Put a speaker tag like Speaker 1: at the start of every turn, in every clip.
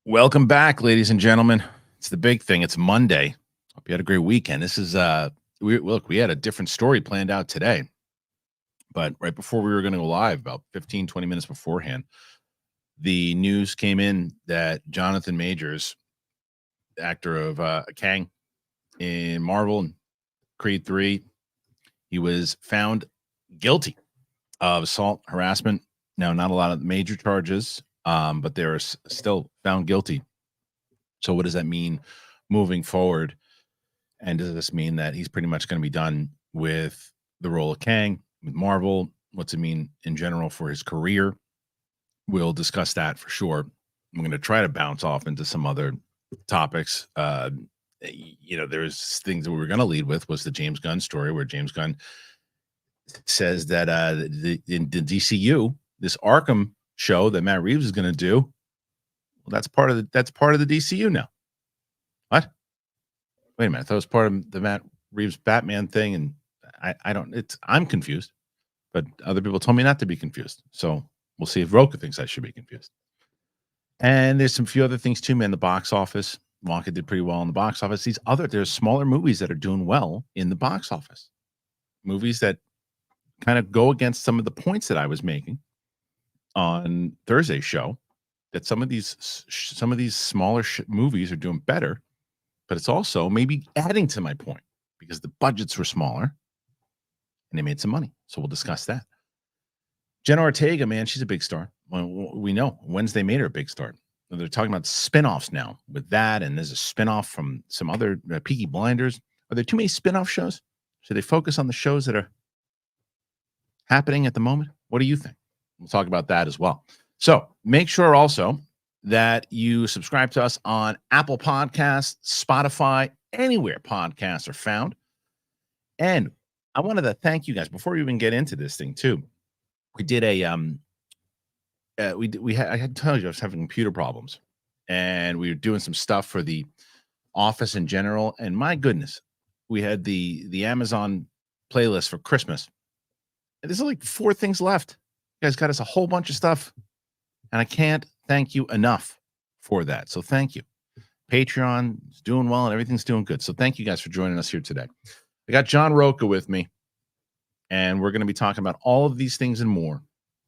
Speaker 1: Welcome back, ladies and gentlemen. It's the big thing. It's Monday. Hope you had a great weekend. This is we had a different story planned out today. But right before we were going to go live, about 15, 20 minutes beforehand, the news came in that Jonathan Majors, the actor of Kang in Marvel and Creed 3, he was found guilty of assault, harassment. Now, not a lot of major charges, but they were still found guilty. So what does that mean moving forward? And does this mean that he's pretty much going to be done with the role of Kang with Marvel? What's it mean in general for his career? We'll discuss that for sure. I'm going to try to bounce off into some other topics. There's things that we were going to lead with was the James Gunn story, where James Gunn says that in the DCU, this Arkham show that Matt Reeves is going to do, well, that's part of the DCU now. What? Wait a minute, that was part of the Matt Reeves Batman thing, and I'm confused, but other people told me not to be confused. So we'll see if Rocha thinks I should be confused. And there's some few other things too, man. The box office, Wonka did pretty well in the box office. There's smaller movies that are doing well in the box office. Movies that kind of go against some of the points that I was making on Thursday's show, that some of these smaller movies are doing better, but it's also maybe adding to my point because the budgets were smaller and they made some money. So we'll discuss that. Jenna Ortega, man, she's a big star. Well, we know Wednesday made her a big star. They're talking about spinoffs now with that, and there's a spinoff from some other Peaky Blinders. Are there too many spinoff shows? Should they focus on the shows that are happening at the moment? What do you think? We'll talk about that as well. So make sure also that you subscribe to us on Apple Podcasts, Spotify, anywhere podcasts are found. And I wanted to thank you guys before we even get into this thing too. We did I had told you I was having computer problems, and we were doing some stuff for the office in general. And my goodness, we had the Amazon playlist for Christmas. And there's like 4 things left. You guys got us a whole bunch of stuff, and I can't thank you enough for that. So thank you. Patreon is doing well, and everything's doing good. So thank you guys for joining us here today. I got John Rocha with me, and we're going to be talking about all of these things and more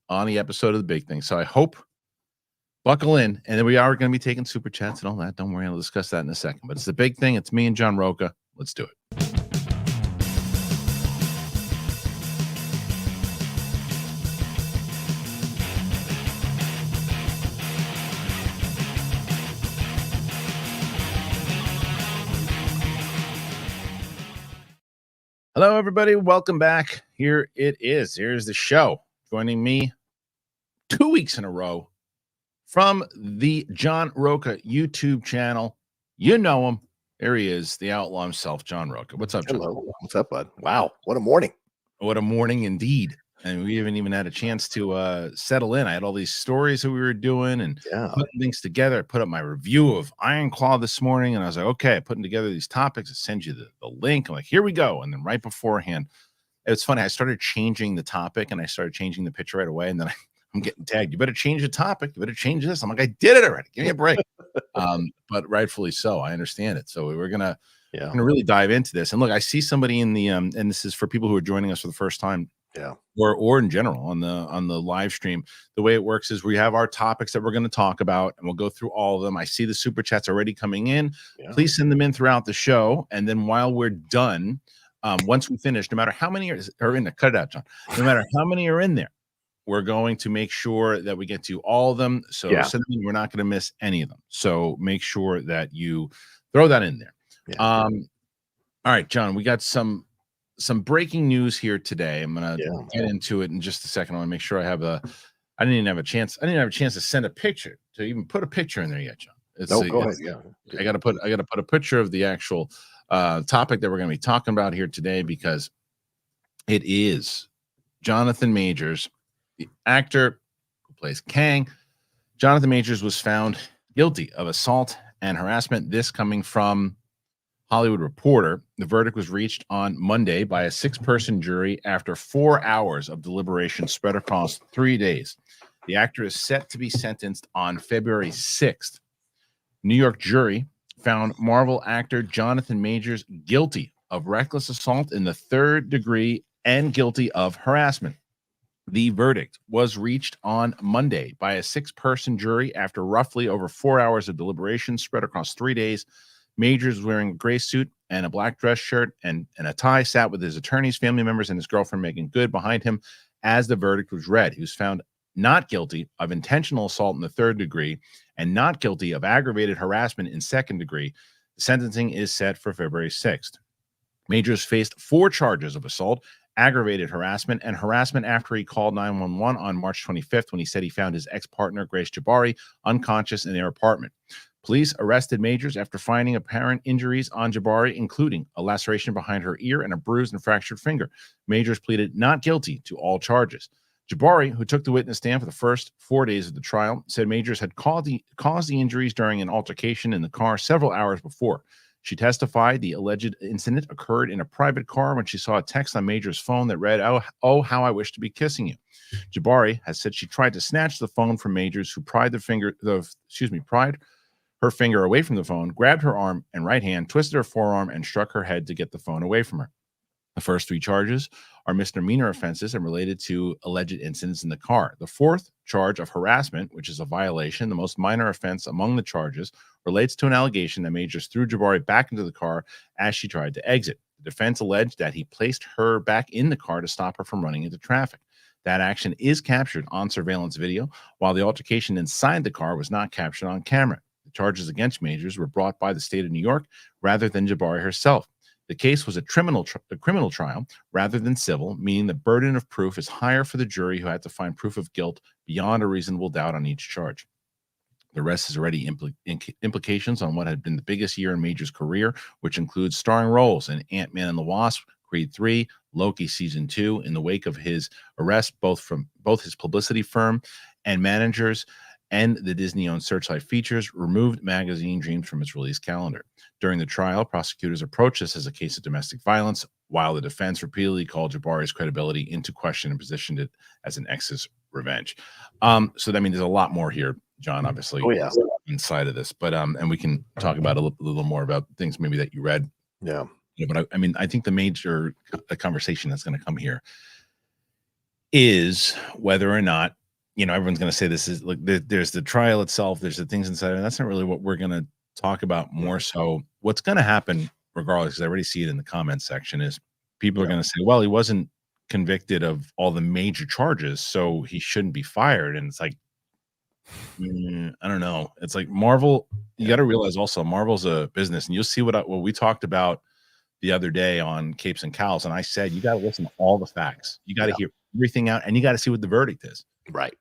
Speaker 1: on the episode of The Big Thing. So I hope buckle in, and then we are going to be taking super chats and all that. Don't worry, I'll discuss that in a second. But it's The Big Thing. It's me and John Rocha. Let's do it. Hello, everybody. Welcome back. Here it is. Here's the show. Joining me 2 weeks in a row from the John Rocha YouTube channel. You know him. There he is, the outlaw himself, John Rocha. What's up, John?
Speaker 2: Hello. What's up, bud? Wow. What a morning.
Speaker 1: What a morning indeed. And we haven't even had a chance to settle in. I had all these stories that we were doing and putting things together. I put up my review of Iron Claw this morning, and I was like, okay, putting together these topics. I send you the link. I'm like, here we go. And then right beforehand, it's funny. I started changing the topic, and I started changing the picture right away. And then I'm getting tagged. You better change the topic. You better change this. I'm like, I did it already. Give me a break. But rightfully so. I understand it. So we're gonna really dive into this. And look, I see somebody in the and this is for people who are joining us for the first time.
Speaker 2: Yeah.
Speaker 1: Or in general on the live stream. The way it works is we have our topics that we're going to talk about, and we'll go through all of them. I see the super chats already coming in. Yeah. Please send them in throughout the show. And then while we're done, once we finish, no matter how many are in there, cut it out, John. No matter how many are in there, we're going to make sure that we get to all of them. So we're not going to miss any of them. So make sure that you throw that in there. Yeah. All right, John, we got some breaking news here today. I'm gonna get into it in just a second. I want to make sure I have I didn't even have a chance to send a picture, to even put a picture in there yet, John.
Speaker 2: Go ahead. Yeah.
Speaker 1: I gotta put a picture of the actual topic that we're gonna be talking about here today, because it is Jonathan Majors, the actor who plays Kang. Jonathan Majors was found guilty of assault and harassment. This coming from Hollywood Reporter. The verdict was reached on Monday by a 6-person jury after 4 hours of deliberation spread across 3 days. The actor is set to be sentenced on February 6th. New York jury found Marvel actor Jonathan Majors guilty of reckless assault in the third degree and guilty of harassment. The verdict was reached on Monday by a 6-person jury after roughly over 4 hours of deliberation spread across 3 days. Majors was wearing a gray suit and a black dress shirt and a tie, sat with his attorneys, family members, and his girlfriend Megan Good behind him as the verdict was read. He was found not guilty of intentional assault in the third degree and not guilty of aggravated harassment in second degree. The sentencing is set for February 6th. Majors faced 4 charges of assault, aggravated harassment, and harassment after he called 911 on March 25th when he said he found his ex-partner, Grace Jabari, unconscious in their apartment. Police arrested Majors after finding apparent injuries on Jabari, including a laceration behind her ear and a bruised and fractured finger. Majors pleaded not guilty to all charges. Jabari, who took the witness stand for the first 4 days of the trial, said Majors had caused the injuries during an altercation in the car several hours before. She testified the alleged incident occurred in a private car when she saw a text on Major's phone that read, "Oh, how I wish to be kissing you." Jabari has said she tried to snatch the phone from Majors, who pried her finger away from the phone, grabbed her arm and right hand, twisted her forearm, and struck her head to get the phone away from her. The first 3 charges are misdemeanor offenses and related to alleged incidents in the car. The fourth charge of harassment, which is a violation, the most minor offense among the charges, relates to an allegation that Majors threw Jabari back into the car as she tried to exit. The defense alleged that he placed her back in the car to stop her from running into traffic. That action is captured on surveillance video, while the altercation inside the car was not captured on camera. The charges against Majors were brought by the state of New York rather than Jabari herself. The case was a criminal trial rather than civil, meaning the burden of proof is higher for the jury, who had to find proof of guilt beyond a reasonable doubt on each charge. The rest is already implications on what had been the biggest year in Major's career, which includes starring roles in Ant-Man and the Wasp, Creed 3, Loki Season 2, in the wake of his arrest, both his publicity firm and managers and the Disney-owned Searchlight Features removed magazine Dreams from its release calendar. During the trial, prosecutors approached this as a case of domestic violence, while the defense repeatedly called Jabari's credibility into question and positioned it as an ex's revenge. So that means there's a lot more here, John, obviously, inside of this. But and we can talk about a little more about things maybe that you read.
Speaker 2: Yeah.
Speaker 1: But I mean, I think the major conversation that's going to come here is whether or not, everyone's going to say this is like there's the trial itself, there's the things inside, and that's not really what we're going to talk about. More so, what's going to happen, regardless, because I already see it in the comments section, is people are going to say, well, he wasn't convicted of all the major charges, so he shouldn't be fired. And it's like, I don't know. It's like Marvel. You got to realize also, Marvel's a business, and you'll see what we talked about the other day on Capes and Cows, and I said you got to listen to all the facts. You got to hear everything out, and you got to see what the verdict is.
Speaker 2: Right.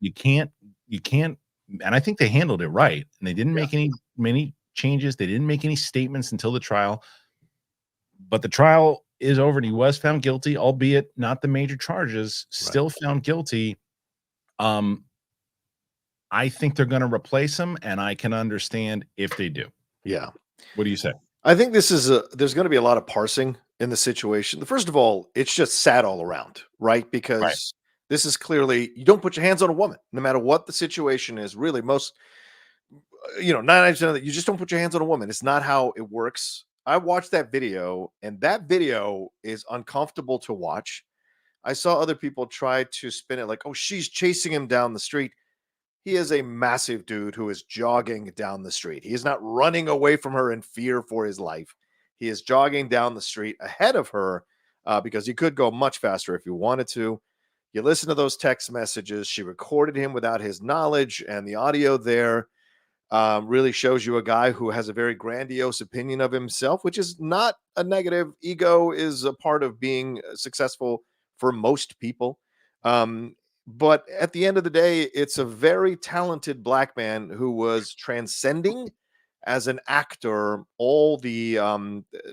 Speaker 1: You can't, and I think they handled it right, and they didn't make many changes. They didn't make any statements until the trial, but the trial is over, and he was found guilty, albeit not the major charges. Still found guilty. I think they're going to replace him, and I can understand if they do.
Speaker 2: Yeah.
Speaker 1: What do you say?
Speaker 2: I think this is there's going to be a lot of parsing in the situation. First of all, it's just sad all around, right? Because this is clearly, you don't put your hands on a woman, no matter what the situation is. Really, most, 99% of that, you just don't put your hands on a woman. It's not how it works. I watched that video, and that video is uncomfortable to watch. I saw other people try to spin it like, oh, she's chasing him down the street. He is a massive dude who is jogging down the street. He is not running away from her in fear for his life. He is jogging down the street ahead of her because he could go much faster if he wanted to. You listen to those text messages. She recorded him without his knowledge, and the audio there really shows you a guy who has a very grandiose opinion of himself, which is not a negative. Ego is a part of being successful for most people. But at the end of the day, it's a very talented black man who was transcending as an actor all the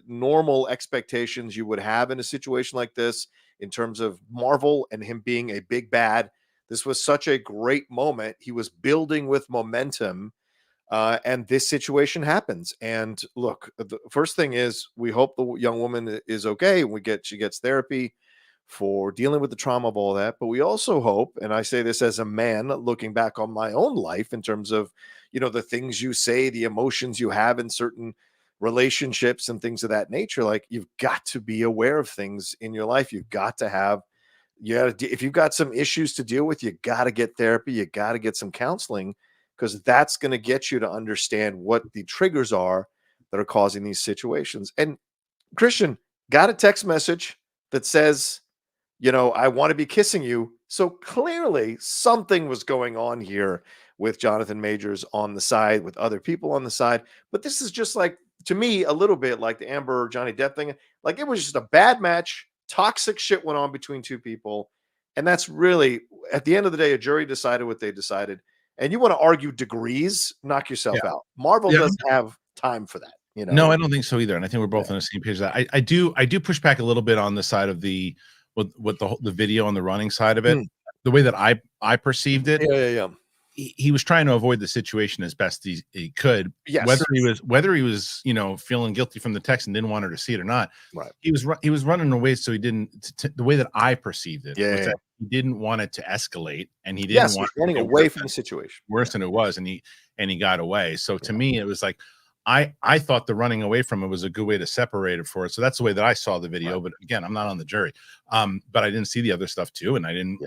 Speaker 2: normal expectations you would have in a situation like this in terms of Marvel and him being a big bad. This was such a great moment. He was building with momentum, and this situation happens. And look, the first thing is we hope the young woman is okay. She gets therapy for dealing with the trauma of all that. But we also hope, and I say this as a man looking back on my own life in terms of, the things you say, the emotions you have in certain relationships and things of that nature. Like, you've got to be aware of things in your life. You've got to have, if you've got some issues to deal with, you got to get therapy. You got to get some counseling, because that's going to get you to understand what the triggers are that are causing these situations. And Kristian got a text message that says, I want to be kissing you. So clearly something was going on here with Jonathan Majors on the side, with other people on the side. But this is just like, to me, a little bit like the Amber Johnny Depp thing. Like, it was just a bad match. Toxic shit went on between two people. And that's really, at the end of the day, a jury decided what they decided. And you want to argue degrees, knock yourself out. Marvel
Speaker 1: Yeah.
Speaker 2: doesn't have time for that.
Speaker 1: No, I don't think so either. And I think we're both on the same page. I do push back a little bit on the side of the with the video on the running side of it. The way that I perceived it,
Speaker 2: Yeah.
Speaker 1: He was trying to avoid the situation as best he could.
Speaker 2: Yes.
Speaker 1: Whether he was feeling guilty from the text and didn't want her to see it or not.
Speaker 2: Right.
Speaker 1: He was running away, so he didn't. The way that I perceived it was
Speaker 2: Yeah.
Speaker 1: that he didn't want it to escalate, and he didn't want
Speaker 2: running away from the situation.
Speaker 1: Worse than it was, and he got away. So to me, it was like, I thought the running away from it was a good way to separate it for it. So that's the way that I saw the video. Right. But again, I'm not on the jury. But I didn't see the other stuff too, and I didn't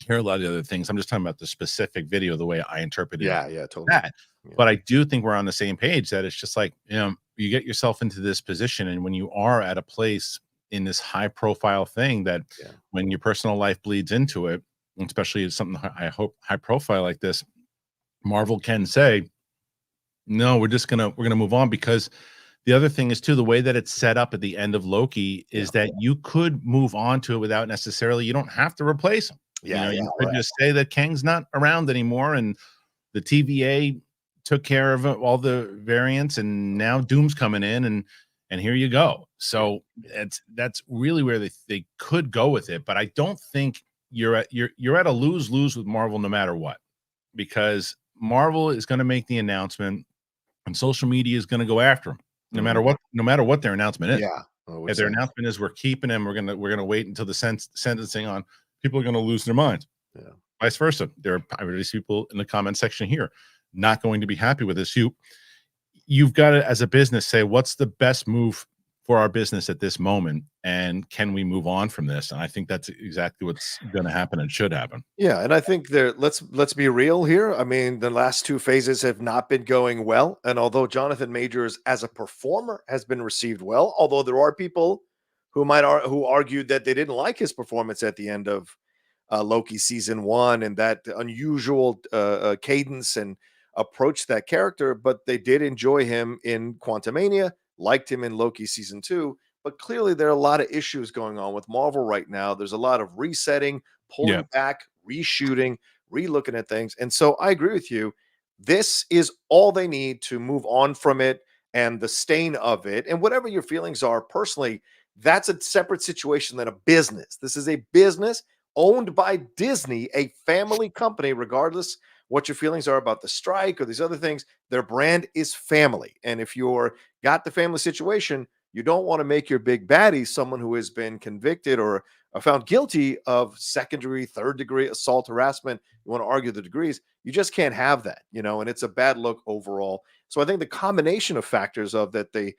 Speaker 1: hear a lot of the other things. I'm just talking about the specific video, the way I interpreted
Speaker 2: totally
Speaker 1: that. Yeah. But I do think we're on the same page, that it's just like, you get yourself into this position, and when you are at a place in this high profile thing, that when your personal life bleeds into it, especially if something high profile like this, Marvel can say, no, we're gonna move on. Because the other thing is too, the way that it's set up at the end of Loki is that you could move on to it without necessarily, you don't have to replace him. You could just say that Kang's not around anymore, and the TVA took care of all the variants, and now Doom's coming in, and here you go. So that's really where they could go with it. But I don't think you're at a lose-lose with Marvel no matter what, because Marvel is going to make the announcement, and social media is going to go after them no matter what their announcment is. If their announcement is we're keeping him, we're gonna wait until the sentencing on, people are going to lose their minds. Vice versa. There are obviously people in the comment section here not going to be happy with this. You've got to, as a business, say, what's the best move for our business at this moment, and can we move on from this? And I think that's exactly what's going to happen and should happen.
Speaker 2: Yeah, and I think let's be real here. I mean, the last two phases have not been going well, and although Jonathan Majors as a performer has been received well, although there are people who argued that they didn't like his performance at the end of Loki season 1, and that unusual cadence and approach to that character, but they did enjoy him in Quantumania, liked him in Loki season 2. But clearly there are a lot of issues going on with Marvel right now. There's a lot of resetting, pulling back, reshooting, relooking at things. And so I agree with you. This is all they need to move on from it and the stain of it. And whatever your feelings are personally, that's a separate situation than a business. This is a business owned by Disney, a family company. Regardless what your feelings are about the strike or these other things, their brand is family. And if you're got the family situation, you don't want to make your big baddie someone who has been convicted or found guilty of second-degree, third-degree assault, harassment. You want to argue the degrees. You just can't have that, and it's a bad look overall. So I think the combination of factors of that the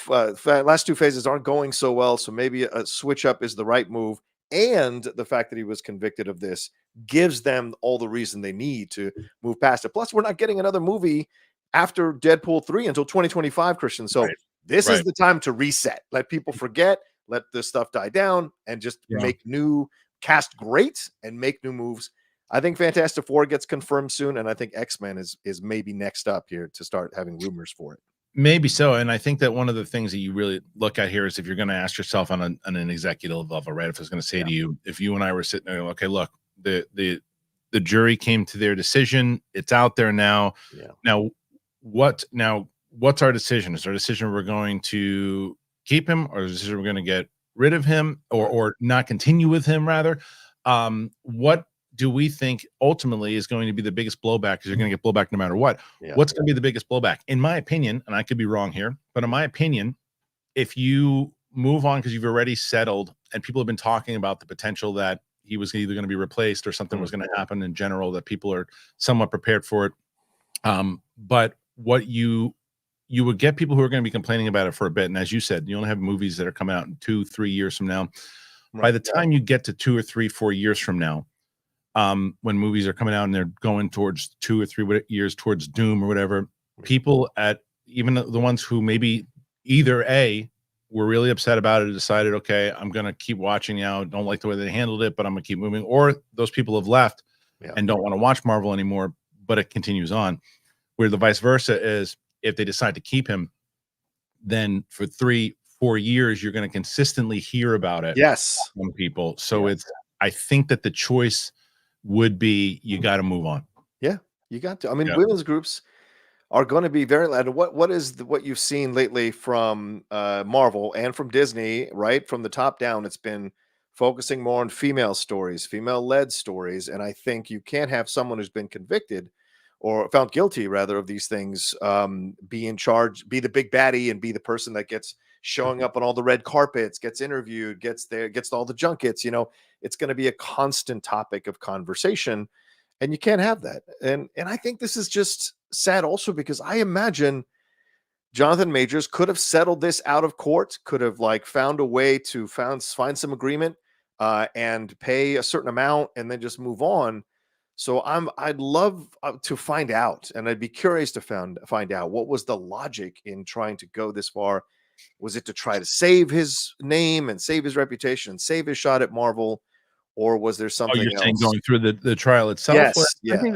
Speaker 2: last two phases aren't going so well, so maybe a switch up is the right move. And the fact that he was convicted of this gives them all the reason they need to move past it. Plus, we're not getting another movie after Deadpool 3 until 2025, Kristian. So this is the time to reset. Let people forget, let this stuff die down, and just make new cast great and make new moves. I think Fantastic Four gets confirmed soon, and I think X-Men is maybe next up here to start having rumors for it.
Speaker 1: Maybe so. And I think that one of the things that you really look at here is if you're going to ask yourself on an executive level, right? If I was going to say to you, if you and I were sitting there, okay, look, the jury came to their decision. It's out there now. Now, what's our decision? Is our decision we're going to keep him, or is decision we're going to get rid of him, or not continue with him rather? What do we think ultimately is going to be the biggest blowback? Because you're going to get blowback no matter what. What's going to be the biggest blowback? In my opinion, and I could be wrong here, but in my opinion, if you move on because you've already settled and people have been talking about the potential that he was either going to be replaced or something was going to happen in general, that people are somewhat prepared for it, But what you would get people who are going to be complaining about it for a bit. And as you said, you only have movies that are coming out in 2-3 years from now. By
Speaker 2: Right.
Speaker 1: the time you get to 2 or 3, 4 years from now, when movies are coming out and they're going towards 2 or 3 years towards doom or whatever, people at even the ones who maybe either A, were really upset about it, decided, okay, I'm going to keep watching now. Don't like the way they handled it, but I'm going to keep moving. Or those people have left
Speaker 2: Yeah.
Speaker 1: and don't want to watch Marvel anymore, but it continues on. Where the vice versa is, if they decide to keep him, then for 3-4 years, you're going to consistently hear about it
Speaker 2: Yes.
Speaker 1: from people. So
Speaker 2: Yeah.
Speaker 1: it's, I think that the choice would be, you got to move on.
Speaker 2: Yeah, you got to. I mean,
Speaker 1: Yeah.
Speaker 2: women's groups are going to be very loud. What is what you've seen lately from Marvel and from Disney, right? From the top down, it's been focusing more on female stories, female-led stories, and I think you can't have someone who's been convicted or found guilty, rather, of these things, be in charge, be the big baddie, and be the person that gets showing up on all the red carpets, gets interviewed, gets there, gets to all the junkets. It's going to be a constant topic of conversation, and you can't have that. And I think this is just sad also, because I imagine Jonathan Majors could have settled this out of court, could have like found a way to find some agreement and pay a certain amount and then just move on. So I'd love to find out, and I'd be curious to find out what was the logic in trying to go this far. Was it to try to save his name and save his reputation and save his shot at Marvel, or was there
Speaker 1: Oh,
Speaker 2: something
Speaker 1: you're saying
Speaker 2: else?
Speaker 1: going through the trial itself? Well,
Speaker 2: Yes,
Speaker 1: I
Speaker 2: yeah.
Speaker 1: think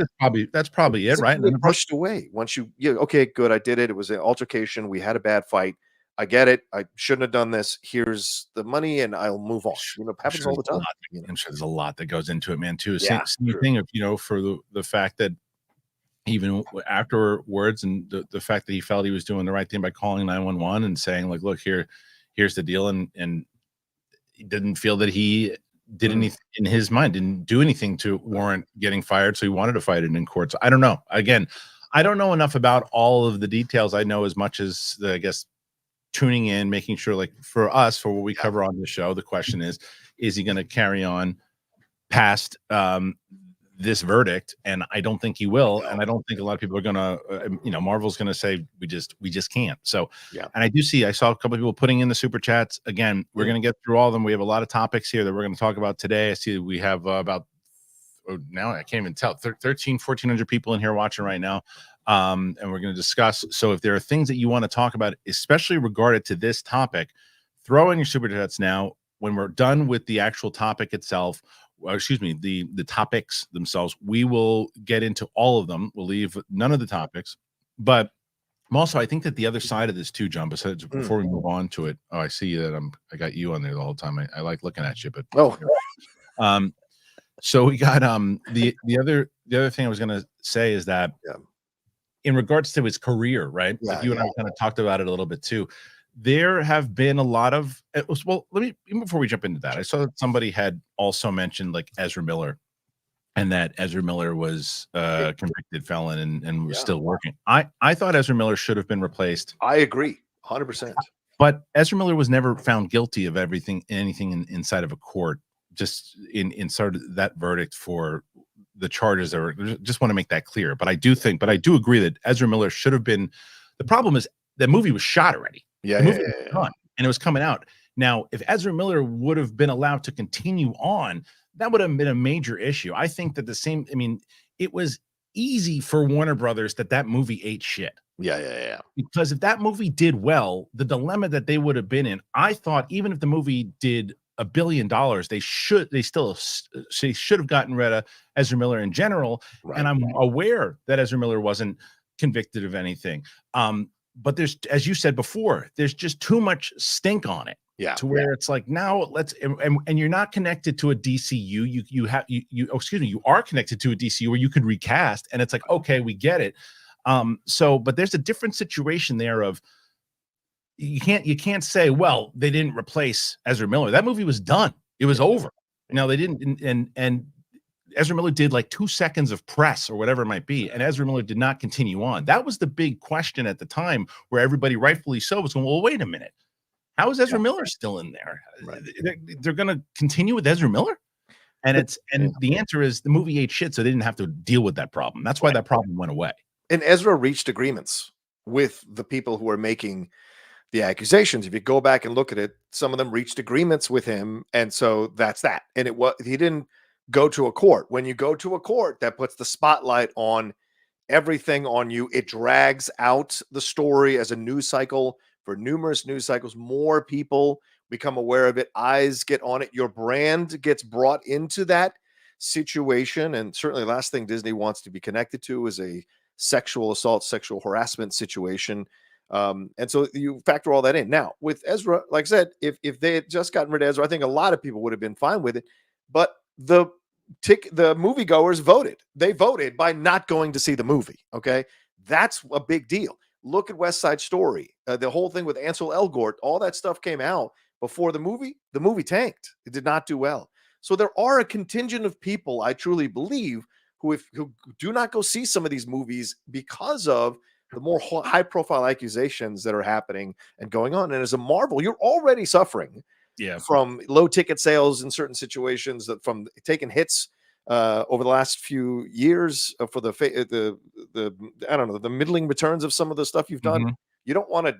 Speaker 1: that's probably it,
Speaker 2: Because it
Speaker 1: right?
Speaker 2: can get brushed away once okay, good, I did it. It was an altercation. We had a bad fight. I get it. I shouldn't have done this. Here's the money, and I'll move on. It
Speaker 1: I'm
Speaker 2: happens
Speaker 1: sure
Speaker 2: all
Speaker 1: there's
Speaker 2: the
Speaker 1: a
Speaker 2: time.
Speaker 1: lot. I'm sure there's a lot that goes into it, man. Too. Same,
Speaker 2: Yeah,
Speaker 1: same
Speaker 2: true.
Speaker 1: thing. If for the fact that even afterwards, and the fact that he felt he was doing the right thing by calling 911 and saying, like, look, here's the deal, and he didn't feel that he did
Speaker 2: Mm,
Speaker 1: anything in his mind, didn't do anything to warrant getting fired, so he wanted to fight it in court. So I don't know. Again, I don't know enough about all of the details. I know as much as I guess tuning in, making sure, like for us, for what we cover on the show, the question is he going to carry on past this verdict? And I don't think he will.
Speaker 2: no.
Speaker 1: And I don't think a lot of people are going to, Marvel's going to say, we just can't. So,
Speaker 2: Yeah.
Speaker 1: and I saw a couple of people putting in the super chats. Again, we're going to get through all of them. We have a lot of topics here that we're going to talk about today. I see we have about, now I can't even tell, 1,400 people in here watching right now. And we're going to discuss. So if there are things that you want to talk about, especially regarded to this topic, throw in your super chats now. When we're done with the actual topic itself, the topics themselves, we will get into all of them. We'll leave none of the topics. But also, I think that the other side of this too, John, besides, before we move on to it, I see that I got you on there the whole time. I like looking at you, but so we got the other thing I was gonna say is that in regards to his career, right? Like you and I kind of talked about it a little bit too. There have been a lot of well, before we jump into that, I saw that somebody had also mentioned like Ezra Miller, and that Ezra Miller was a convicted felon and was still working. I thought Ezra Miller should have been replaced.
Speaker 2: I agree 100%.
Speaker 1: But Ezra Miller was never found guilty of anything inside of a court, just in sort of that verdict for the charges. Or just want to make that clear. But I do agree that Ezra Miller should have been. The problem is that movie was shot already. The movie was done, and it was coming out. Now, if Ezra Miller would have been allowed to continue on, that would have been a major issue. I think that it was easy for Warner Brothers that movie ate shit.
Speaker 2: Yeah.
Speaker 1: Because if that movie did well, the dilemma that they would have been in, I thought, even if the movie did $1 billion, they should have gotten rid of Ezra Miller in general. Right. And I'm aware that Ezra Miller wasn't convicted of anything. But there's, as you said before, there's just too much stink on it.
Speaker 2: Yeah.
Speaker 1: To where it's like, now and you're not connected to a DCU. You are connected to a DCU where you could recast, and it's like, okay, we get it. But there's a different situation there of you can't say, well, they didn't replace Ezra Miller. That movie was done. It was over. Now they didn't, and Ezra Miller did like 2 seconds of press or whatever it might be, and Ezra Miller did not continue on. That was the big question at the time, where everybody, rightfully so, was going, well, wait a minute. How is Ezra Miller still in there? Right. They're going to continue with Ezra Miller? And the answer is the movie ate shit, so they didn't have to deal with that problem. That's why that problem went away.
Speaker 2: And Ezra reached agreements with the people who are making the accusations. If you go back and look at it, some of them reached agreements with him, and so that's that. And he didn't go to a court. When you go to a court, that puts the spotlight on everything on you. It drags out the story as a news cycle for numerous news cycles. More people become aware of it. Eyes get on it. Your brand gets brought into that situation. And certainly, the last thing Disney wants to be connected to is a sexual assault, sexual harassment situation. And so you factor all that in. Now, with Ezra, like I said, if they had just gotten rid of Ezra, I think a lot of people would have been fine with it. But the moviegoers voted. They voted by not going to see the movie. Okay, that's a big deal. Look at West Side Story. The whole thing with Ansel Elgort, all that stuff came out before the movie. The movie tanked. It did not do well. So there are a contingent of people, I truly believe, who do not go see some of these movies because of the more high-profile accusations that are happening and going on. And as a Marvel, you're already suffering from low ticket sales in certain situations, that from taking hits over the last few years for the I don't know, the middling returns of some of the stuff you've done. You don't want to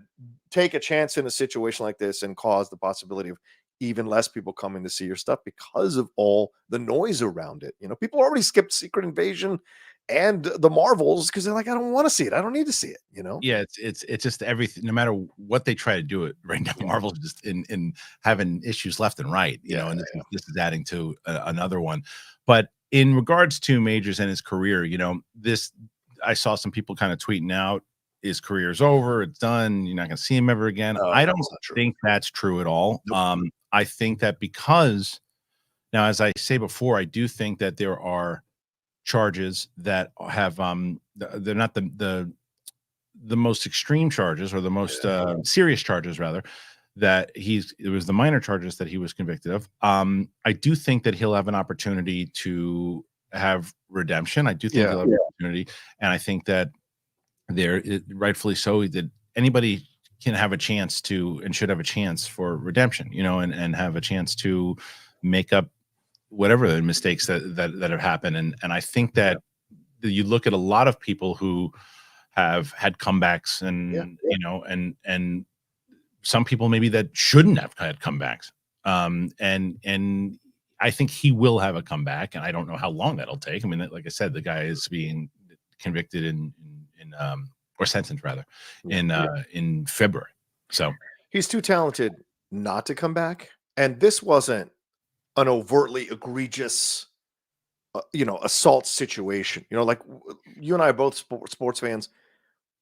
Speaker 2: take a chance in a situation like this and cause the possibility of even less people coming to see your stuff because of all the noise around it. You know, people already skipped Secret Invasion and the Marvels because they're like, I don't want to see it. I don't need to see it. You know?
Speaker 1: Yeah, it's just everything. No matter what they try to do it right now, Marvel's just in having issues left and right. You know, and this is adding to another one. But in regards to Majors and his career, you know, I saw some people kind of tweeting out, his career's over, it's done, you're not going to see him ever again. I don't think that's true at all. Nope. I think that because now, as I say before, I do think that there are charges that have they're not the most extreme charges, or the most serious charges rather, that it was the minor charges that he was convicted of. I do think that he'll have an opportunity to have redemption. I do think he'll have an opportunity, and I think that rightfully so, that anybody can have a chance to, and should have a chance for redemption, you know, and have a chance to make up whatever the mistakes that have happened. And I think that you look at a lot of people who have had comebacks, and you know, and some people maybe that shouldn't have had comebacks. And I think he will have a comeback, and I don't know how long that'll take. I mean, like I said, the guy is being convicted or sentenced rather in February. So
Speaker 2: he's too talented not to come back. And this wasn't an overtly egregious, assault situation. You know, like you and I are both sports fans.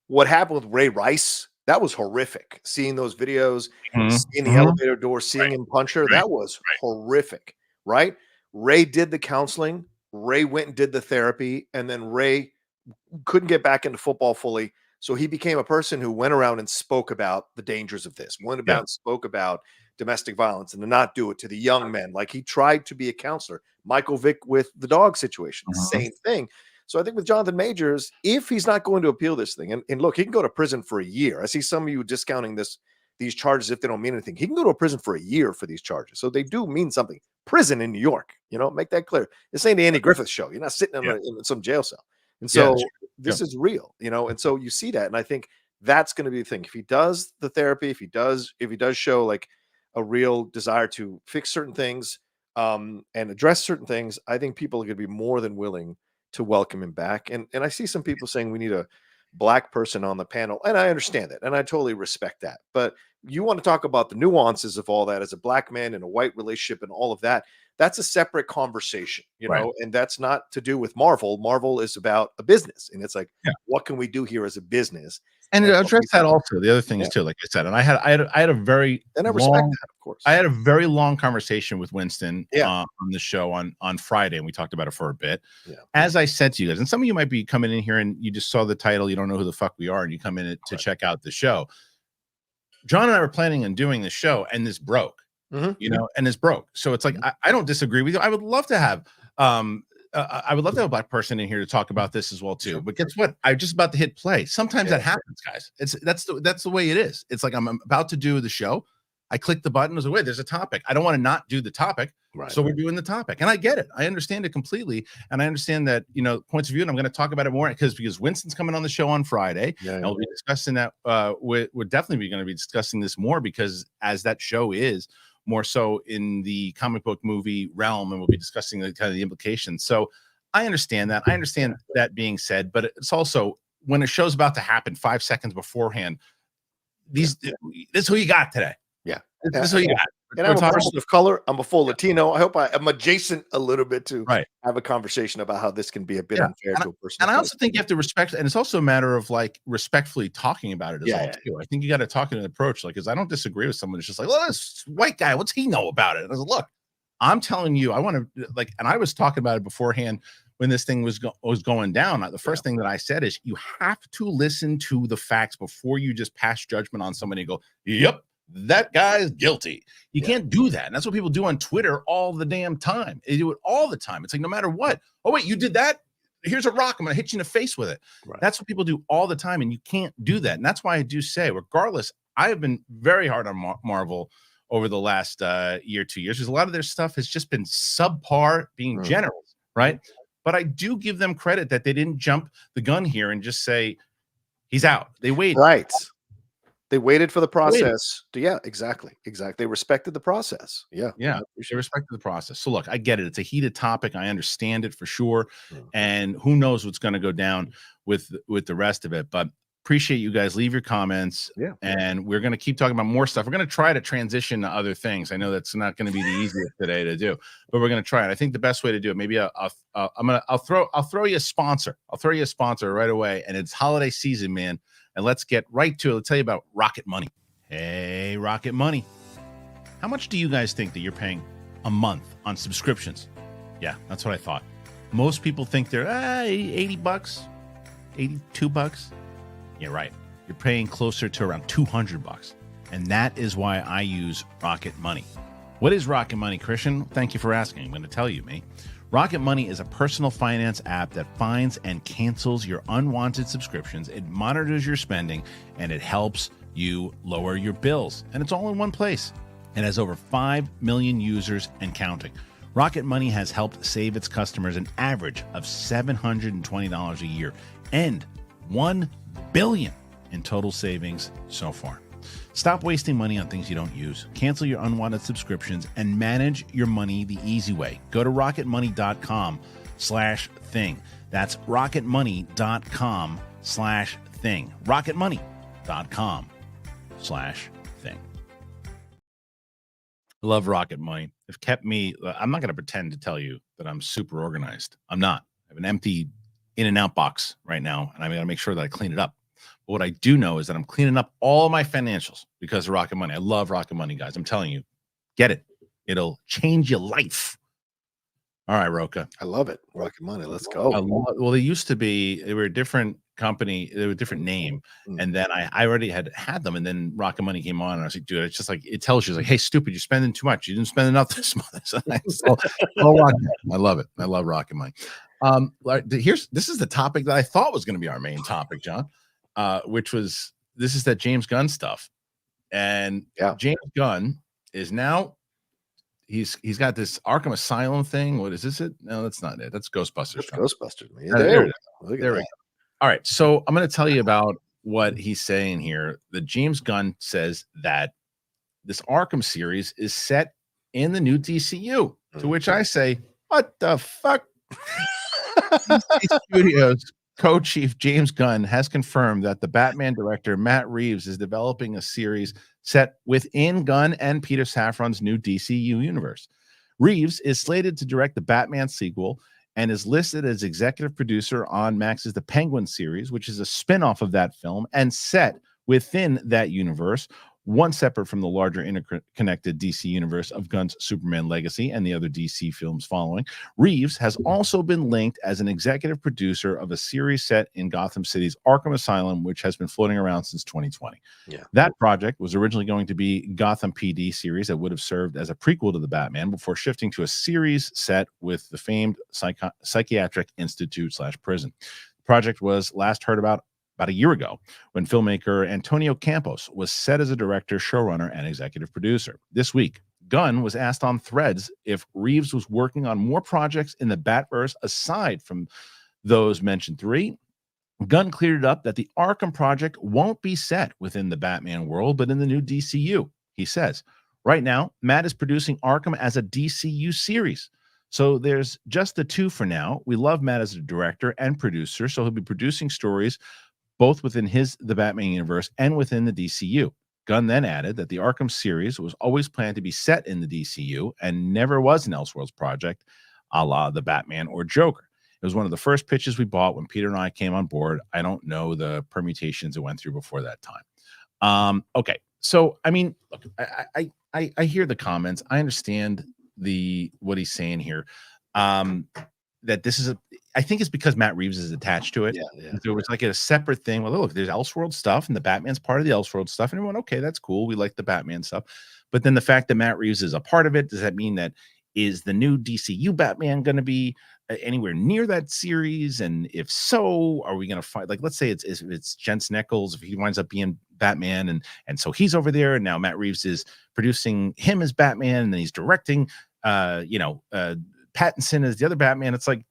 Speaker 2: What happened with Ray Rice, that was horrific. Seeing those videos, seeing the elevator door, seeing him punch her, that was horrific, right? Ray did the counseling. Ray went and did the therapy, and then Ray couldn't get back into football fully. So he became a person who went around and spoke about the dangers of this, spoke about domestic violence and to not do it to the young men. Like, he tried to be a counselor. Michael Vick with the dog situation, same thing. So I think with Jonathan Majors, if he's not going to appeal this thing, and look, he can go to prison for a year. I see some of you discounting these charges if they don't mean anything. He can go to a prison for a year for these charges. So they do mean something. Prison in New York, make that clear. This ain't the Andy Griffith show. You're not sitting in some jail cell. And so this is real, and so you see that. And I think that's going to be the thing. If he does the therapy, if he does show like a real desire to fix certain things and address certain things, I think people are going to be more than willing to welcome him back. And I see some people saying we need a black person on the panel. And I understand that. And I totally respect that. But you want to talk about the nuances of all that as a black man in a white relationship and all of that. That's a separate conversation, and that's not to do with Marvel. Marvel is about a business. And it's like, what can we do here as a business?
Speaker 1: And to address that also, the other thing is too, like I said, and I had a very
Speaker 2: respect that, of course.
Speaker 1: I had a very long conversation with Winston on the show on Friday, and we talked about it for a bit. As I said to you guys, and some of you might be coming in here and you just saw the title, you don't know who the fuck we are, and you come in to check out the show. John and I were planning on doing the show, and this broke. And it's broke. So it's like, I don't disagree with you. I would love to have a black person in here to talk about this as well too. But guess what? I'm just about to hit play. Sometimes that happens, guys. That's the way it is. It's like I'm about to do the show. I clicked the button. I was like, wait, there's a topic. I don't want to not do the topic.
Speaker 2: Right.
Speaker 1: So we're doing the topic. And I get it. I understand it completely. And I understand that, points of view. And I'm going to talk about it more because Winston's coming on the show on Friday.
Speaker 2: Yeah,
Speaker 1: and we'll be discussing that. We're definitely going to be discussing this more because as that show is more so in the comic book movie realm, and we'll be discussing the kind of the implications. So I understand that. I understand that being said, but it's also when a show's about to happen 5 seconds beforehand, this is who you got today.
Speaker 2: Yeah.
Speaker 1: This is who you got.
Speaker 2: And I'm a person of color. I'm a full Latino. I hope I'm adjacent a little bit to have a conversation about how this can be a bit unfair to a person.
Speaker 1: And I also think you have to respect, and it's also a matter of like respectfully talking about it as well too. I think you got to talk in an approach, like, because I don't disagree with someone who's just like, well, this white guy, what's he know about it? And I was like, look, I'm telling you, I want to like, and I was talking about it beforehand when this thing was going down. The first thing that I said is you have to listen to the facts before you just pass judgment on somebody and go, yep, that guy is guilty. You can't do that. And that's what people do on Twitter all the damn time. They do it all the time. It's like, no matter what. Oh, wait, you did that? Here's a rock. I'm going to hit you in the face with it. Right. That's what people do all the time. And you can't do that. And that's why I do say, regardless, I have been very hard on Marvel over the last year, 2 years, because a lot of their stuff has just been subpar, being general, right? But I do give them credit that they didn't jump the gun here and just say, he's out. They waited.
Speaker 2: Right. They waited for the process. Exactly. They respected the process. Yeah.
Speaker 1: They respected the process. So look, I get it. It's a heated topic. I understand it for sure. And who knows what's going to go down with the rest of it. But appreciate you guys. Leave your comments. Yeah. And we're going to keep talking about more stuff. We're going to try to transition to other things. I know that's not going to be the easiest today to do, but we're going to try it. I think the best way to do it, maybe I'll throw you a sponsor. I'll throw you a sponsor right away. And it's holiday season, man. And let's get right to it. Let's tell you about Rocket Money. Hey, Rocket Money. How much do you guys think that you're paying a month on subscriptions? Yeah, that's what I thought. Most people think they're $80, $82. Yeah, right. You're paying closer to around $200. And that is why I use Rocket Money. What is Rocket Money, Kristian? Thank you for asking. I'm going to tell you, me. Rocket Money is a personal finance app that finds and cancels your unwanted subscriptions. It monitors your spending, and it helps you lower your bills. And it's all in one place. It has over 5 million users and counting. Rocket Money has helped save its customers an average of $720 a year and $1 billion in total savings so far. Stop wasting money on things you don't use. Cancel your unwanted subscriptions and manage your money the easy way. Go to rocketmoney.com/thing. That's rocketmoney.com/thing. rocketmoney.com/thing. I love Rocket Money. It's kept me, I'm not going to pretend to tell you that I'm super organized. I'm not. I have an empty in and out box right now, and I got to make sure that I clean it up. But what I do know is that I'm cleaning up all my financials because of Rocket Money. I love Rocket Money, guys. I'm telling you, get it. It'll change your life. All right, Rocha.
Speaker 2: I love it. Rocket Money. Let's go.
Speaker 1: Well, they used to be, they were a different company. They were a different name. And then I already had them. And then Rocket Money came on. And I was like, dude, it's just like, it tells you, like, hey, stupid, you're spending too much. You didn't spend enough this month. I love it. I love Rocket Money. This is the topic that I thought was going to be our main topic, John. Which was, this is that James Gunn stuff. And James Gunn is now, he's got this Arkham Asylum thing. What is this? No, that's not it. That's Ghostbusters.
Speaker 2: That's Ghostbusters. Man.
Speaker 1: There we go. All right. So I'm going to tell you about what he's saying here. That James Gunn says that this Arkham series is set in the new DCU, to which I say, what the fuck? DC Studios co-chief James Gunn has confirmed that the Batman director Matt Reeves is developing a series set within Gunn and Peter Safran's new DCU universe. Reeves is slated to direct the Batman sequel and is listed as executive producer on Max's The Penguin series, which is a spin-off of that film and set within that universe, one separate from the larger interconnected DC universe of Gunn's Superman Legacy and the other DC films following. Reeves has also been linked as an executive producer of a series set in Gotham City's Arkham Asylum, which has been floating around since 2020. That project was originally going to be Gotham PD series that would have served as a prequel to the Batman before shifting to a series set with the famed psychiatric institute / prison. The project was last heard about about a year ago, when filmmaker Antonio Campos was set as a director, showrunner, and executive producer. This week, Gunn was asked on Threads if Reeves was working on more projects in the Batverse aside from those mentioned three. Gunn cleared it up that the Arkham project won't be set within the Batman world, but in the new DCU. He says, right now, Matt is producing Arkham as a DCU series. So there's just the two for now. We love Matt as a director and producer, so he'll be producing stories both within the Batman universe and within the DCU. Gunn then added that the Arkham series was always planned to be set in the DCU and never was an Elseworlds project, a la the Batman or Joker. It was one of the first pitches we bought when Peter and I came on board. I don't know the permutations it went through before that time. Okay, so I mean, look, I hear the comments. I understand what he's saying here. That this is I think it's because Matt Reeves is attached to it.
Speaker 2: Yeah.
Speaker 1: So it's like a separate thing. Well, look, there's Elseworld stuff, and the Batman's part of the Elseworld stuff, and everyone, okay, that's cool. We like the Batman stuff. But then the fact that Matt Reeves is a part of it, does that mean that is the new DCU Batman going to be anywhere near that series? And if so, are we going to find, like, let's say it's Jensen Ackles, if he winds up being Batman, and so he's over there, and now Matt Reeves is producing him as Batman, and then he's directing Pattinson as the other Batman. It's like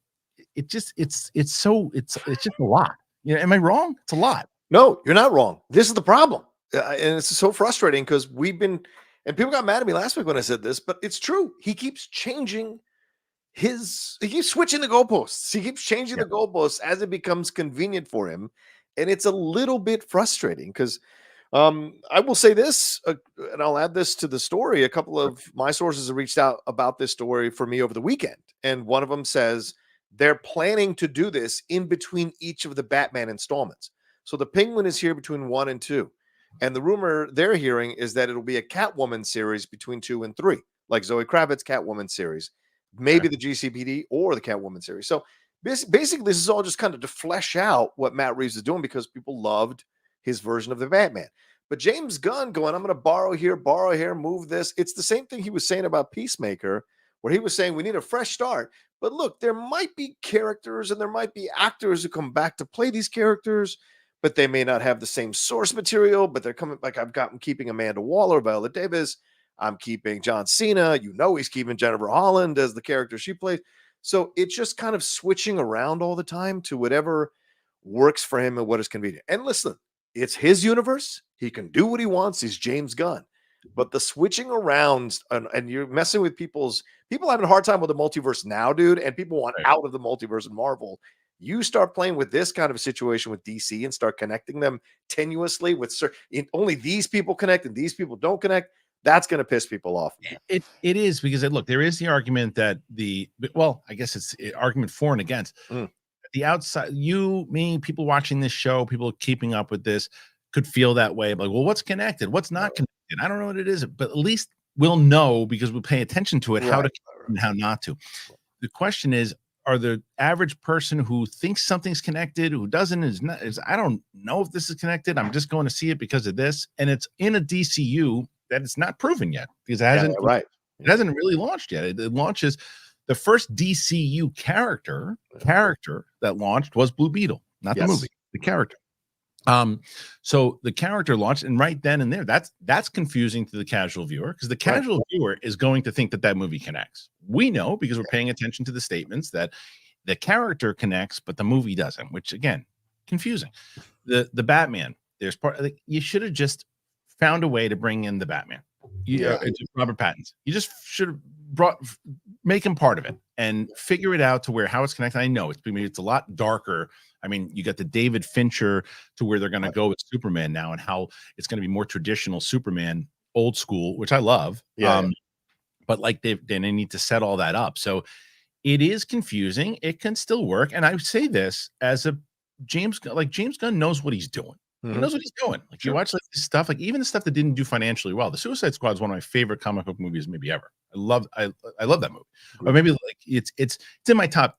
Speaker 1: it's just a lot. You know, am I wrong? It's a lot.
Speaker 2: No, you're not wrong. This is the problem. And it's so frustrating because and people got mad at me last week when I said this, but it's true. He keeps changing he keeps switching the goalposts. He keeps changing the goalposts as it becomes convenient for him. And it's a little bit frustrating because I will say this, and I'll add this to the story. A couple of my sources have reached out about this story for me over the weekend. And one of them says they're planning to do this in between each of the Batman installments. So the Penguin is here between 1 and 2. And the rumor they're hearing is that it'll be a Catwoman series between 2 and 3, like Zoe Kravitz Catwoman series, maybe the GCPD or the Catwoman series. So basically, this is all just kind of to flesh out what Matt Reeves is doing because people loved his version of the Batman. But James Gunn going, I'm going to borrow here, move this. It's the same thing he was saying about Peacemaker, where he was saying we need a fresh start. But look, there might be characters and there might be actors who come back to play these characters, but they may not have the same source material, but they're coming, like I'm keeping Amanda Waller, Viola Davis. I'm keeping John Cena. You know, he's keeping Jennifer Holland as the character she plays. So it's just kind of switching around all the time to whatever works for him and what is convenient. And listen, it's his universe. He can do what he wants. He's James Gunn. But the switching around and you're messing with people having a hard time with the multiverse now, dude, and people want out of the multiverse in Marvel. You start playing with this kind of a situation with DC and start connecting them tenuously with only these people connect and these people don't connect. That's going to piss people off.
Speaker 1: It is because look, there is the argument that I guess it's argument for and against. The outside, you, me, people watching this show, people keeping up with this could feel that way. Like, well, what's connected? What's not connected? I don't know what it is, but at least we'll know because we'll pay attention to it, how to and how not to. The question is, are the average person who thinks something's connected, who doesn't, I don't know if this is connected. I'm just going to see it because of this. And it's in a DCU that it's not proven yet because it hasn't, it hasn't really launched yet. It launches. The first DCU character that launched was Blue Beetle, not the movie, the character. So the character launched, and right then and there, that's confusing to the casual viewer because the casual viewer is going to think that movie connects. We know because we're paying attention to the statements that the character connects, but the movie doesn't, which again, confusing. The Batman, there's you should have just found a way to bring in the Batman. Robert Pattinson. You just should have make him part of it and figure it out to how it's connected. I know it's a lot darker. I mean, you got the David Fincher to where they're going to go with Superman now and how it's going to be more traditional Superman, old school, which I love. But like they need to set all that up. So it is confusing. It can still work. And I say this as James Gunn knows what he's doing. He knows what he's doing. Like you watch like this stuff, like even the stuff that didn't do financially well. The Suicide Squad is one of my favorite comic book movies, maybe ever. I love that movie. Or maybe like it's in my top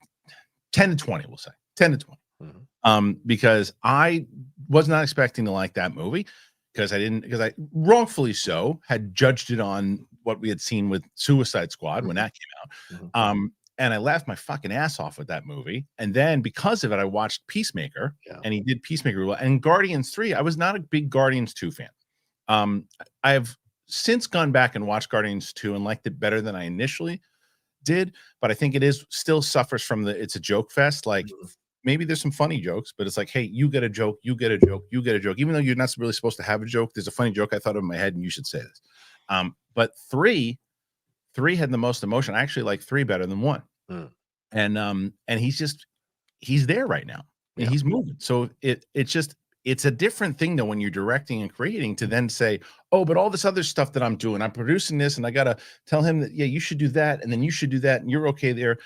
Speaker 1: 10 to 20, we'll say 10 to 20. Because I was not expecting to like that movie because I wrongfully so had judged it on what we had seen with Suicide Squad when that came out. and I laughed my fucking ass off with that movie. And then because of it, I watched Peacemaker, and he did Peacemaker well. And Guardians 3, I was not a big Guardians 2 fan. I have since gone back and watched Guardians 2 and liked it better than I initially did, but I think it is still suffers from it's a joke fest. Like maybe there's some funny jokes, but it's like, hey, you get a joke, you get a joke, you get a joke. Even though you're not really supposed to have a joke, there's a funny joke I thought of in my head, and you should say this. But three had the most emotion. I actually like 3 better than 1. And he's there right now. And he's moving. So it's a different thing though when you're directing and creating to then say, oh, but all this other stuff that I'm doing, I'm producing this, and I gotta tell him that, yeah, you should do that, and then you should do that, and you're okay there.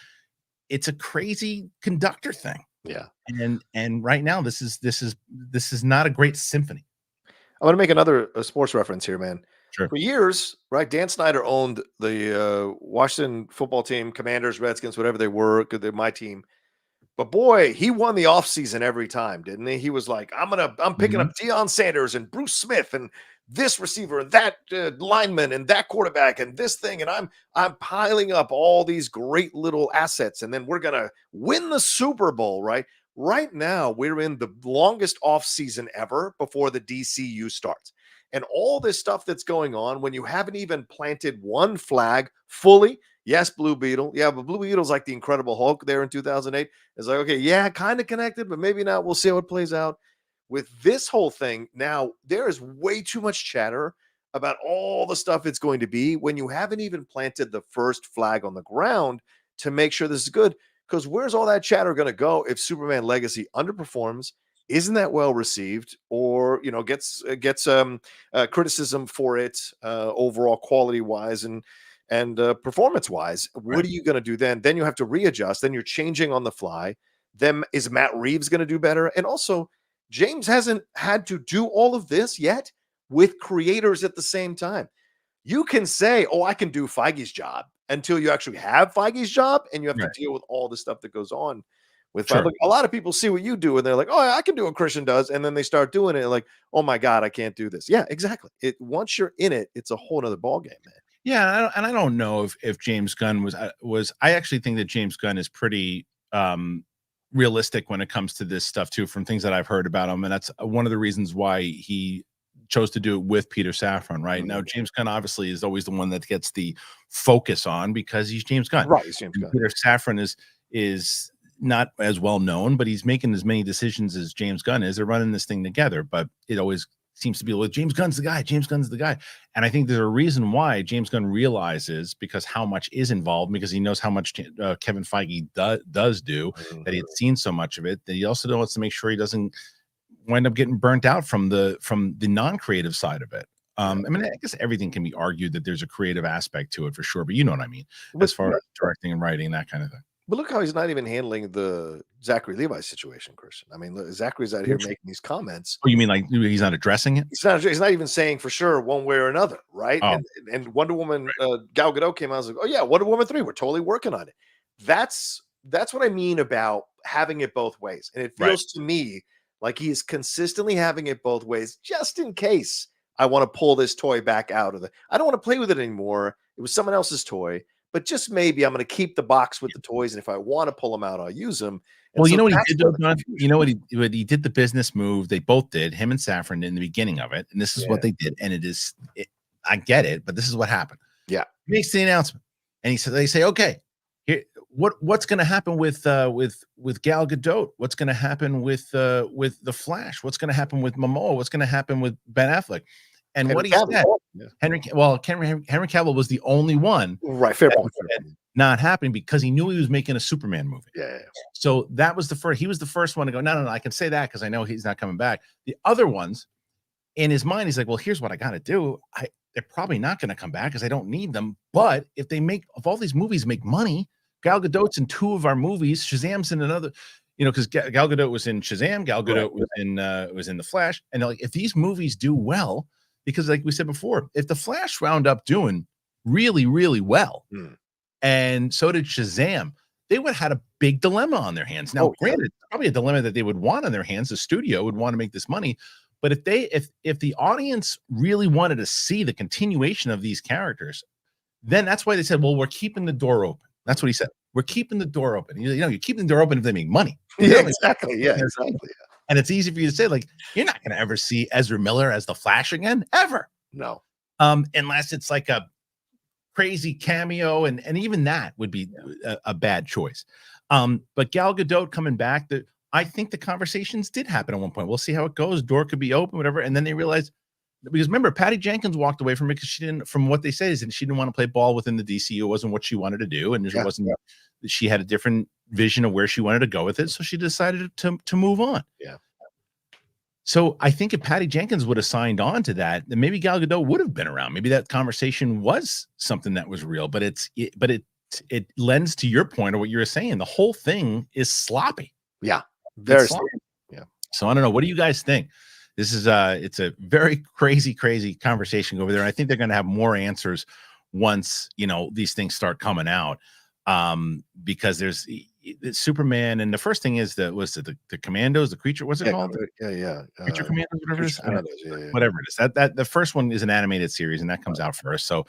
Speaker 1: It's a crazy conductor thing.
Speaker 2: Yeah.
Speaker 1: And right now this is not a great symphony.
Speaker 2: I want to make another sports reference here, man.
Speaker 1: Sure.
Speaker 2: For years, right? Dan Snyder owned the Washington football team, Commanders, Redskins, whatever they were, because they're my team. But boy, he won the offseason every time, didn't he? He was like, I'm picking up Deion Sanders and Bruce Smith and this receiver and that lineman and that quarterback and this thing, and I'm piling up all these great little assets, and then we're gonna win the Super Bowl, right? Right now, we're in the longest offseason ever before the DCU starts. And all this stuff that's going on when you haven't even planted one flag fully. Yes, Blue Beetle. Yeah, but Blue Beetle's like the Incredible Hulk there in 2008. It's like, okay, yeah, kind of connected, but maybe not. We'll see how it plays out. With this whole thing, now there is way too much chatter about all the stuff it's going to be when you haven't even planted the first flag on the ground to make sure this is good. Because where's all that chatter going to go if Superman Legacy underperforms, isn't that well received, or gets criticism for it overall quality wise and performance wise? What are you going to do then? Then you have to readjust. Then you're changing on the fly. Then is Matt Reeves going to do better? And also, James hasn't had to do all of this yet with creators at the same time. You can say, oh, I can do Feige's job until you actually have Feige's job, and you have to deal with all the stuff that goes on with Feige. A lot of people see what you do and they're like, oh, I can do what Kristian does. And then they start doing it like, oh my God, I can't do this. Yeah, exactly. Once you're in it, it's a whole nother ballgame, man.
Speaker 1: Yeah, and I don't know if James Gunn was. I actually think that James Gunn is pretty realistic when it comes to this stuff too, from things that I've heard about him, and that's one of the reasons why he chose to do it with Peter Safran. Right now, James Gunn obviously is always the one that gets the focus on because he's James Gunn.
Speaker 2: Right, he's James Gunn.
Speaker 1: Peter Safran is not as well known, but he's making as many decisions as James Gunn is. They're running this thing together, but it always seems to be like James Gunn's the guy. James Gunn's the guy. And I think there's a reason why James Gunn realizes, because how much is involved, because he knows how much Kevin Feige does do, that he had seen so much of it, that he also wants to make sure he doesn't wind up getting burnt out from the non-creative side of it. I mean, I guess everything can be argued that there's a creative aspect to it for sure, but you know what I mean, as far as directing and writing, that kind of thing.
Speaker 2: But look how he's not even handling the Zachary Levi situation, Kristian. I mean, look, Zachary's out here making these comments.
Speaker 1: Oh, you mean like he's not addressing it?
Speaker 2: He's not even saying for sure one way or another, right?
Speaker 1: Oh.
Speaker 2: And Wonder Woman, Gal Gadot came out and was like, oh yeah, Wonder Woman 3, we're totally working on it. That's what I mean about having it both ways. And it feels to me like he is consistently having it both ways, just in case I want to pull this toy back out of I don't want to play with it anymore. It was someone else's toy. But just maybe I'm going to keep the box with the toys, and if I want to pull them out, I'll use them. And
Speaker 1: well, you know what he did, though, John? You know what he did? The business move. They both did. Him and Safran in the beginning of it, and this is what they did. And I get it, but this is what happened.
Speaker 2: Yeah,
Speaker 1: he makes the announcement, and they say, okay, here, what's going to happen with Gal Gadot? What's going to happen with the Flash? What's going to happen with Momoa? What's going to happen with Ben Affleck? And
Speaker 2: Henry
Speaker 1: what he
Speaker 2: Cavill.
Speaker 1: said, Henry Cavill was the only one,
Speaker 2: right? Fair point.
Speaker 1: Not happening because he knew he was making a Superman movie.
Speaker 2: Yeah.
Speaker 1: So that was the first. He was the first one to go. No. I can say that because I know he's not coming back. The other ones, in his mind, he's like, well, here's what I got to do. They're probably not going to come back because I don't need them. But if all these movies make money, Gal Gadot's in 2 of our movies. Shazam's in another. Because Gal Gadot was in Shazam. Gal Gadot was in The Flash. And like, if these movies do well. Because like we said before, if the Flash wound up doing really, really well, and so did Shazam, they would have had a big dilemma on their hands. Now, granted, probably a dilemma that they would want on their hands. The studio would want to make this money. But if the audience really wanted to see the continuation of these characters, then that's why they said, well, we're keeping the door open. That's what he said. we're keeping the door open. You're keeping the door open if they make money.
Speaker 2: Yeah, exactly. Yeah, exactly.
Speaker 1: And it's easy for you to say, like, you're not going to ever see Ezra Miller as the Flash again, ever.
Speaker 2: No.
Speaker 1: Unless it's like a crazy cameo, and even that would be a bad choice. But Gal Gadot coming back, I think the conversations did happen at one point. We'll see how it goes. Door could be open, whatever. And then they realized, because remember, Patty Jenkins walked away from it because she didn't, from what they say, is that she didn't want to play ball within the DCU. It wasn't what she wanted to do, and it wasn't. She had a different vision of where she wanted to go with it, so she decided to move on.
Speaker 2: Yeah.
Speaker 1: So I think if Patty Jenkins would have signed on to that, then maybe Gal Gadot would have been around. Maybe that conversation was something that was real. But it lends to your point of what you were saying. The whole thing is sloppy.
Speaker 2: Yeah, very sloppy.
Speaker 1: Yeah. So I don't know. What do you guys think? This is it's a very crazy conversation over there. And I think they're going to have more answers once these things start coming out. Because there's Superman, and the first thing is the Commandos, the creature, what's it called? Creature Commandos, whatever it is. Whatever it is. That the first one is an animated series, and that comes out first. So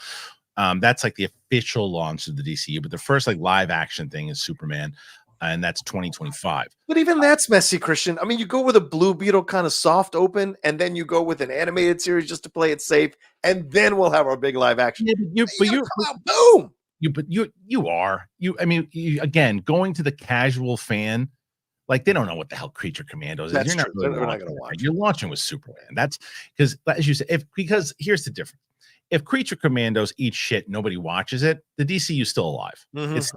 Speaker 1: that's like the official launch of the DCU, but the first like live action thing is Superman, and that's 2025.
Speaker 2: But even that's messy, Christian. I mean, you go with a Blue Beetle kind of soft open, and then you go with an animated series just to play it safe, and then we'll have our big live action.
Speaker 1: Yeah, boom. Again, going to the casual fan, like they don't know what the hell Creature Commandos is.
Speaker 2: That's
Speaker 1: You're not
Speaker 2: true.
Speaker 1: really
Speaker 2: They're not going to watch.
Speaker 1: You're launching with Superman. That's because, as you said, because here's the difference. If Creature Commandos eat shit, nobody watches it. The DCU is still alive. It's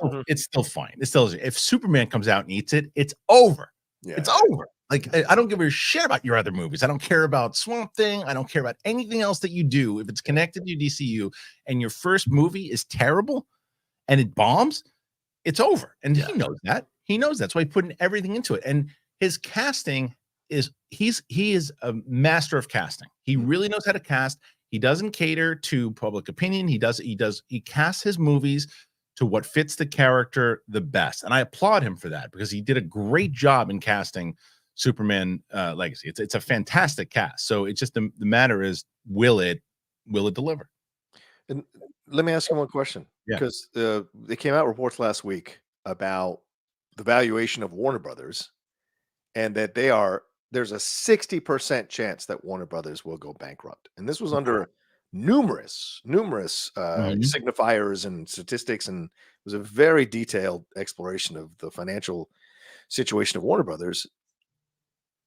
Speaker 1: still fine. It's still, if Superman comes out and eats it, it's over. Yeah. It's over. Like, I don't give a shit about your other movies. I don't care about Swamp Thing. I don't care about anything else that you do. If it's connected to DCU and your first movie is terrible and it bombs, it's over. And he knows that. He knows that's why he's putting everything into it. And his casting is, he is a master of casting. He really knows how to cast. He doesn't cater to public opinion. He casts his movies to what fits the character the best. And I applaud him for that, because he did a great job in casting Superman Legacy. It's a fantastic cast. So it's just the matter is, will it deliver?
Speaker 2: And let me ask you one question, because they came out reports last week about the valuation of Warner Brothers, and that there's a 60% chance that Warner Brothers will go bankrupt. And this was under numerous signifiers and statistics, and it was a very detailed exploration of the financial situation of Warner Brothers.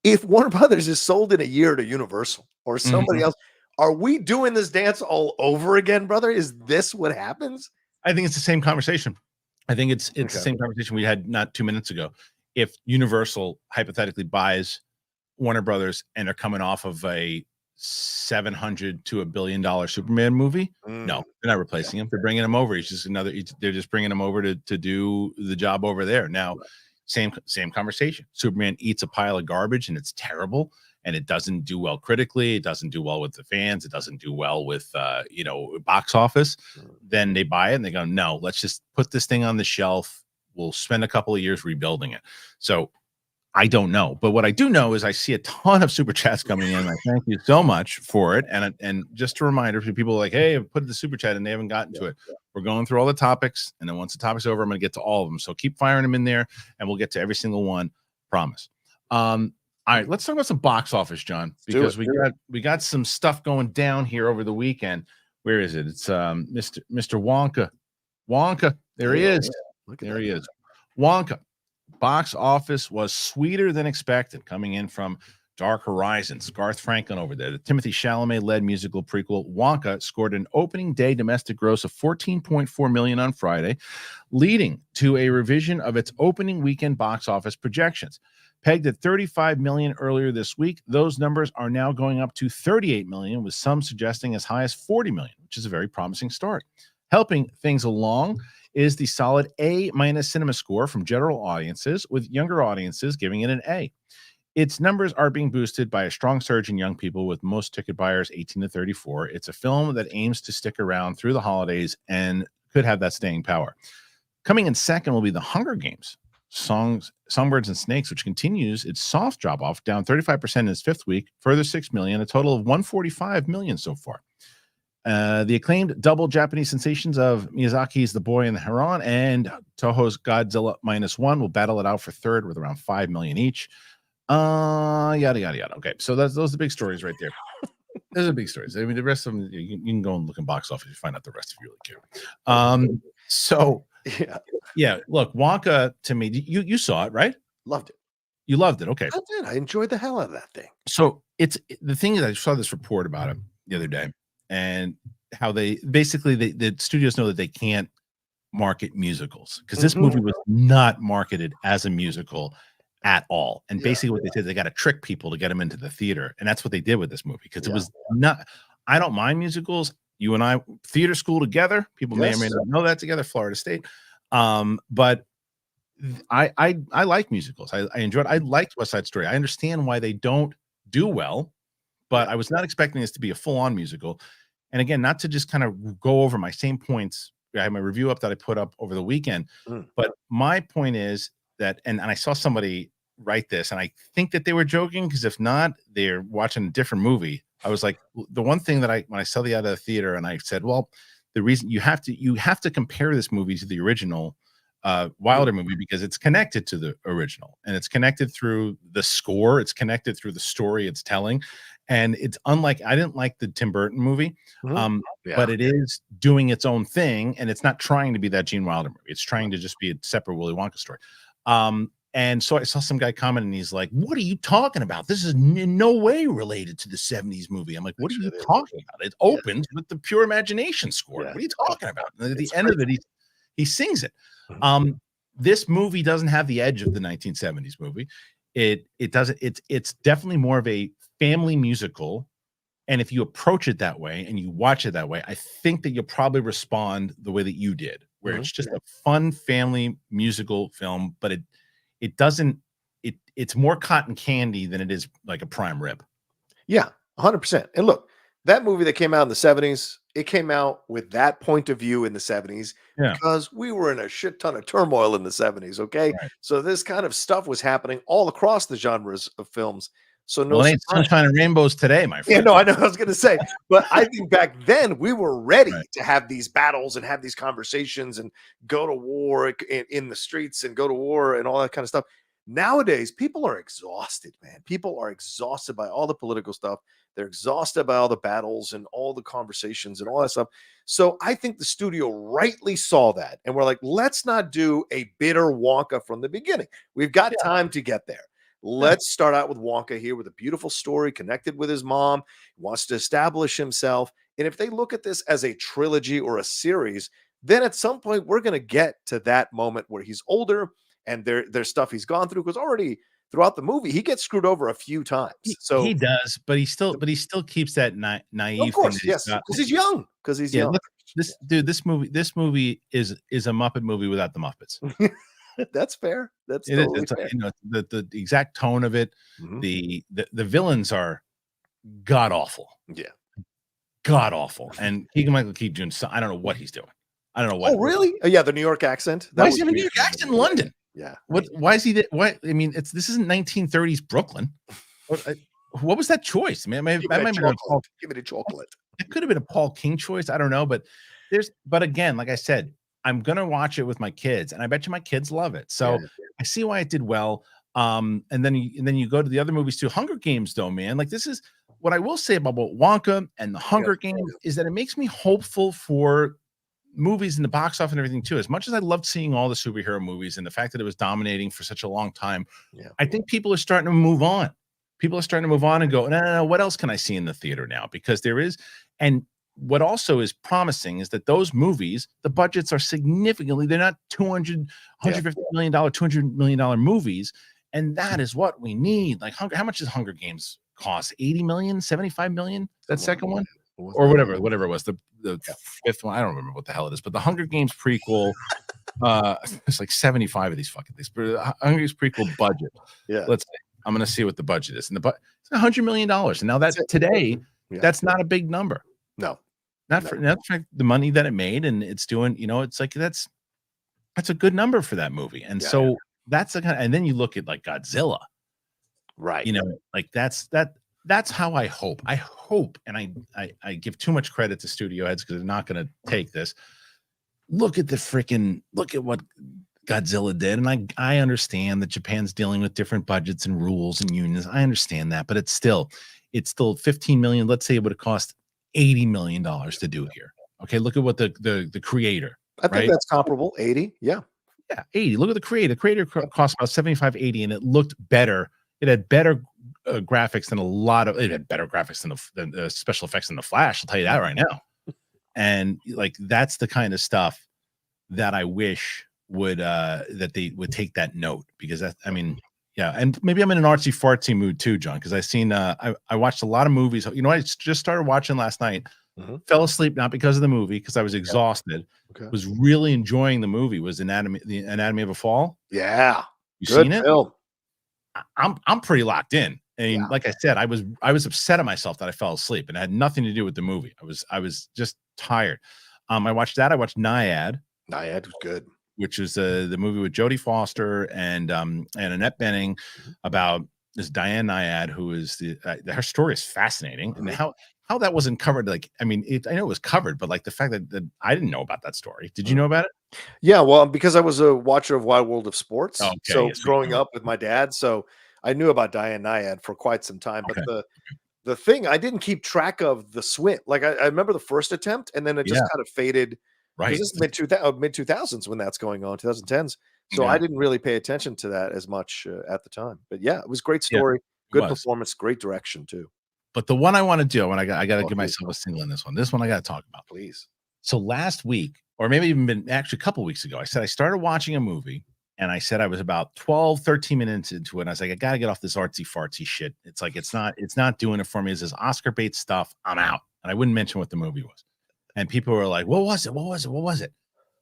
Speaker 2: If Warner Brothers is sold in a year to Universal or somebody else, are we doing this dance all over again, brother? Is this what happens?
Speaker 1: I think it's the same conversation. I think it's the same conversation we had not 2 minutes ago. If Universal hypothetically buys Warner Brothers and they're coming off of a $700 to $1 billion Superman movie, no, they're not replacing him. They're bringing him over. They're just bringing him over to do the job over there. Now, same conversation. Superman eats a pile of garbage and it's terrible, and it doesn't do well critically. It doesn't do well with the fans. It doesn't do well with box office. Then they buy it and they go, no, let's just put this thing on the shelf. We'll spend a couple of years rebuilding it. So I don't know, but what I do know is I see a ton of super chats coming in. I thank you so much for it. And just a reminder for people like, hey, I've put the super chat and they haven't gotten to it. We're going through all the topics, and then once the topic's over, I'm going to get to all of them. So keep firing them in there, and we'll get to every single one. Promise. All right, let's talk about some box office, John, because we got some stuff going down here over the weekend. Where is it? It's Mr. Wonka. Wonka, there he is. There he is. Wonka. Box office was sweeter than expected, coming in from Dark Horizons. Garth Franklin over there. The Timothée Chalamet-led musical prequel Wonka scored an opening day domestic gross of $14.4 million on Friday, leading to a revision of its opening weekend box office projections. Pegged at $35 million earlier this week, those numbers are now going up to $38 million, with some suggesting as high as $40 million, which is a very promising start. Helping things along is the solid A- cinema score from general audiences, with younger audiences giving it an A. Its numbers are being boosted by a strong surge in young people, with most ticket buyers 18 to 34. It's a film that aims to stick around through the holidays and could have that staying power. Coming in second will be The Hunger Games, Songbirds and Snakes, which continues its soft drop-off, down 35% in its fifth week, further $6 million, a total of $145 million so far. The acclaimed double Japanese sensations of Miyazaki's The Boy and the Heron and Toho's Godzilla -1 will battle it out for third with around 5 million each. Yada yada yada. Okay, so those are the big stories right there. Those are big stories. I mean, the rest of them you can go and look in box office. You find out the rest if you really care. So yeah. Look, Wonka to me, you saw it, right?
Speaker 2: Loved it.
Speaker 1: You loved it. Okay.
Speaker 2: I did. I enjoyed the hell out of that thing.
Speaker 1: So it's the thing is, I saw this report about it the other day, and how they basically the studios know that they can't market musicals because this movie was not marketed as a musical at all. And basically what they did, they got to trick people to get them into the theater. And that's what they did with this movie because it was not, I don't mind musicals. You and I, theater school together, people may or may not know that together, Florida State. But I like musicals. I enjoyed, I liked West Side Story. I understand why they don't do well, but I was not expecting this to be a full-on musical. And again, not to just kind of go over my same points. I have my review up that I put up over the weekend. But my point is that, and I saw somebody write this, and I think that they were joking because if not, they're watching a different movie. I was like, the one thing that when I saw the out of the theater, and I said, well, the reason you have to compare this movie to the original Wilder movie because it's connected to the original, and it's connected through the score, it's connected through the story it's telling, and it's unlike, I didn't like the Tim Burton movie, but it is doing its own thing, and it's not trying to be that Gene Wilder movie. It's trying to just be a separate Willy Wonka story. And so I saw some guy comment, and he's like, "What are you talking about? This is in no way related to the '70s movie." I'm like, "What are you talking about? It opens with the Pure Imagination score. What are you talking about?" And at the end of it, he sings it. This movie doesn't have the edge of the 1970s movie. It doesn't. It's definitely more of a family musical. And if you approach it that way and you watch it that way, I think that you'll probably respond the way that you did, where it's just a fun family musical film, but it doesn't, it's more cotton candy than it is like a prime rib.
Speaker 2: Yeah, 100%. And look, that movie that came out in the 70s, it came out with that point of view in the 70s because we were in a shit ton of turmoil in the 70s. Okay. So this kind of stuff was happening all across the genres of films. So no,
Speaker 1: well, it ain't sunshine and rainbows today, my friend.
Speaker 2: Yeah, no, I know. I was going to say, but I think back then we were ready to have these battles and have these conversations and go to war in the streets and go to war and all that kind of stuff. Nowadays, people are exhausted, man. People are exhausted by all the political stuff. They're exhausted by all the battles and all the conversations and all that stuff. So I think the studio rightly saw that. And we're like, let's not do a bitter Wonka from the beginning. We've got time to get there. Let's start out with Wonka here with a beautiful story connected with his mom. He wants to establish himself. And if they look at this as a trilogy or a series, then at some point we're going to get to that moment where he's older and there's stuff he's gone through, because already throughout the movie he gets screwed over a few times. So
Speaker 1: he does, but he still keeps that naive.
Speaker 2: Of course, yes, because he's young. Because he's young.
Speaker 1: This movie is a Muppet movie without the Muppets.
Speaker 2: That's fair. That's
Speaker 1: totally fair. You know, the exact tone of it. The villains are god awful.
Speaker 2: Yeah,
Speaker 1: god awful. And Keegan-Michael Key Jr. I don't know what he's doing. I don't know what.
Speaker 2: Oh, really? Oh, yeah, the New York accent.
Speaker 1: Why is he in a New York accent in London?
Speaker 2: Yeah.
Speaker 1: What? Why is he? What? I mean, this isn't 1930s Brooklyn. What was that choice? Man,
Speaker 2: give me the chocolate.
Speaker 1: It could have been a Paul King choice. I don't know, but again, like I said, I'm gonna watch it with my kids, and I bet you my kids love it. So I see why it did well. And then you go to the other movies too. Hunger Games, though, man. Like, this is what I will say about Wonka and the Hunger Games is that it makes me hopeful for movies in the box office and everything too. As much as I loved seeing all the superhero movies and the fact that it was dominating for such a long time, I think people are starting to move on. People are starting to move on and go, no, what else can I see in the theater now? Because there is, and what also is promising is that those movies, the budgets are significantly, they're not $150 million, $200 million movies. And that is what we need. Like, how much does Hunger Games cost? 80 million, 75 million? That second one? Or whatever it was. The fifth one. I don't remember what the hell it is, but the Hunger Games prequel, it's like 75 of these fucking things. But Hunger Games prequel budget. Yeah. Let's see. I'm going to see what the budget is. And it's $100 million. And now that's today, that's not a big number.
Speaker 2: No,
Speaker 1: not for the money that it made, and it's doing, it's like that's a good number for that movie. And that's the kind of, and then you look at like Godzilla,
Speaker 2: right?
Speaker 1: Like that that's how I hope. I hope, and I give too much credit to studio heads because they're not going to take this. Look at what Godzilla did, and I understand that Japan's dealing with different budgets and rules and unions. I understand that, but it's still 15 million. Let's say it would have cost $80 million to do here. Okay, look at what the creator.
Speaker 2: I think that's comparable. 80, yeah,
Speaker 1: 80. Look at the creator. The creator cost about 75, 80, and it looked better. It had better graphics than it had better graphics than the special effects in the Flash. I'll tell you that right now. And like that's the kind of stuff that I wish would that they would take that note, because yeah, and maybe I'm in an artsy fartsy mood too, John, because I watched a lot of movies. You know, I just started watching last night. Fell asleep, not because of the movie, because I was exhausted.
Speaker 2: Okay.
Speaker 1: Was really enjoying the movie. Was the Anatomy of a Fall.
Speaker 2: Yeah,
Speaker 1: you seen it?
Speaker 2: Film.
Speaker 1: I'm pretty locked in. I mean, like I said, I was upset at myself that I fell asleep, and it had nothing to do with the movie. I was just tired. I watched that. I watched Nyad.
Speaker 2: Nyad was good,
Speaker 1: which is the movie with Jodie Foster and Annette Bening about this Diane Nyad, who is her story is fascinating, and how that wasn't covered. Like, I mean, I know it was covered, but like the fact that I didn't know about that story. Did you know about it?
Speaker 2: Yeah, well, because I was a watcher of Wide World of Sports,
Speaker 1: okay,
Speaker 2: so
Speaker 1: yes,
Speaker 2: growing up with my dad, so I knew about Diane Nyad for quite some time. But the thing, I didn't keep track of the swim. Like I remember the first attempt, and then it just kind of faded.
Speaker 1: Right,
Speaker 2: because this is mid 2000s when that's going on, 2010s. So I didn't really pay attention to that as much at the time. But yeah, it was a great story, good performance, great direction too.
Speaker 1: But the one I want to do, and I got to give myself a single in this one. This one I got to talk about,
Speaker 2: please.
Speaker 1: So last week, or maybe even been actually a couple weeks ago, I said I started watching a movie, and I said I was about 12, 13 minutes into it. And I was like, I got to get off this artsy fartsy shit. It's like it's not doing it for me. It's this Oscar bait stuff. I'm out. And I wouldn't mention what the movie was. And people were like, what was it? What was it? What was it?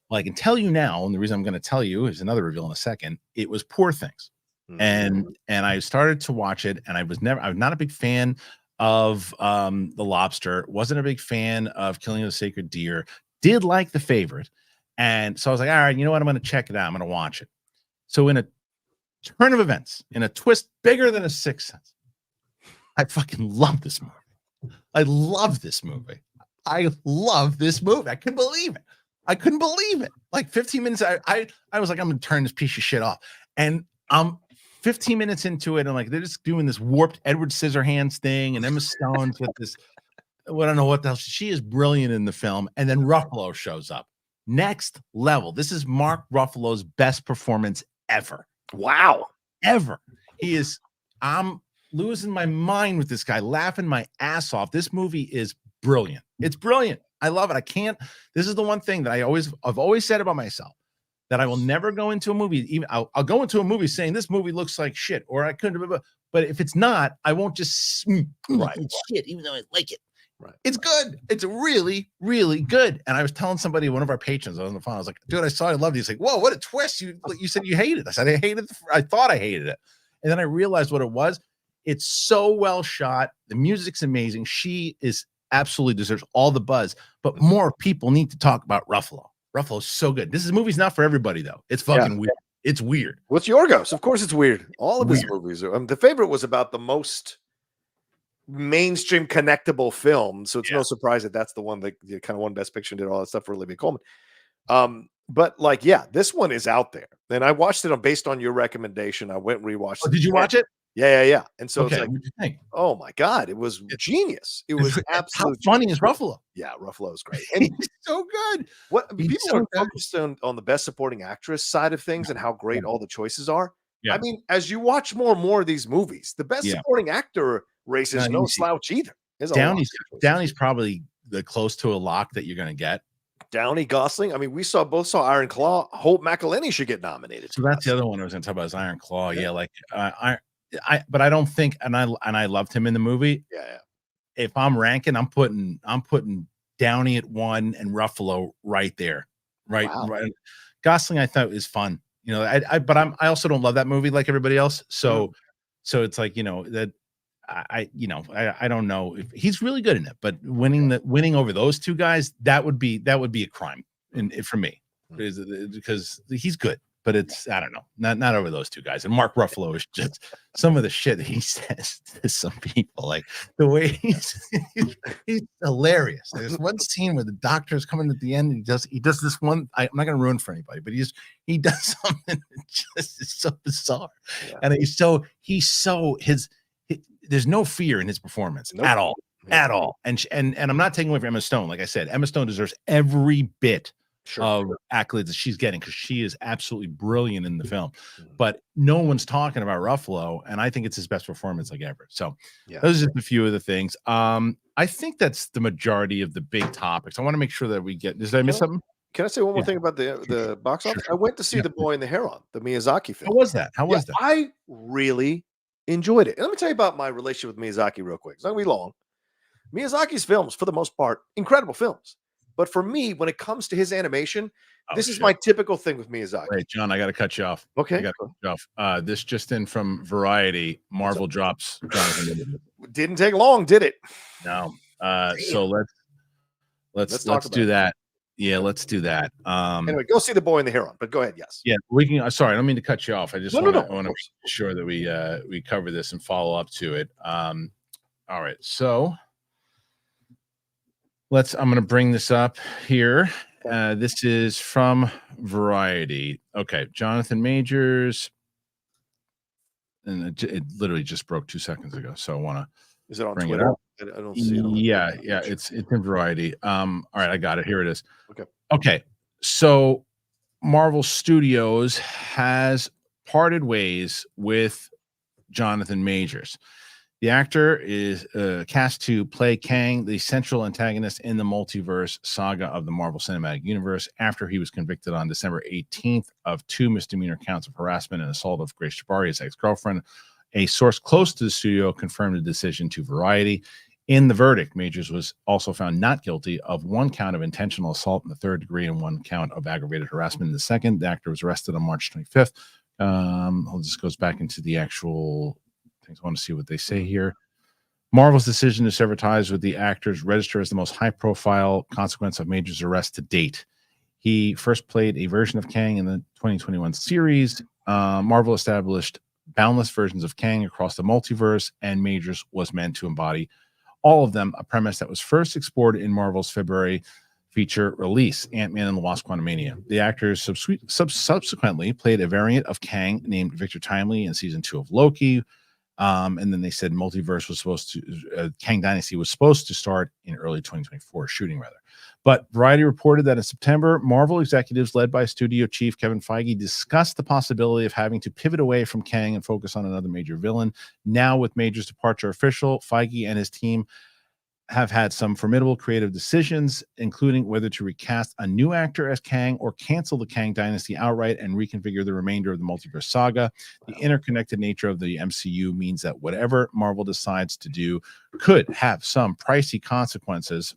Speaker 1: Well, I can tell you now, and the reason I'm going to tell you is another reveal in a second. It was Poor Things. And I started to watch it, and I was not a big fan of The Lobster, wasn't a big fan of Killing of the Sacred Deer, did like The Favorite. And so I was like, all right, you know what? I'm going to check it out. I'm going to watch it. So in a turn of events, in a twist bigger than a Sixth Sense, I fucking love this movie. I love this movie. I love this movie. I couldn't believe it. Like 15 minutes, I was like, I'm going to turn this piece of shit off. And I'm 15 minutes into it, and like they're just doing this warped Edward Scissorhands thing, and Emma Stone's with this, I don't know what the hell. She is brilliant in the film. And then Ruffalo shows up. Next level. This is Mark Ruffalo's best performance ever.
Speaker 2: Wow.
Speaker 1: Ever. I'm losing my mind with this guy, laughing my ass off. This movie is brilliant. It's brilliant. I love it. This is the one thing that I've always said about myself, that I will never go into a movie. Even I'll go into a movie saying this movie looks like shit, or I couldn't. But if it's not, I won't just shit, even though I like it.
Speaker 2: Right.
Speaker 1: It's good. It's really, really good. And I was telling somebody, one of our patrons, I was on the phone. I was like, dude, I saw I loved it. He's like, whoa, what a twist. You said you hated it. I said, I hated it. I thought I hated it. And then I realized what it was. It's so well shot. The music's amazing. She is absolutely deserves all the buzz, but more people need to talk about Ruffalo. Ruffalo's so good. This movie's not for everybody though. It's fucking weird. It's weird.
Speaker 2: What's Yorgos? Of course it's weird. All of his movies are. The Favorite was about the most mainstream connectable film, so it's no surprise that that's the one that kind of won Best Picture and did all that stuff for Olivia Colman. But like, this one is out there, and I watched it based on your recommendation. I went and rewatched.
Speaker 1: Did you watch it?
Speaker 2: Yeah. And so it's like,
Speaker 1: what'd you think?
Speaker 2: Oh my god, it was genius. It was absolutely
Speaker 1: how funny is Ruffalo?
Speaker 2: Yeah, Ruffalo is great, and
Speaker 1: he's so good.
Speaker 2: People are focused on the Best Supporting Actress side of things and how great all the choices are. I mean, as you watch more and more of these movies, the Best Supporting Actor race is no slouch either.
Speaker 1: Downey's probably the close to a lock that you're going to get.
Speaker 2: Downey, Gosling. I mean, we both saw Iron Claw. Hope McElhenney should get nominated.
Speaker 1: So that's the other one I was going to talk about is Iron Claw. Yeah, like but I don't think, and I loved him in the movie.
Speaker 2: Yeah.
Speaker 1: If I'm ranking, I'm putting Downey at 1 and Ruffalo right there. Right.
Speaker 2: Wow.
Speaker 1: Right. Gosling I thought is fun. You know, I also don't love that movie like everybody else. So it's like, you know, that I don't know if he's really good in it, but winning over those two guys, that would be a crime for me, because he's good. but it's I don't know, not over those two guys. And Mark Ruffalo is just some of the shit that he says to some people, like the way he's hilarious. There's one scene where the doctor is coming at the end, and he does this one. I'm not going to ruin for anybody, but he does something that just is so bizarre, and he's so there's no fear in his performance at all. At all. And I'm not taking away from Emma Stone. Like I said, Emma Stone deserves every bit of accolades that she's getting because she is absolutely brilliant in the film. But no one's talking about Ruffalo, and I think it's his best performance like ever. So those are just a few of the things. I think that's the majority of the big topics. I want to make sure that we get. Did I miss something?
Speaker 2: Can I say one more thing about the box office? I went to see The Boy and the Heron, the Miyazaki film.
Speaker 1: How was that?
Speaker 2: I really enjoyed it. And let me tell you about my relationship with Miyazaki real quick. It's not going to be long. Miyazaki's films, for the most part, incredible films. But for me, when it comes to his animation, this is my typical thing with Miyazaki.
Speaker 1: Wait, John, I got to cut you off.
Speaker 2: Okay.
Speaker 1: I got to cut you off. This just in from Variety. Marvel drops Jonathan.
Speaker 2: Didn't take long, did it?
Speaker 1: No. So let's do that. Yeah, let's do that.
Speaker 2: Anyway, go see The Boy and the Heron. But go ahead. Yes.
Speaker 1: Yeah, we can. Sorry, I don't mean to cut you off. I just want to make sure that we cover this and follow up to it. All right. So I'm going to bring this up here. This is from Variety. Okay, Jonathan Majors, and it literally just broke 2 seconds ago. So I want to.
Speaker 2: Is it on Twitter? I don't see it.
Speaker 1: Yeah, it's in Variety. All right, I got it. Here it is.
Speaker 2: Okay.
Speaker 1: So Marvel Studios has parted ways with Jonathan Majors. The actor is cast to play Kang, the central antagonist in the multiverse saga of the Marvel Cinematic Universe, after he was convicted on December 18th of 2 misdemeanor counts of harassment and assault of Grace Jabari, his ex-girlfriend. A source close to the studio confirmed the decision to Variety. In the verdict, Majors was also found not guilty of 1 count of intentional assault in the 3rd degree and 1 count of aggravated harassment in the 2nd. The actor was arrested on March 25th. This goes back into the actual things. I want to see what they say here. Marvel's decision to sever ties with the actors register as the most high-profile consequence of Majors' arrest to date. He first played a version of Kang in the 2021 series. Marvel established boundless versions of Kang across the multiverse, and Majors was meant to embody all of them, a premise that was first explored in Marvel's February feature release, Ant-Man and the Wasp: Quantumania. The actors subsequently played a variant of Kang named Victor Timely in season 2 of Loki. And then they said multiverse was supposed to, Kang Dynasty was supposed to start in early 2024, shooting rather. But Variety reported that in September, Marvel executives led by studio chief Kevin Feige discussed the possibility of having to pivot away from Kang and focus on another major villain. Now, with Major's departure official, Feige and his team have had some formidable creative decisions, including whether to recast a new actor as Kang or cancel the Kang Dynasty outright and reconfigure the remainder of the multiverse saga. The interconnected nature of the MCU means that whatever Marvel decides to do could have some pricey consequences.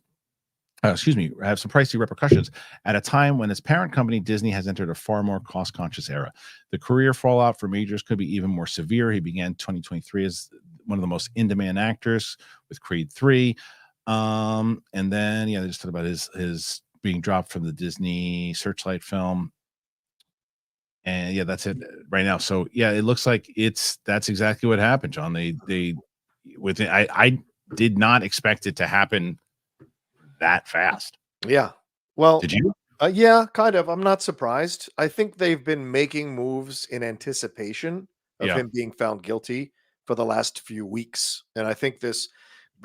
Speaker 1: Have some pricey repercussions at a time when its parent company, Disney, has entered a far more cost-conscious era. The career fallout for Majors could be even more severe. He began 2023 as one of the most in-demand actors with Creed 3. And then, they just talked about his being dropped from the Disney Searchlight film. And that's it right now. So it looks like that's exactly what happened, John. I did not expect it to happen that fast.
Speaker 2: Yeah. Well,
Speaker 1: did you?
Speaker 2: Yeah, kind of. I'm not surprised. I think they've been making moves in anticipation of him being found guilty for the last few weeks. And I think this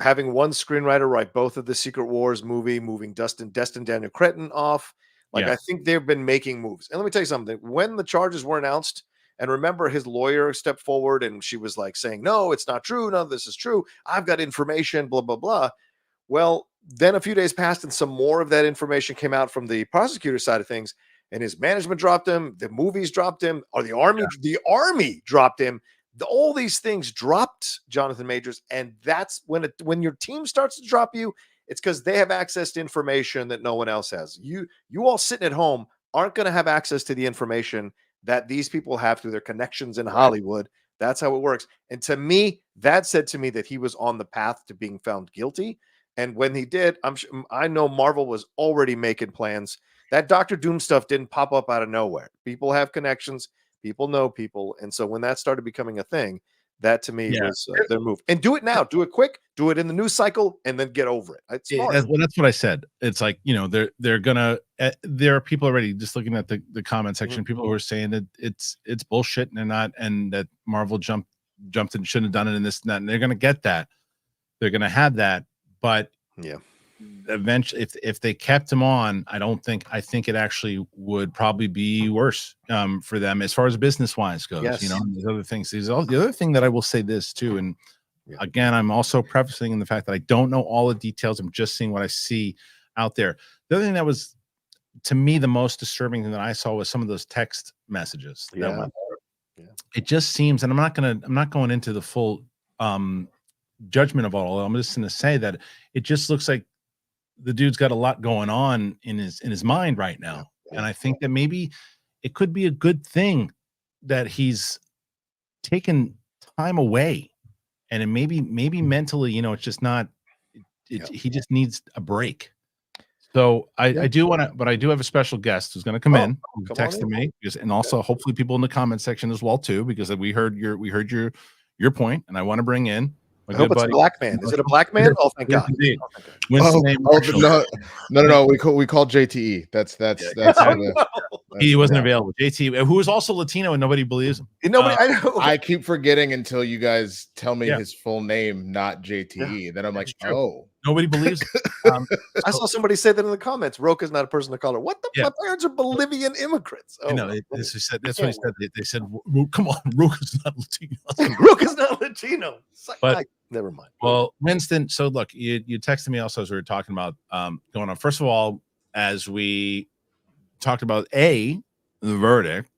Speaker 2: having one screenwriter write both of the Secret Wars movie, moving Destin Daniel Cretton off. I think they've been making moves. And let me tell you something. When the charges were announced, and remember his lawyer stepped forward and she was like saying, no, it's not true. None of this is true. I've got information, blah, blah, blah. Well, then a few days passed and some more of that information came out from the prosecutor side of things, and his management dropped him. The movies dropped him, or the army dropped him. All these things dropped Jonathan Majors. And that's when your team starts to drop you, it's because they have access to information that no one else has. You all sitting at home aren't going to have access to the information that these people have through their connections in Hollywood. That's how it works. And to me, that said to me that he was on the path to being found guilty. And when he did, I know Marvel was already making plans. That Doctor Doom stuff didn't pop up out of nowhere. People have connections, people know people, and so when that started becoming a thing, that to me was their move. And do it now, do it quick, do it in the news cycle, and then get over it. It's smart.
Speaker 1: That's what I said. It's like, you know, they're gonna. There are people already just looking at the comment section. People who are saying that it's bullshit and they're not, and that Marvel jumped and shouldn't have done it in this and that. And they're gonna get that. They're gonna have that, but
Speaker 2: yeah.
Speaker 1: Eventually, if they kept him on, I think it actually would probably be worse for them as far as business wise goes.
Speaker 2: Yes.
Speaker 1: You know, and these other things. The other thing that I will say this too, and again, I'm also prefacing in the fact that I don't know all the details. I'm just seeing what I see out there. The other thing that was, to me, the most disturbing thing that I saw was some of those text messages. It just seems, and I'm not going into the full judgment of all. I'm just going to say that it just looks like the dude's got a lot going on in his mind right now. And I think that maybe it could be a good thing that he's taken time away, and it maybe mentally, you know, it's just not, he just needs a break. So I do want to, but I do have a special guest who's going to come in, who texted me, and also hopefully people in the comment section as well too, because we heard your point, and I want to bring in.
Speaker 2: I hope it's a black man. Is it a black man? Oh, thank God.
Speaker 3: No. We called JTE. That's
Speaker 1: he wasn't available. JT, who is also Latino, and nobody believes him.
Speaker 3: I keep forgetting until you guys tell me his full name, not JTE. Then I'm like, oh,
Speaker 1: nobody believes him.
Speaker 2: I saw somebody say that in the comments. Rocha's not a person of color. What the? My parents are Bolivian immigrants.
Speaker 1: Oh, no, that's what he said. They said, "Come on, Rocha's not Latino."
Speaker 2: Rocha's not Latino.
Speaker 1: But
Speaker 2: never mind.
Speaker 1: Well, Winston, so look, you texted me also as we were talking about going on. First of all, as we talked about the verdict,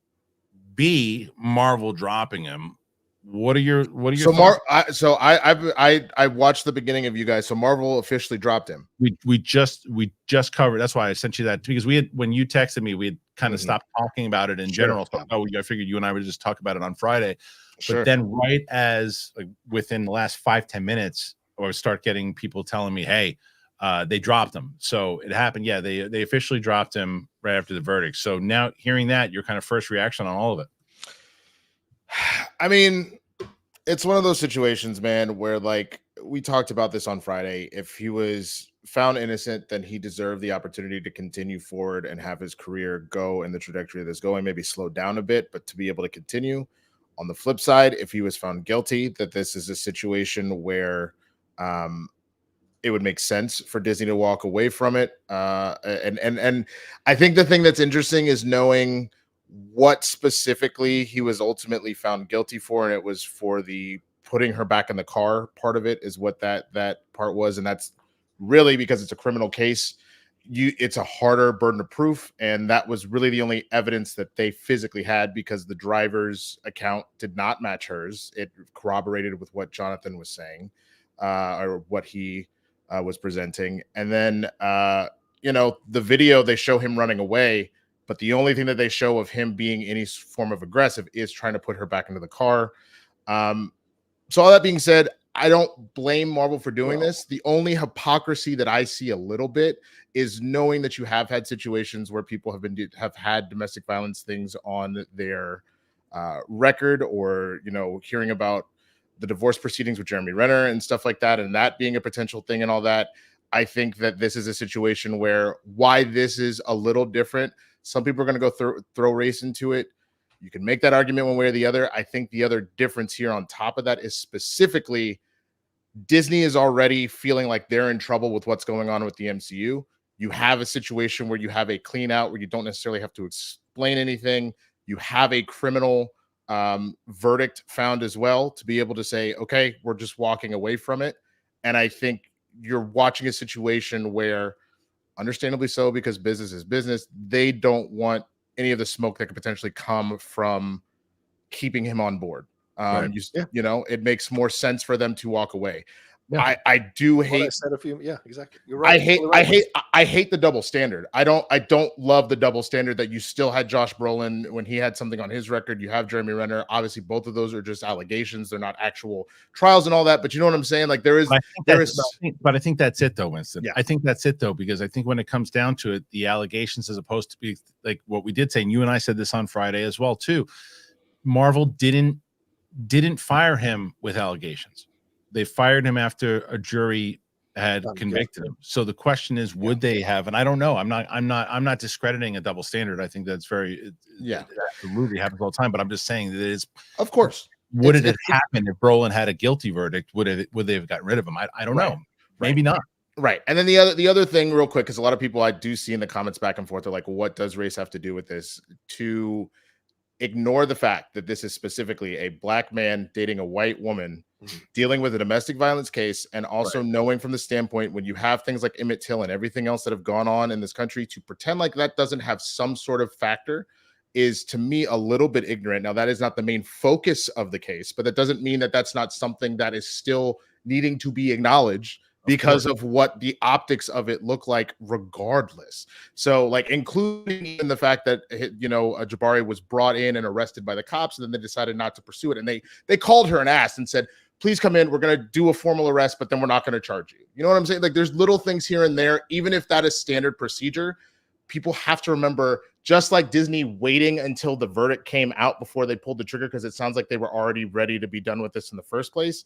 Speaker 1: B, Marvel dropping him. What are your thoughts?
Speaker 3: I watched the beginning of you guys. So Marvel officially dropped him.
Speaker 1: We just covered. That's why I sent you that, because when you texted me, we had kind of stopped talking about it in general. So, I figured you and I would just talk about it on Friday. But then right as within the last 5-10 minutes, or start getting people telling me, hey, they dropped him. So it happened. Yeah, they officially dropped him right after the verdict. So now hearing that, your kind of first reaction on all of it.
Speaker 3: I mean, it's one of those situations, man, where like we talked about this on Friday. If he was found innocent, then he deserved the opportunity to continue forward and have his career go in the trajectory that's going, maybe slow down a bit, but to be able to continue. On the flip side, if he was found guilty, that this is a situation where it would make sense for Disney to walk away from it. And I think the thing that's interesting is knowing what specifically he was ultimately found guilty for, and it was for the putting her back in the car part of it is what that part was, and that's really because it's a criminal case. It's a harder burden of proof, and that was really the only evidence that they physically had, because the driver's account did not match hers. It corroborated with what Jonathan was saying, or what he was presenting. And then the video, they show him running away, but the only thing that they show of him being any form of aggressive is trying to put her back into the car. So all that being said, I don't blame Marvel for doing this. The only hypocrisy that I see a little bit is knowing that you have had situations where people have had domestic violence things on their record, or hearing about the divorce proceedings with Jeremy Renner and stuff like that, and that being a potential thing and all that. I think that this is a situation where why this is a little different. Some people are going to go throw race into it. You can make that argument one way or the other. I think the other difference here on top of that is specifically Disney is already feeling like they're in trouble with what's going on with the MCU. You have a situation where you have a clean out where you don't necessarily have to explain anything. You have a criminal verdict found as well to be able to say, okay, we're just walking away from it. And I think you're watching a situation where, understandably so, because business is business, they don't want any of the smoke that could potentially come from keeping him on board. It makes more sense for them to walk away.
Speaker 1: Yeah.
Speaker 3: I do
Speaker 2: What I
Speaker 3: hate
Speaker 2: said a few, yeah, exactly. You're right.
Speaker 3: I hate the double standard. I don't love the double standard that you still had Josh Brolin when he had something on his record. You have Jeremy Renner. Obviously, both of those are just allegations. They're not actual trials and all that. But you know what I'm saying? Like there is,
Speaker 1: but I think that's it though, Winston.
Speaker 3: Yeah.
Speaker 1: I think that's it though, because I think when it comes down to it, the allegations, as opposed to be like what we did say, and you and I said this on Friday as well too. Marvel didn't fire him with allegations. They fired him after a jury had convicted him. So the question is, would they have? And I don't know. I'm not discrediting a double standard. I think that's very absolutely happens all the time. But I'm just saying that it is,
Speaker 3: of course.
Speaker 1: Would it have happened if Brolin had a guilty verdict? Would they have gotten rid of him? I don't know. Maybe not.
Speaker 3: Right. And then the other thing, real quick, because a lot of people I do see in the comments back and forth are like, what does race have to do with this? To ignore the fact that this is specifically a black man dating a white woman, dealing with a domestic violence case, and also knowing from the standpoint when you have things like Emmett Till and everything else that have gone on in this country, to pretend like that doesn't have some sort of factor is, to me, a little bit ignorant. Now, that is not the main focus of the case, but that doesn't mean that that's not something that is still needing to be acknowledged because of what the optics of it look like regardless. So like including even the fact that, you know, Jabari was brought in and arrested by the cops, and then they decided not to pursue it. And they called her and asked and said, please come in. We're going to do a formal arrest, but then we're not going to charge you. You know what I'm saying? Like there's little things here and there, even if that is standard procedure, people have to remember, just like Disney waiting until the verdict came out before they pulled the trigger, because it sounds like they were already ready to be done with this in the first place.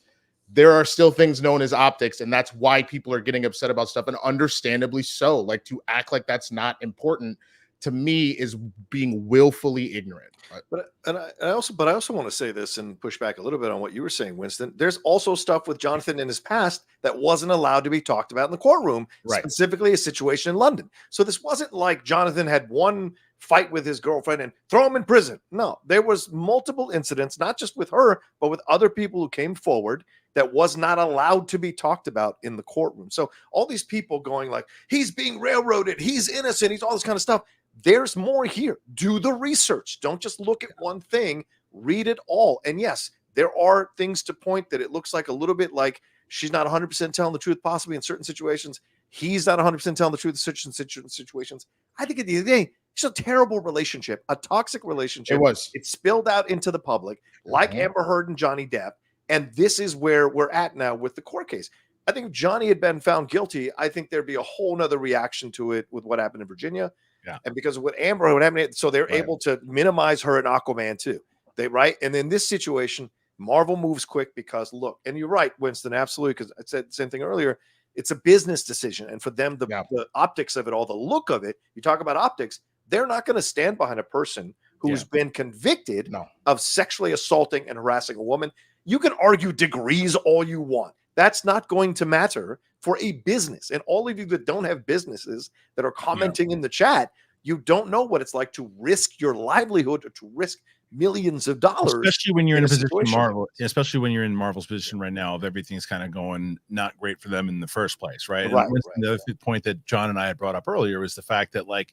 Speaker 3: There are still things known as optics, and that's why people are getting upset about stuff, and understandably so. Like, to act like that's not important, to me, is being willfully ignorant.
Speaker 2: But I also want to say this and push back a little bit on what you were saying, Winston. There's also stuff with Jonathan in his past that wasn't allowed to be talked about in the courtroom, specifically a situation in London. So this wasn't like Jonathan had one fight with his girlfriend and throw him in prison. No, there was multiple incidents, not just with her, but with other people who came forward, that was not allowed to be talked about in the courtroom. So all these people going like, he's being railroaded, he's innocent, he's all this kind of stuff. There's more here. Do the research. Don't just look at one thing, read it all. And yes, there are things to point that it looks like a little bit like she's not 100% telling the truth, possibly in certain situations. He's not 100% telling the truth in certain situations. I think at the end of the day, it's a terrible relationship, a toxic relationship. It spilled out into the public, like Amber Heard and Johnny Depp. And this is where we're at now with the court case. I think if Johnny had been found guilty, I think there'd be a whole nother reaction to it with what happened in Virginia. Yeah. And because of what Amber would happen, so they're able to minimize her and Aquaman too. And in this situation, Marvel moves quick because look, and you're right, Winston, absolutely, because I said the same thing earlier. It's a business decision. And for them, the optics of it all, the look of it, you talk about optics, they're not going to stand behind a person who's been convicted of sexually assaulting and harassing a woman. You can argue degrees all you want. That's not going to matter for a business. And all of you that don't have businesses that are commenting in the chat, you don't know what it's like to risk your livelihood or to risk millions of dollars.
Speaker 1: Especially when you're in a position Marvel, especially when you're in Marvel's position right now of everything's kind of going not great for them in the first place, right? And the other point that John and I had brought up earlier was the fact that, like,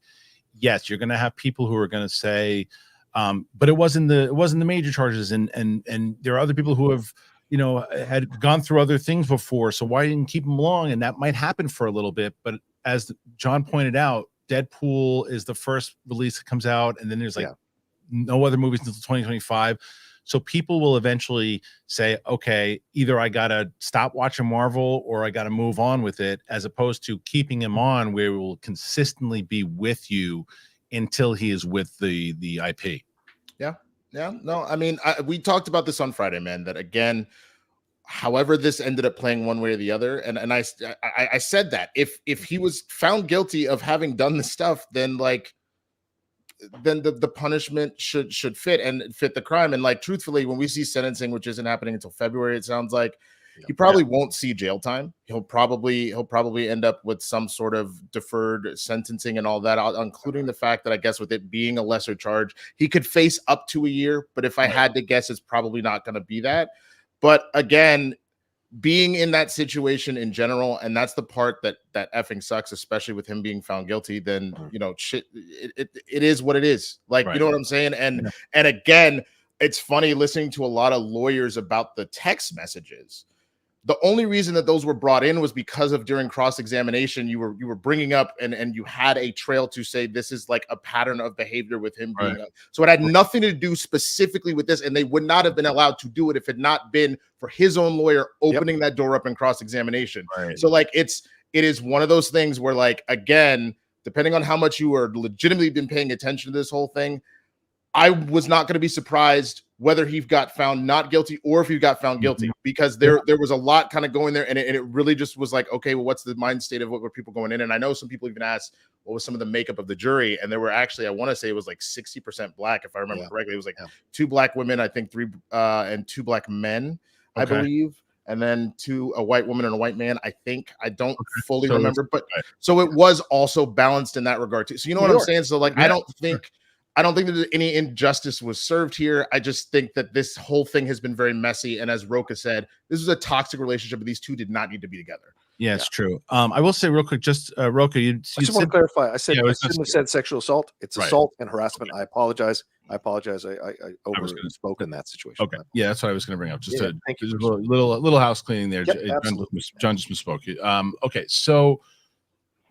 Speaker 1: yes, you're going to have people who are going to say, but it wasn't the major charges, and there are other people who have, you know, had gone through other things before, so why didn't keep them along? And that might happen for a little bit, but as John pointed out, Deadpool is the first release that comes out, and then there's no other movies until 2025. So people will eventually say, okay, either I gotta stop watching Marvel or I gotta move on with it, as opposed to keeping him on where we will consistently be with you until he is with the IP.
Speaker 3: No, I mean, we talked about this on Friday, man, that again, however this ended up playing one way or the other, and I said that if he was found guilty of having done the stuff, then the punishment should fit the crime. And like, truthfully, when we see sentencing, which isn't happening until February, it sounds like he probably won't see jail time. He'll probably end up with some sort of deferred sentencing and all that, including the fact that I guess with it being a lesser charge, he could face up to a year. But if I had to guess, it's probably not going to be that. But again, being in that situation in general, and that's the part that effing sucks, especially with him being found guilty, then, you know, shit, it is what it is. Like, you know what I'm saying? And again, it's funny listening to a lot of lawyers about the text messages. The only reason that those were brought in was because of during cross-examination, you were bringing up and you had a trail to say this is like a pattern of behavior with him being
Speaker 1: Right.
Speaker 3: so it had nothing to do specifically with this, and they would not have been allowed to do it if it had not been for his own lawyer opening that door up in cross-examination.
Speaker 1: Right.
Speaker 3: So like it is one of those things where, like, again, depending on how much you are legitimately been paying attention to this whole thing, I was not going to be surprised whether he got found not guilty or if he got found guilty, because there was a lot kind of going there, and it really just was like, okay, well, what's the mind state of what were people going in? And I know some people even asked what was some of the makeup of the jury, and there were actually, I want to say it was like 60% black, if I remember correctly. It was like 2 black women, I think 3 and 2 black men, I believe, and then a white woman and a white man, I think. I don't fully remember, but so it was also balanced in that regard too. So you know what I'm saying? So like, I don't think that any injustice was served here. I just think that this whole thing has been very messy. And as Rocha said, this is a toxic relationship, but these two did not need to be together.
Speaker 1: Yeah, it's true. I will say real quick, just Rocha, you
Speaker 2: I just want to clarify. I said, I shouldn't have said sexual assault. It's assault and harassment. I apologize. I overspoke in that situation.
Speaker 1: Okay. Yeah, that's what I was going to bring up. Just a
Speaker 2: thank you.
Speaker 1: little house cleaning there.
Speaker 2: Yep,
Speaker 1: John just misspoke. Okay, so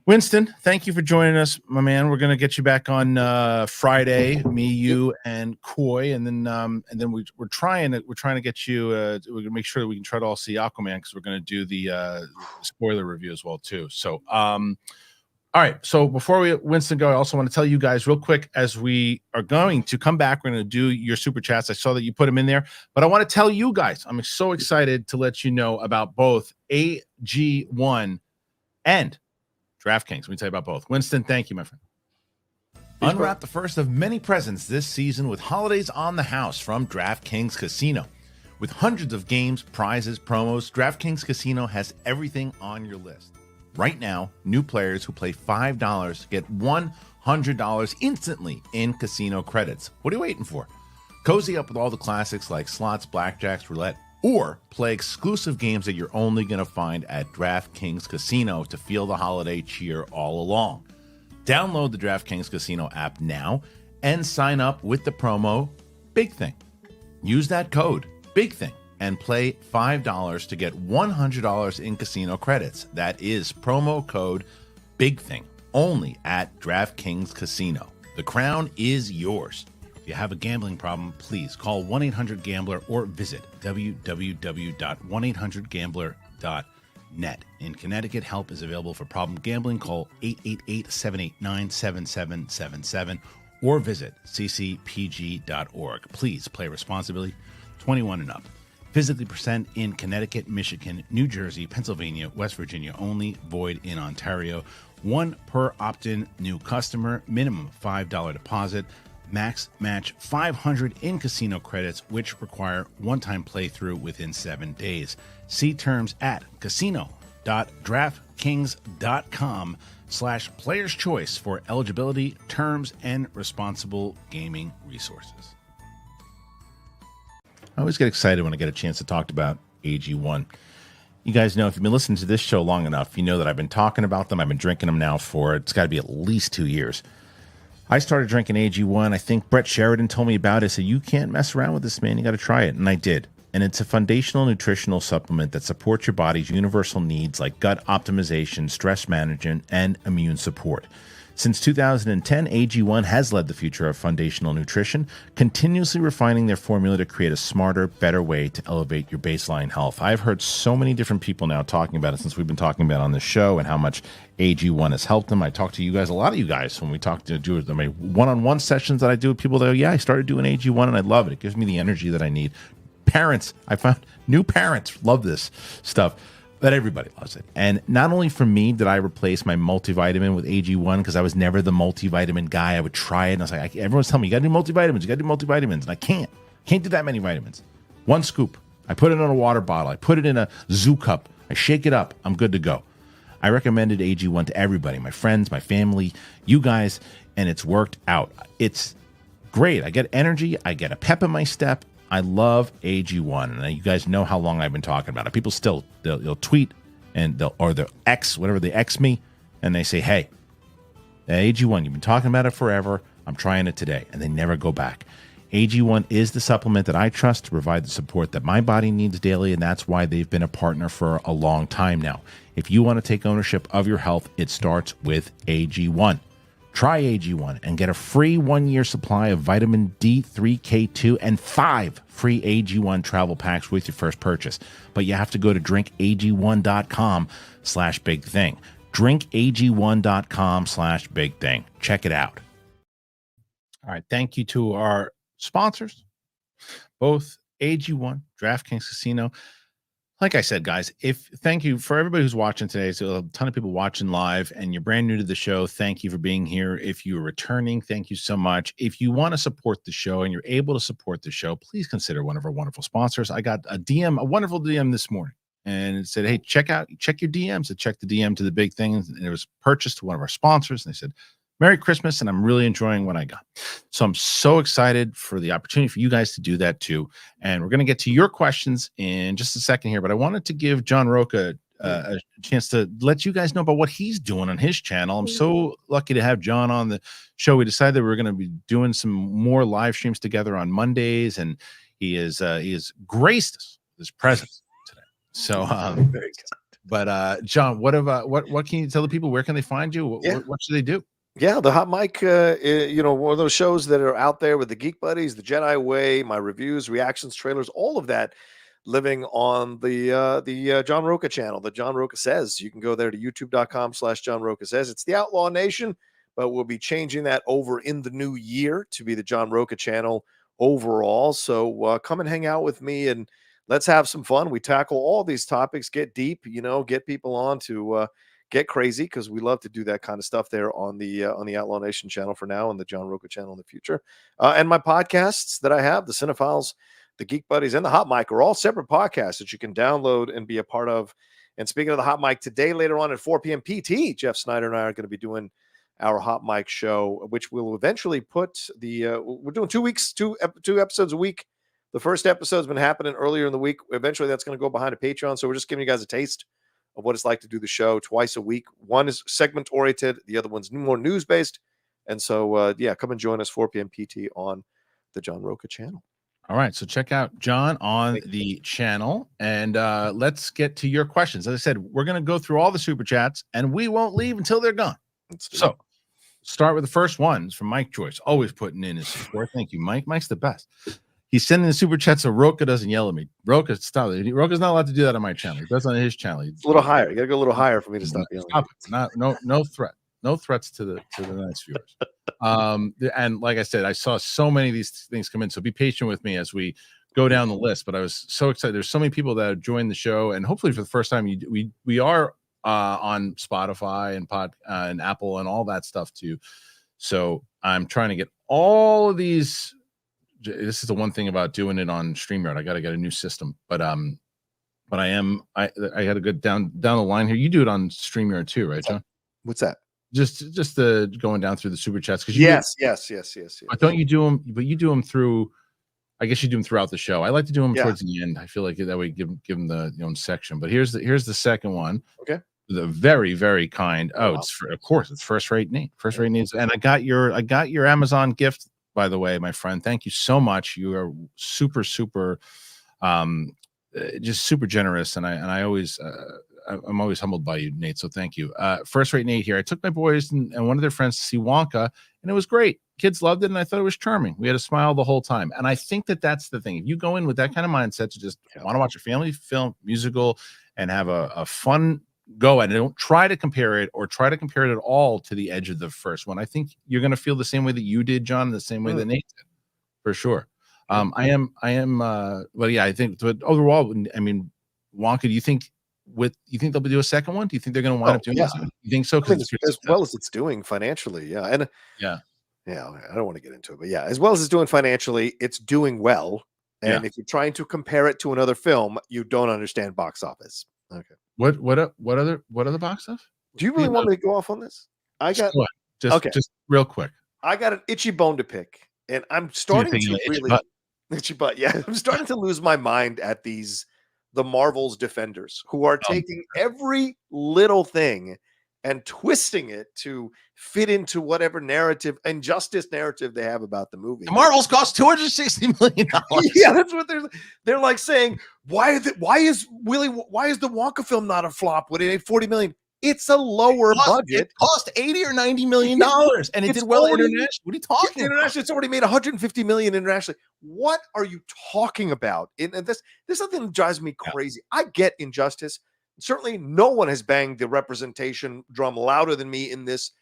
Speaker 1: Winston, thank you for joining us, my man. We're gonna get you back on Friday, me, you, and Coy, and then we're trying to get you. We're gonna make sure that we can try to all see Aquaman, because we're gonna do the spoiler review as well too. So, all right. So before Winston go, I also want to tell you guys real quick, as we are going to come back, we're going to do your super chats. I saw that you put them in there, but I want to tell you guys, I'm so excited to let you know about both AG1 and DraftKings. Let me tell you about both. Winston, thank you, my friend. Unwrap the first of many presents this season with holidays on the house from DraftKings Casino. With hundreds of games, prizes, promos, DraftKings Casino has everything on your list. Right now, new players who play $5 get $100 instantly in casino credits. What are you waiting for? Cozy up with all the classics like slots, blackjacks, roulette, or play exclusive games that you're only going to find at DraftKings Casino to feel the holiday cheer all along. Download the DraftKings Casino app now and sign up with the promo Big Thing. Use that code Big Thing and play $5 to get $100 in casino credits. That is promo code Big Thing, only at DraftKings Casino. The crown is yours. If you have a gambling problem, please call 1-800-GAMBLER or visit www.1800gambler.net. In Connecticut, help is available for problem gambling. Call 888-789-7777 or visit ccpg.org. Please play responsibly, 21 and up. Physically present in Connecticut, Michigan, New Jersey, Pennsylvania, West Virginia only. Void in Ontario. 1 per opt-in new customer. Minimum $5 deposit. Max match 500 in casino credits, which require one-time playthrough within 7 days. See terms at casino.draftkings.com/players choice for eligibility, terms, and responsible gaming resources. I always get excited when I get a chance to talk about AG1. You guys know, if you've been listening to this show long enough, you know that I've been talking about them. I've been drinking them now for, it's got to be at least 2 years. I started drinking AG1. I think Brett Sheridan told me about it. I said, you can't mess around with this, man. You got to try it. And I did. And it's a foundational nutritional supplement that supports your body's universal needs like gut optimization, stress management, and immune support. Since 2010, AG1 has led the future of foundational nutrition, continuously refining their formula to create a smarter, better way to elevate your baseline health. I've heard so many different people now talking about it since we've been talking about it on the show and how much AG1 has helped them. I talk to you guys, a lot of you guys, when we talk to do my one-on-one sessions that I do with people that go, yeah, I started doing AG1 and I love it. It gives me the energy that I need. Parents, I found new parents love this stuff. But everybody loves it. And not only for me did I replace my multivitamin with AG1, because I was never the multivitamin guy. I would try it, and I was like, everyone's telling me, you got to do multivitamins, and I can't do that many vitamins. 1 scoop. I put it in a water bottle. I put it in a zoo cup. I shake it up. I'm good to go. I recommended AG1 to everybody, my friends, my family, you guys, and it's worked out. It's great. I get energy. I get a pep in my step. I love AG1, and you guys know how long I've been talking about it. People still they'll tweet and they'll X whatever they X me, and they say, "Hey, AG1, you've been talking about it forever. I'm trying it today," and they never go back. AG1 is the supplement that I trust to provide the support that my body needs daily, and that's why they've been a partner for a long time now. If you want to take ownership of your health, it starts with AG1. Try AG1 and get a free 1-year supply of vitamin D3, K2, and 5 free AG1 travel packs with your first purchase. But you have to go to drinkag1.com/big thing. Drinkag1.com/big thing. Check it out. All right. Thank you to our sponsors, both AG1, DraftKings Casino. Like I said, guys, thank you for everybody who's watching today. So a ton of people watching live, and you're brand new to the show. Thank you for being here. If you're returning, thank you so much. If you want to support the show and you're able to support the show, please consider one of our wonderful sponsors. I got a wonderful DM this morning, and it said, hey, check your DMs. I checked the DM to the big thing, and it was purchased to one of our sponsors. And they said, Merry Christmas, and I'm really enjoying what I got. So I'm so excited for the opportunity for you guys to do that too. And we're going to get to your questions in just a second here, but I wanted to give John Rocha a chance to let you guys know about what he's doing on his channel. I'm so lucky to have John on the show. We decided that we were going to be doing some more live streams together on Mondays, and he is graced us with his presence today. So,
Speaker 2: Very good.
Speaker 1: But John, what can you tell the people? Where can they find you? What should they do?
Speaker 2: Yeah, the Hot Mic, one of those shows that are out there with the Geek Buddies, the Jedi Way, my reviews, reactions, trailers, all of that living on the John Rocha channel, the John Rocha Says. You can go there to youtube.com/John Rocha Says. It's the Outlaw Nation, but we'll be changing that over in the new year to be the John Rocha channel overall. So come and hang out with me and let's have some fun. We tackle all these topics, get deep, get people on to get crazy, because we love to do that kind of stuff there on the Outlaw Nation channel for now and the John Rocha channel in the future. And my podcasts that I have, the Cinephiles, the Geek Buddies, and the Hot Mic, are all separate podcasts that you can download and be a part of. And speaking of the Hot Mic, today, later on at 4 p.m. PT, Jeff Snyder and I are going to be doing our Hot Mic show, which will eventually put we're doing 2 weeks, two episodes a week. The first episode's been happening earlier in the week. Eventually, that's going to go behind a Patreon. So we're just giving you guys a taste of what it's like to do the show twice a week. One is segment oriented, the other one's more news based. And so, come and join us 4 p.m. PT on the John Rocha channel.
Speaker 1: All right, so check out John on the channel, and let's get to your questions. As I said, we're going to go through all the super chats, and we won't leave until they're gone. So start with the first ones from Mike Joyce, always putting in his support. Thank you, Mike. Mike's the best. He's sending the super chat so Rocha doesn't yell at me. Rocha, stop it. Rocha's not allowed to do that on my channel. He does on his channel.
Speaker 2: It's a little higher. You got to go a little higher for me to stop yelling.
Speaker 1: Stop it. No threat. No threats to the nice viewers. And like I said, I saw so many of these things come in. So be patient with me as we go down the list. But I was so excited. There's so many people that have joined the show, and hopefully for the first time, we are on Spotify and Apple and all that stuff too. So I'm trying to get all of these. This is the one thing about doing it on StreamYard. I got to get a new system, but I had a good down the line here. You do it on StreamYard too, right, John?
Speaker 2: What's that?
Speaker 1: Just going down through the super chats, because
Speaker 2: yes.
Speaker 1: But don't you do them? But you do them through. I guess you do them throughout the show. I like to do them towards the end. I feel like that way give them the own section. But here's the second one.
Speaker 2: Okay.
Speaker 1: The very, very kind. Oh, wow. It's first rate Nate. First rate Nate. And I got your Amazon gift, by the way, my friend. Thank you so much. You are super, super, just super generous. And I always, I'm always humbled by you, Nate. So thank you. First rate Nate here. I took my boys and one of their friends to see Wonka, and it was great. Kids loved it, and I thought it was charming. We had a smile the whole time. And I think that's the thing. If you go in with that kind of mindset to just want to watch a family film, musical, and have a fun go at it, don't try to compare it at all to the edge of the first one. I think you're going to feel the same way that you did, John, the same way that Nate did, for sure. I am well, yeah, I think, but overall, I mean, Wonka, do you think they'll do a second one? Do you think they're going to wind up doing this? You think so?
Speaker 2: As well as it's doing financially, and I don't want to get into it, but as well as it's doing financially, it's doing well. And if you're trying to compare it to another film, you don't understand box office. Okay.
Speaker 1: What other box stuff?
Speaker 2: Do you really want me to go off on this?
Speaker 1: Just real quick.
Speaker 2: I got an itchy bone to pick, and I'm starting to really itchy butt. Yeah, I'm starting to lose my mind at the Marvel's defenders, who are taking every little thing and twisting it to fit into whatever narrative, injustice narrative they have about the movie.
Speaker 1: The Marvels cost $260 million.
Speaker 2: Yeah, that's what they're like saying. Why is the Wonka film not a flop when it made 40 million? It's a lower budget.
Speaker 1: It cost 80 or 90 million dollars, and it did well internationally. What are you talking about?
Speaker 2: Internationally, it's already made 150 million internationally. What are you talking about? And this something that drives me crazy. I get injustice. Certainly, no one has banged the representation drum louder than me in this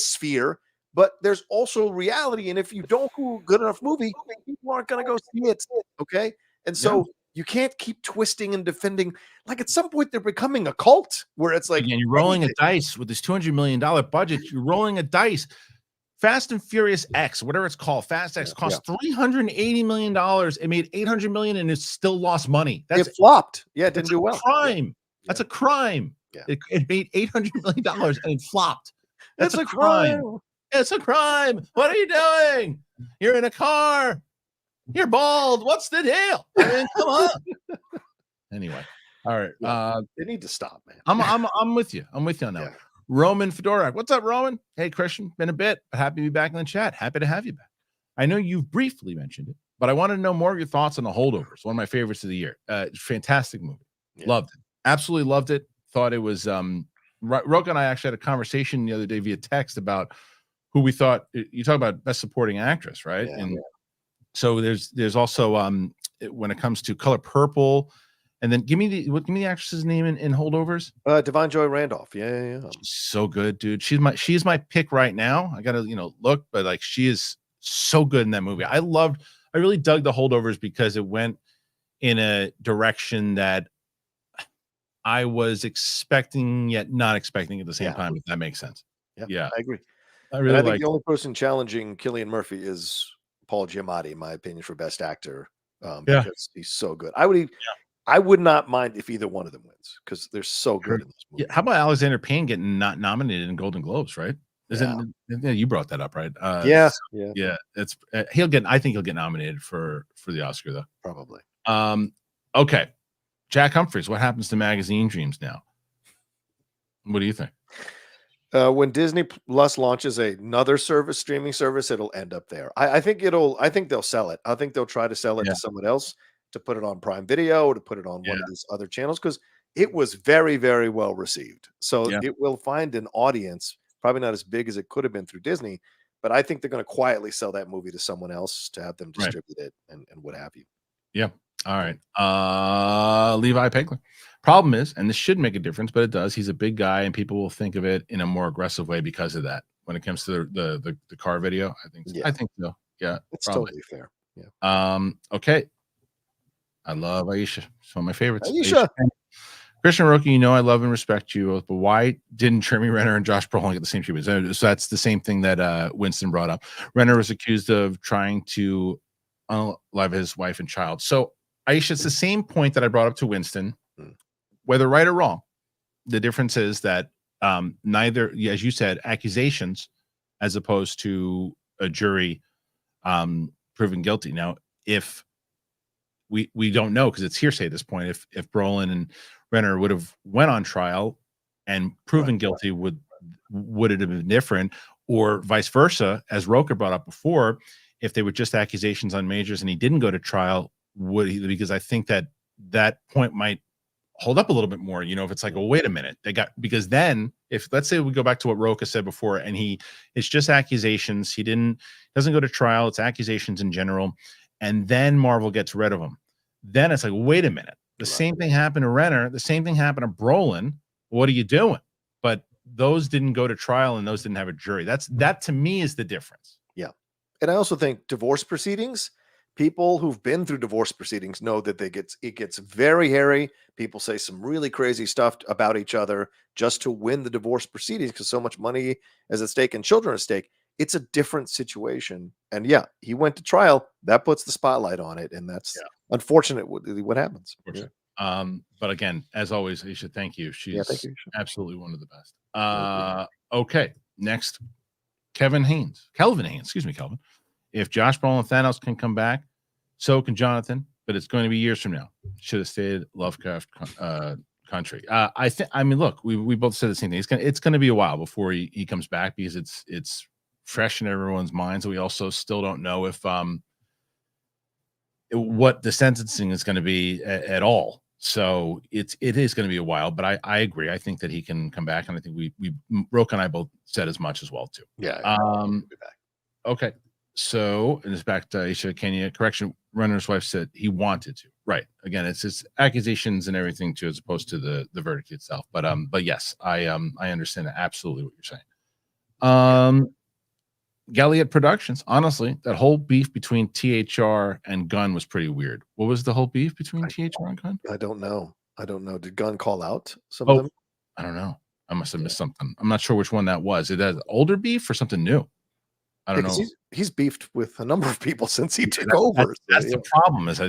Speaker 2: sphere. But there's also reality, and if you don't do a good enough movie, people aren't going to go see it. Okay, and so you can't keep twisting and defending. Like at some point, they're becoming a cult where it's like,
Speaker 1: again, you're rolling a dice with this $200 million budget. You're rolling a dice. Fast and Furious X, whatever it's called, Fast X cost $380 million. It made $800 million, and it still lost money.
Speaker 2: It flopped. Yeah, it didn't do well.
Speaker 1: Crime. That's a crime.
Speaker 2: Yeah.
Speaker 1: It made $800 million and it flopped. That's
Speaker 2: a crime.
Speaker 1: It's a crime. What are you doing? You're in a car. You're bald. What's the deal? I mean, come on. Anyway, all right.
Speaker 2: They need to stop, man.
Speaker 1: I'm with you. I'm with you on that.
Speaker 2: Yeah.
Speaker 1: Roman Fedorak. What's up, Roman? Hey, Christian. Been a bit. Happy to be back in the chat. Happy to have you back. I know you've briefly mentioned it, but I want to know more of your thoughts on The Holdovers. One of my favorites of the year. Fantastic movie.
Speaker 2: Yeah.
Speaker 1: Loved it. Absolutely loved it. Thought it was Rocha and I actually had a conversation the other day via text about who we thought. You talk about best supporting actress, right?
Speaker 2: Yeah,
Speaker 1: and so there's also when it comes to Color Purple, and then give me the actress's name in Holdovers.
Speaker 2: Divine Joy Randolph. Yeah.
Speaker 1: She's so good, dude. She's my pick right now. I gotta look, but like she is so good in that movie. I really dug The Holdovers because it went in a direction that I was expecting yet not expecting at the same time, if that makes sense. Yeah.
Speaker 2: I agree.
Speaker 1: I really
Speaker 2: think the only person challenging Cillian Murphy is Paul Giamatti, in my opinion, for best actor. Because he's so good. I would not mind if either one of them wins because they're so good in this movie.
Speaker 1: How about Alexander Payne getting not nominated in Golden Globes, right? You brought that up, right?
Speaker 2: Yeah.
Speaker 1: It's I think he'll get nominated for the Oscar though.
Speaker 2: Probably.
Speaker 1: Okay. Jack Humphreys, what happens to Magazine Dreams now? What do you think?
Speaker 2: When Disney Plus launches another streaming service, it'll end up there. I think they'll sell it. I think they'll try to sell it to someone else to put it on Prime Video or to put it on one of these other channels because it was very, very well received. So it will find an audience, probably not as big as it could have been through Disney, but I think they're going to quietly sell that movie to someone else to have them distribute it and what have you.
Speaker 1: Yeah. All right. Levi Pegler. Problem is, and this should make a difference, but it does. He's a big guy, and people will think of it in a more aggressive way because of that. When it comes to the car video, I think so. Yeah,
Speaker 2: it's totally fair.
Speaker 1: Yeah. Okay. I love Aisha. It's one of my favorites.
Speaker 2: Aisha.
Speaker 1: Kristian and Rocha, I love and respect you both, but why didn't Jeremy Renner and Josh Brolin get the same treatment? So that's the same thing that Winston brought up. Renner was accused of trying to unalive his wife and child. So Aisha, it's the same point that I brought up to Winston, whether right or wrong. The difference is that neither, as you said, accusations as opposed to a jury proven guilty. Now, if we don't know because it's hearsay at this point, if Brolin and Renner would have went on trial and proven guilty, would it have been different, or vice versa, as Rocha brought up before, if they were just accusations on Majors and he didn't go to trial, would he? Because I think that point might hold up a little bit more. If it's like, well, wait a minute, because then if let's say we go back to what Rocha said before, and it's just accusations, doesn't go to trial, it's accusations in general, and then Marvel gets rid of him. Then it's like, wait a minute, the same thing happened to Renner, the same thing happened to Brolin. What are you doing? But those didn't go to trial and those didn't have a jury. That to me is the difference.
Speaker 2: Yeah. And I also think divorce proceedings, people who've been through divorce proceedings know that it gets very hairy. People say some really crazy stuff about each other just to win the divorce proceedings because so much money is at stake and children are at stake. It's a different situation. And he went to trial. That puts the spotlight on it. And that's unfortunate what happens.
Speaker 1: But again, as always, Aisha, thank you. She's
Speaker 2: thank you,
Speaker 1: absolutely one of the best. Okay. Next, Kelvin Haynes. Excuse me, Kelvin. If Josh Brolin and Thanos can come back, so can Jonathan, but it's going to be years from now. Should have stayed Lovecraft country. I mean, look, we both said the same thing. It's gonna be a while before he comes back because it's fresh in everyone's minds. We also still don't know if what the sentencing is going to be at all. So it is going to be a while, but I agree. I think that he can come back, and I think we Rocha and I both said as much as well too.
Speaker 2: Yeah.
Speaker 1: He'll be back. Okay. So, and it's back to Aisha Kenya. Correction, Runner's wife said he wanted to. Right. Again, it's his accusations and everything too, as opposed to the verdict itself. But yes, I understand absolutely what you're saying. Galliot Productions, honestly, that whole beef between THR and Gunn was pretty weird. What was the whole beef between THR and Gunn?
Speaker 2: I don't know. Did Gunn call out some of them?
Speaker 1: I don't know. I must have missed something. I'm not sure which one that was. It has older beef or something new. I don't know.
Speaker 2: He's beefed with a number of people since he took over.
Speaker 1: That's the problem. Is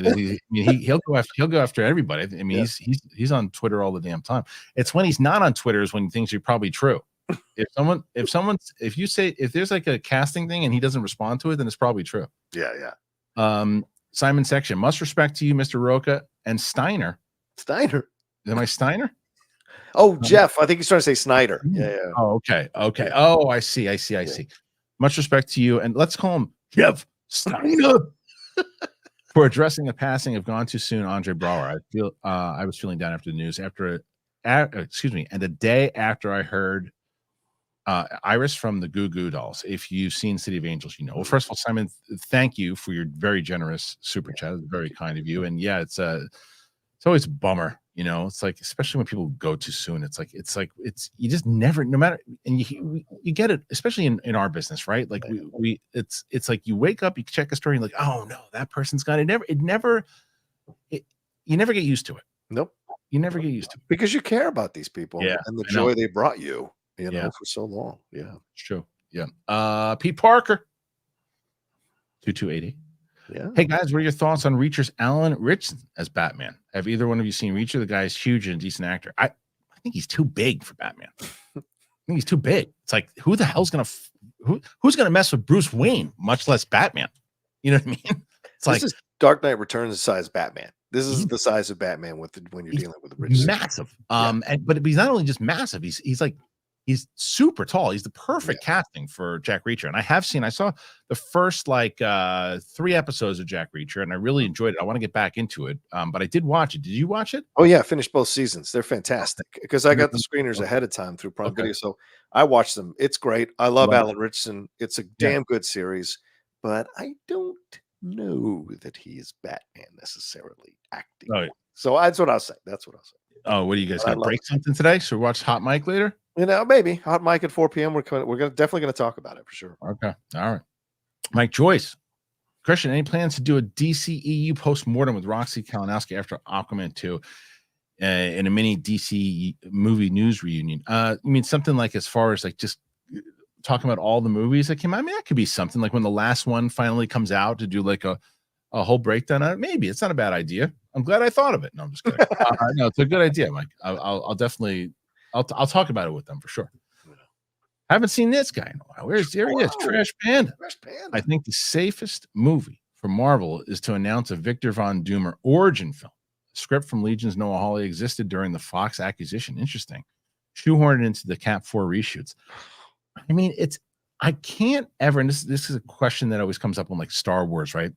Speaker 1: he'll go after everybody. I mean, he's on Twitter all the damn time. It's when he's not on Twitter is when things are probably true. If there's like a casting thing and he doesn't respond to it, then it's probably true.
Speaker 2: Yeah.
Speaker 1: Simon Section, much respect to you, Mr. Rocha and Steiner. Am I Steiner?
Speaker 2: Oh, Jeff. I think he's trying to say Snyder. Yeah.
Speaker 1: Oh, okay. Oh, I see. Much respect to you, and let's call him Jeff Steiner for addressing the passing of gone too soon Andre Braugher. I was feeling down after the news and a day after I heard Iris from the Goo Goo Dolls. If you've seen City of Angels, you know. Well, first of all, Simon, thank you for your very generous super chat. It's very kind of you. And yeah, it's always a bummer, you know. It's like, especially when people go too soon. It's you just never, no matter, and you get it, especially in our business, right? Like it's like you wake up, you check a story, and like, oh no, that person's gone. You never get used to it.
Speaker 2: Nope.
Speaker 1: You never get used to it
Speaker 2: because you care about these people and the joy they brought you. You know, for so long. Yeah.
Speaker 1: It's true. Yeah. Pete Parker. 2280.
Speaker 2: Yeah.
Speaker 1: Hey guys, what are your thoughts on Reacher's Alan Ritchson as Batman? Have either one of you seen Reacher? The guy is huge and a decent actor. I think he's too big for Batman. I think he's too big. It's like, who the hell's gonna who's gonna mess with Bruce Wayne, much less Batman? You know what I mean? It's
Speaker 2: this is Dark Knight Returns size Batman. This is the size of Batman when you're dealing with Ritchson.
Speaker 1: Massive. But he's not only just massive, he's super tall. He's the perfect casting for Jack Reacher. And I saw the first 3 episodes of Jack Reacher, and I really enjoyed it. I want to get back into it. But I did watch it. Did you watch it?
Speaker 2: Oh yeah, I finished both seasons. They're fantastic because I got the screeners ahead of time through Prime Video. So I watched them. It's great. I love Alan Ritchson. It's a damn good series, but I don't know that he is Batman necessarily acting. So that's what I'll say.
Speaker 1: Oh, what do you guys got? Break something today? So watch Hot Mic later?
Speaker 2: You know, maybe Hot Mic at 4 p.m. We're definitely going to talk about it for sure.
Speaker 1: Okay. All right. Mike Joyce. Kristian, any plans to do a DCEU post-mortem with Roxy Kalinowski after Aquaman 2 in a mini DC movie news reunion? You mean something like as far as like just talking about all the movies that came out? I mean, that could be something like when the last one finally comes out to do like a whole breakdown on it. Maybe it's not a bad idea. I'm glad I thought of it. No, I'm just kidding. No, it's a good idea, Mike. I'll definitely I'll talk about it with them for sure. I haven't seen this guy in a while. There he is, Trash Panda. I think the safest movie for Marvel is to announce a Victor Von Doomer origin film. A script from Legion's Noah Hawley existed during the Fox acquisition. Interesting. Shoehorned into the Cap 4 reshoots. I mean, I can't ever, and this is a question that always comes up on like Star Wars, right?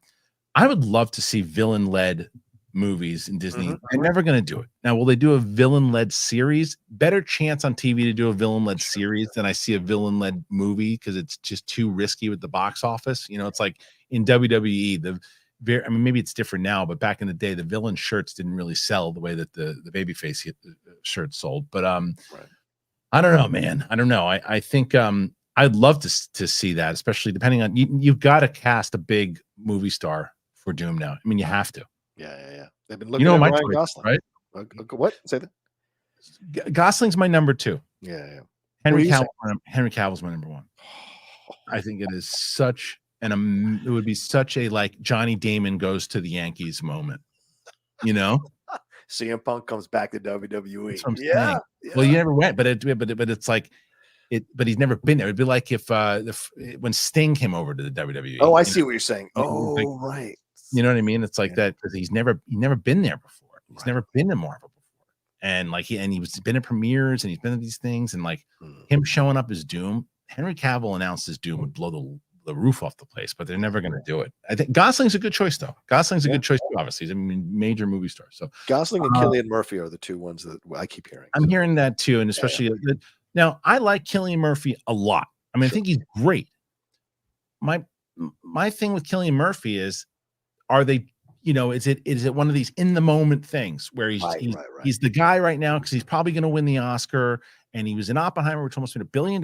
Speaker 1: I would love to see villain-led movies in Disney. They're never going to do it. Now, will they do a villain-led series? Better chance on TV to do a villain-led series than I see a villain-led movie because it's just too risky with the box office. You know, it's like in WWE, I mean, maybe it's different now, but back in the day, the villain shirts didn't really sell the way that the babyface shirts sold. But I don't know, man. I don't know. I think I'd love to see that, especially depending on you've got to cast a big movie star for Doom now. I mean, you have to.
Speaker 2: Yeah. They've been looking at
Speaker 1: my
Speaker 2: Ryan
Speaker 1: choice,
Speaker 2: Gosling,
Speaker 1: right?
Speaker 2: What? Say that.
Speaker 1: Gosling's my number 2.
Speaker 2: Yeah.
Speaker 1: Henry Cavill's my number 1. I think it is such it would be such a like Johnny Damon goes to the Yankees moment. You know,
Speaker 2: CM Punk comes back to WWE.
Speaker 1: Yeah. Well, you never went, but it's like but he's never been there. It'd be like if when Sting came over to the WWE.
Speaker 2: Oh, I see what you're saying. Right.
Speaker 1: You know what I mean? It's like that because he's never been there before. He's never been in Marvel before, and like he was been at premieres and he's been at these things, and like him showing up as Doom. Henry Cavill announced his Doom would blow the roof off the place, but they're never going to do it. I think Gosling's a good choice, though. Gosling's a good choice too. Obviously, he's a major movie star. So
Speaker 2: Gosling and Cillian Murphy are the two ones that I keep hearing.
Speaker 1: I'm hearing that too, and especially now, I like Cillian Murphy a lot. I mean, I think he's great. My thing with Cillian Murphy is, are they? Is it one of these in the moment things where he's the guy right now because he's probably going to win the Oscar, and he was in Oppenheimer, which almost made $1 billion.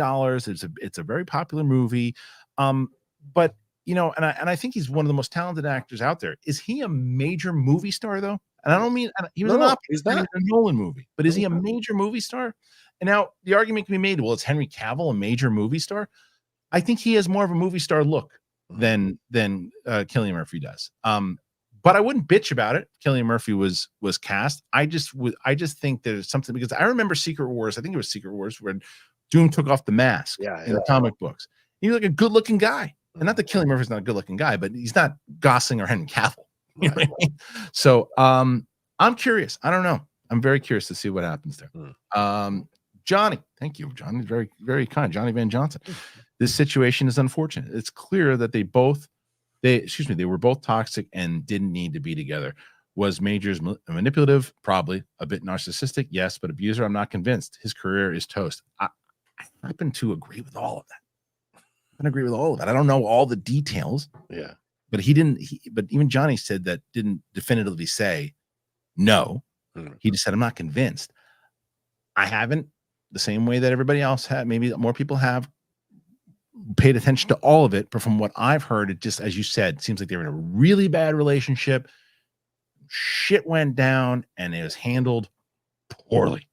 Speaker 1: It's a very popular movie, but and I think he's one of the most talented actors out there. Is he a major movie star though? And I don't mean he was he's not a Nolan movie, but is he a major movie star? And now the argument can be made, well, is Henry Cavill a major movie star? I think he has more of a movie star look than Cillian Murphy does. But I wouldn't bitch about it. Cillian Murphy was cast. I just think there's something, because I remember Secret Wars. I think it was Secret Wars when Doom took off the mask in the comic books. He was like a good looking guy, and not that Cillian Murphy's not a good looking guy, but he's not Gosling or Henry Cavill. You know what I mean? So I'm curious. I don't know. I'm very curious to see what happens there. Johnny, thank you, Johnny. Very, very kind. Johnny Van Johnson. This situation is unfortunate. It's clear that they were both toxic and didn't need to be together. Was Majors manipulative? Probably. A bit narcissistic? Yes, but abuser? I'm not convinced. His career is toast. I happen to agree with all of that. I don't know all the details.
Speaker 2: Yeah.
Speaker 1: But but even Johnny said that didn't definitively say no. He just said, I'm not convinced. I haven't, the same way that everybody else had, maybe more people have, paid attention to all of it, but from what I've heard, it just, as you said, seems like they're in a really bad relationship. Shit went down and it was handled poorly.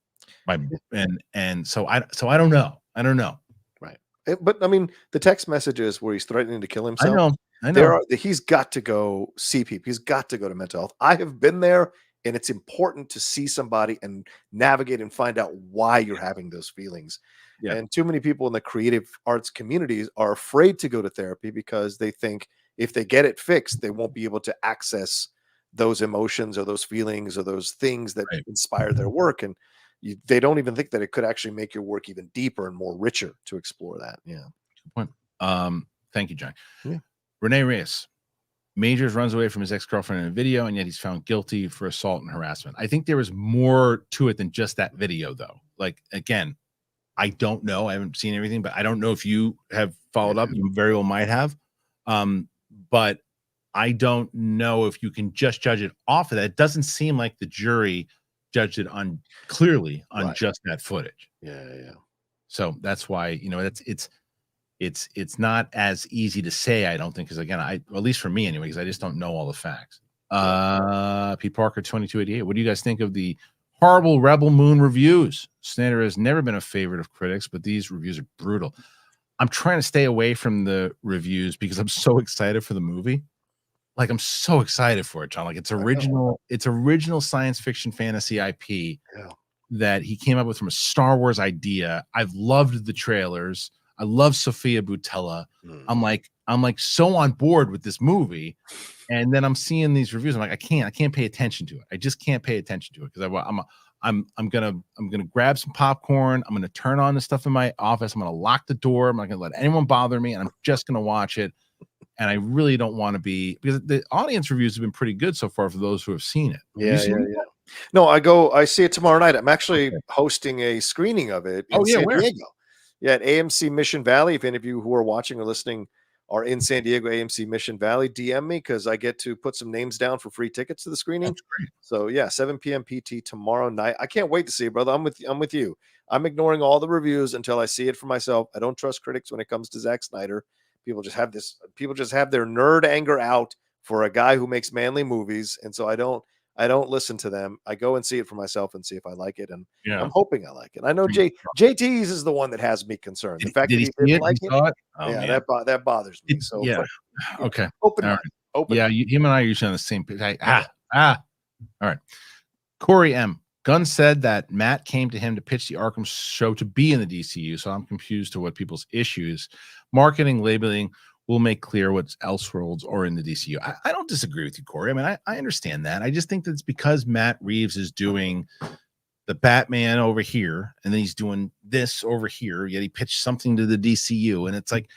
Speaker 1: And so I don't know.
Speaker 2: Right. But I mean, the text messages where he's threatening to kill himself.
Speaker 1: I know.
Speaker 2: He's got to go see people. He's got to go to mental health. I have been there, and it's important to see somebody and navigate and find out why you're having those feelings. Yeah. And too many people in the creative arts communities are afraid to go to therapy because they think if they get it fixed, they won't be able to access those emotions or those feelings or those things that inspire their work. And they don't even think that it could actually make your work even deeper and more richer to explore that. Yeah.
Speaker 1: Good point. Thank you, John. Yeah. Renee Reyes. Majors runs away from his ex-girlfriend in a video, and yet he's found guilty for assault and harassment. I think there was more to it than just that video, though. Like, again, I don't know. I haven't seen everything, but I don't know if you have followed up. You very well might have. But I don't know if you can just judge it off of that. It doesn't seem like the jury judged it clearly on just that footage.
Speaker 2: Yeah.
Speaker 1: So that's why, it's not as easy to say, I don't think, because again, at least for me anyway, because I just don't know all the facts. Pete Parker 2288. What do you guys think of the horrible Rebel Moon reviews? Snyder has never been a favorite of critics, but these reviews are brutal. I'm trying to stay away from the reviews because I'm so excited for the movie. Like, I'm so excited for it, John. Like, it's original science fiction fantasy IP that he came up with from a Star Wars idea. I've loved the trailers. I love Sophia Boutella. I'm like so on board with this movie, and then I'm seeing these reviews. I'm like, I can't pay attention to it. I just can't pay attention to it because I'm gonna grab some popcorn. I'm gonna turn on the stuff in my office. I'm gonna lock the door. I'm not gonna let anyone bother me, and I'm just gonna watch it. And I really don't want to be, because the audience reviews have been pretty good so far for those who have seen it.
Speaker 2: Yeah. No, I see it tomorrow night. I'm actually hosting a screening of it in San Diego. Yeah, at AMC Mission Valley. If any of you who are watching or listening are in San Diego, AMC Mission Valley, DM me because I get to put some names down for free tickets to the screening. So yeah, 7 p.m. PT tomorrow night. I can't wait to see it, brother. I'm with you. I'm ignoring all the reviews until I see it for myself. I don't trust critics when it comes to Zack Snyder. People just have their nerd anger out for a guy who makes manly movies, and so I don't listen to them. I go and see it for myself and see if I like it, and I'm hoping I like it. I know JT's is the one that has me concerned. The fact that he didn't like it, that bothers me. So
Speaker 1: okay,
Speaker 2: open.
Speaker 1: Yeah, him and I are usually on the same page. All right. Corey M. Gunn said that Matt came to him to pitch the Arkham show to be in the DCU, so I'm confused to what people's issues. Marketing, labeling will make clear what's Elseworlds or in the DCU. I don't disagree with you, Corey. I mean, I understand that. I just think that it's because Matt Reeves is doing the Batman over here, and then he's doing this over here. Yet he pitched something to the DCU, and it's like,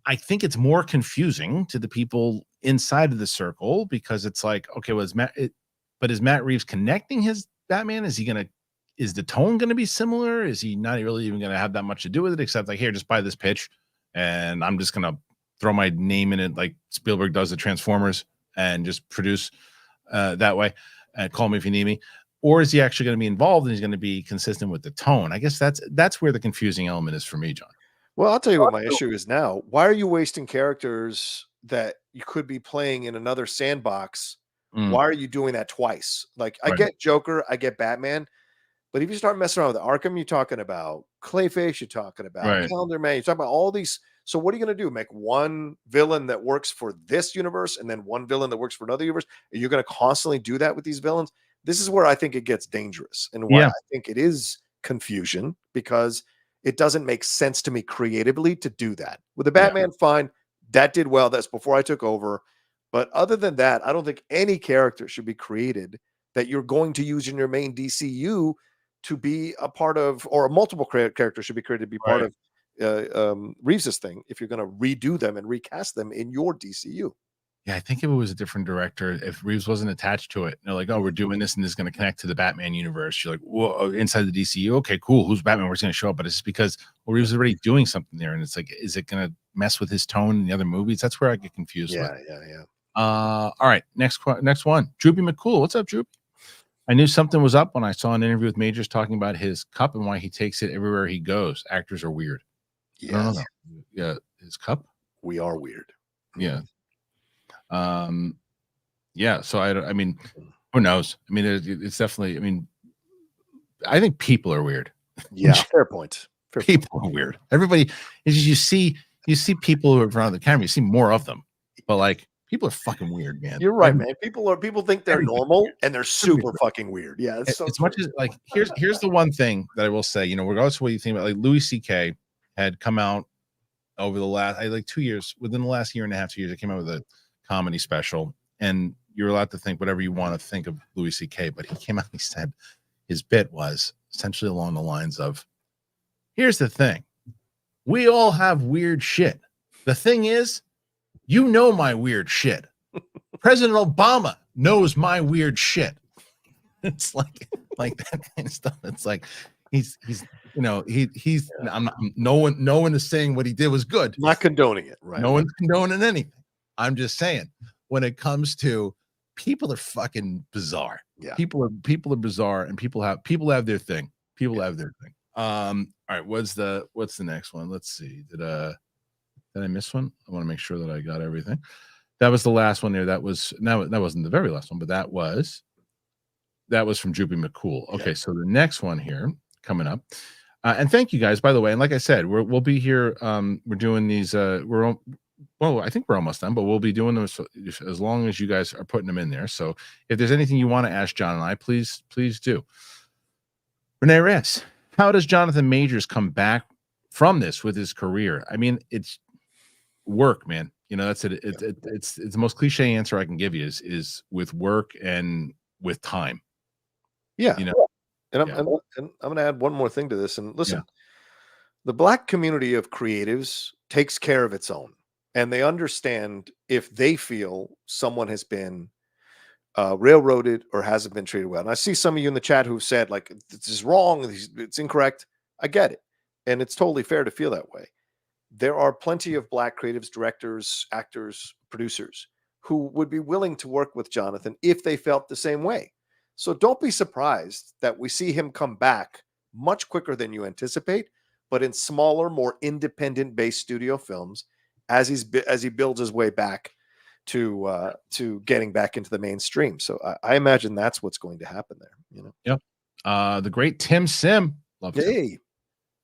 Speaker 1: I think it's more confusing to the people inside of the circle because it's like, okay, is Matt Reeves connecting his Batman? Is the tone going to be similar? Is he not really even going to have that much to do with it? Except like, here, just buy this pitch, and I'm just going to throw my name in it like Spielberg does the Transformers and just produce that way. Call me if you need me. Or is he actually going to be involved and he's going to be consistent with the tone? I guess that's where the confusing element is for me, John.
Speaker 2: Well, I'll tell you what my issue is now. Why are you wasting characters that you could be playing in another sandbox? Why are you doing that twice? Like, I get Joker, I get Batman, but if you start messing around with Arkham, you're talking about Clayface, you're talking about Calendar Man, you're talking about all these. So what are you going to do? Make one villain that works for this universe and then one villain that works for another universe? Are you going to constantly do that with these villains? This is where I think it gets dangerous and why I think it is confusion, because it doesn't make sense to me creatively to do that. With the Batman, fine. That did well. That's before I took over. But other than that, I don't think any character should be created that you're going to use in your main DCU to be a part of, or a multiple character should be created to be part of Reeves's thing if you're going to redo them and recast them in your DCU.
Speaker 1: Yeah, I think if it was a different director, if Reeves wasn't attached to it, they're like, oh, we're doing this and this is going to connect to the Batman universe. You're like, whoa, inside the DCU. Okay, cool. Who's Batman? Where's going to show up? But it's because Reeves is already doing something there. And it's like, is it going to mess with his tone in the other movies? That's where I get confused.
Speaker 2: Yeah.
Speaker 1: All right. Next one. Droopy McCool. What's up, Droop? I knew something was up when I saw an interview with Majors talking about his cup and why he takes it everywhere he goes. Actors are weird.
Speaker 2: Yes.
Speaker 1: I don't know. Yeah. His cup.
Speaker 2: We are weird.
Speaker 1: Yeah. So I mean, who knows? I mean, it's definitely, I mean, I think people are weird.
Speaker 2: Yeah, fair point.
Speaker 1: People are weird. Everybody is, you see people who are in front of the camera, you see more of them, but like, people are fucking weird, man.
Speaker 2: You're right, man. People think they're normal and they're super fucking weird. Yeah.
Speaker 1: As much as like, here's the one thing that I will say, regardless of what you think about, like, Louis C.K. had come out over the last, like 2 years, within the last year and a half, 2 years, it came out with a comedy special, and you're allowed to think whatever you want to think of Louis C.K., but he came out and he said his bit was essentially along the lines of, here's the thing, we all have weird shit. The thing is, my weird shit. President Obama knows my weird shit. It's like that kind of stuff. It's like he's I'm not, no one is saying what he did was good.
Speaker 2: Not condoning it, right?
Speaker 1: No one's condoning anything. I'm just saying, when it comes to, people are fucking bizarre.
Speaker 2: Yeah.
Speaker 1: People are bizarre, and people have their thing. People have their thing. All right. What's the next one? Let's see. Did I miss one? I want to make sure that I got everything. That was the last one there. That wasn't the very last one, but that was from Droopy McCool. Okay. So the next one here coming up. And thank you guys, by the way. And like I said, we'll be here. We're doing these, I think we're almost done, but we'll be doing them as long as you guys are putting them in there. So if there's anything you want to ask John and I, please do. Renee Reyes, how does Jonathan Majors come back from this with his career? I mean, it's work, man. That's it. It's the most cliche answer I can give you is with work and with time.
Speaker 2: Yeah. And I'm going to add one more thing to this. And listen, the Black community of creatives takes care of its own. And they understand if they feel someone has been railroaded or hasn't been treated well. And I see some of you in the chat who've said, like, this is wrong, it's incorrect. I get it. And it's totally fair to feel that way. There are plenty of Black creatives, directors, actors, producers who would be willing to work with Jonathan if they felt the same way. So don't be surprised that we see him come back much quicker than you anticipate, but in smaller, more independent-based studio films, as he builds his way back to getting back into the mainstream. So I imagine that's what's going to happen there.
Speaker 1: Yep. The great Tim Sim, love him.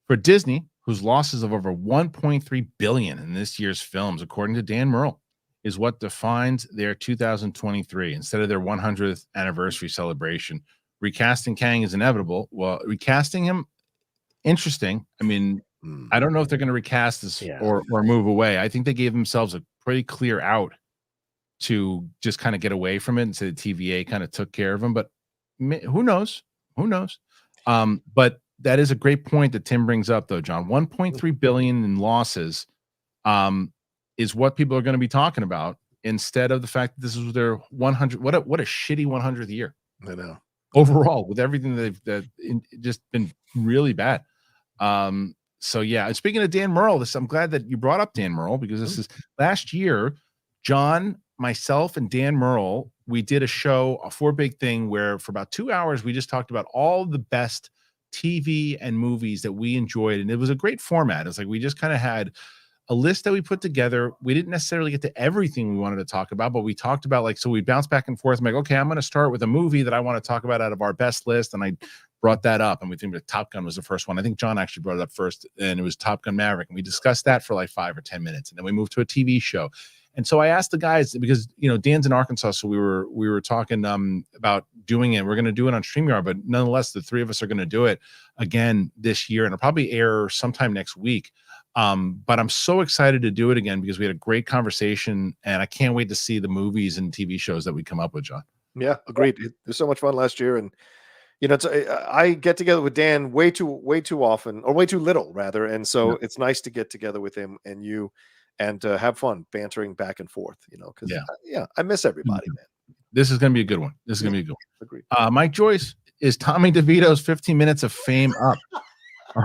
Speaker 1: For Disney, whose losses of over $1.3 billion in this year's films, according to Dan Merle, is what defines their 2023 instead of their 100th anniversary celebration. Recasting Kang is inevitable. Well, recasting him, interesting. I mean, I don't know if they're going to recast this or move away. I think they gave themselves a pretty clear out to just kind of get away from it, and so the TVA kind of took care of him. But who knows? Who knows? But that is a great point that Tim brings up, though, John. 1.3 billion in losses is what people are going to be talking about instead of the fact that this is their 100. What a shitty 100th year.
Speaker 2: I know.
Speaker 1: Overall, with everything just been really bad. So yeah, and speaking of Dan Murrell, I'm glad that you brought up Dan Murrell, because this is last year, John, myself, and Dan Murrell, we did a show, a 4 Big Thing, where for about 2 hours we just talked about all the best TV and movies that we enjoyed, and it was a great format. It's like we just kind of had a list that we put together. We didn't necessarily get to everything we wanted to talk about, but we talked about, like, so we bounced back and forth. I'm like, okay, I'm going to start with a movie that I want to talk about out of our best list. And I brought that up, and we think that Top Gun was the first one. I think John actually brought it up first, and it was Top Gun Maverick. And we discussed that for like 5 or 10 minutes. And then we moved to a TV show. And so I asked the guys, because, Dan's in Arkansas. So we were talking about doing it. We're going to do it on StreamYard, but nonetheless, the 3 of us are going to do it again this year, and it'll probably air sometime next week. But I'm so excited to do it again, because we had a great conversation, and I can't wait to see the movies and TV shows that we come up with, John.
Speaker 2: Yeah, agreed. It was so much fun last year, and I get together with Dan way too often, or way too little rather, and so it's nice to get together with him and you, and have fun bantering back and forth. Because I miss everybody, man.
Speaker 1: This is going to be a good one. This is going to be a good one.
Speaker 2: Agreed.
Speaker 1: Mike Joyce, is Tommy DeVito's 15 minutes of fame up?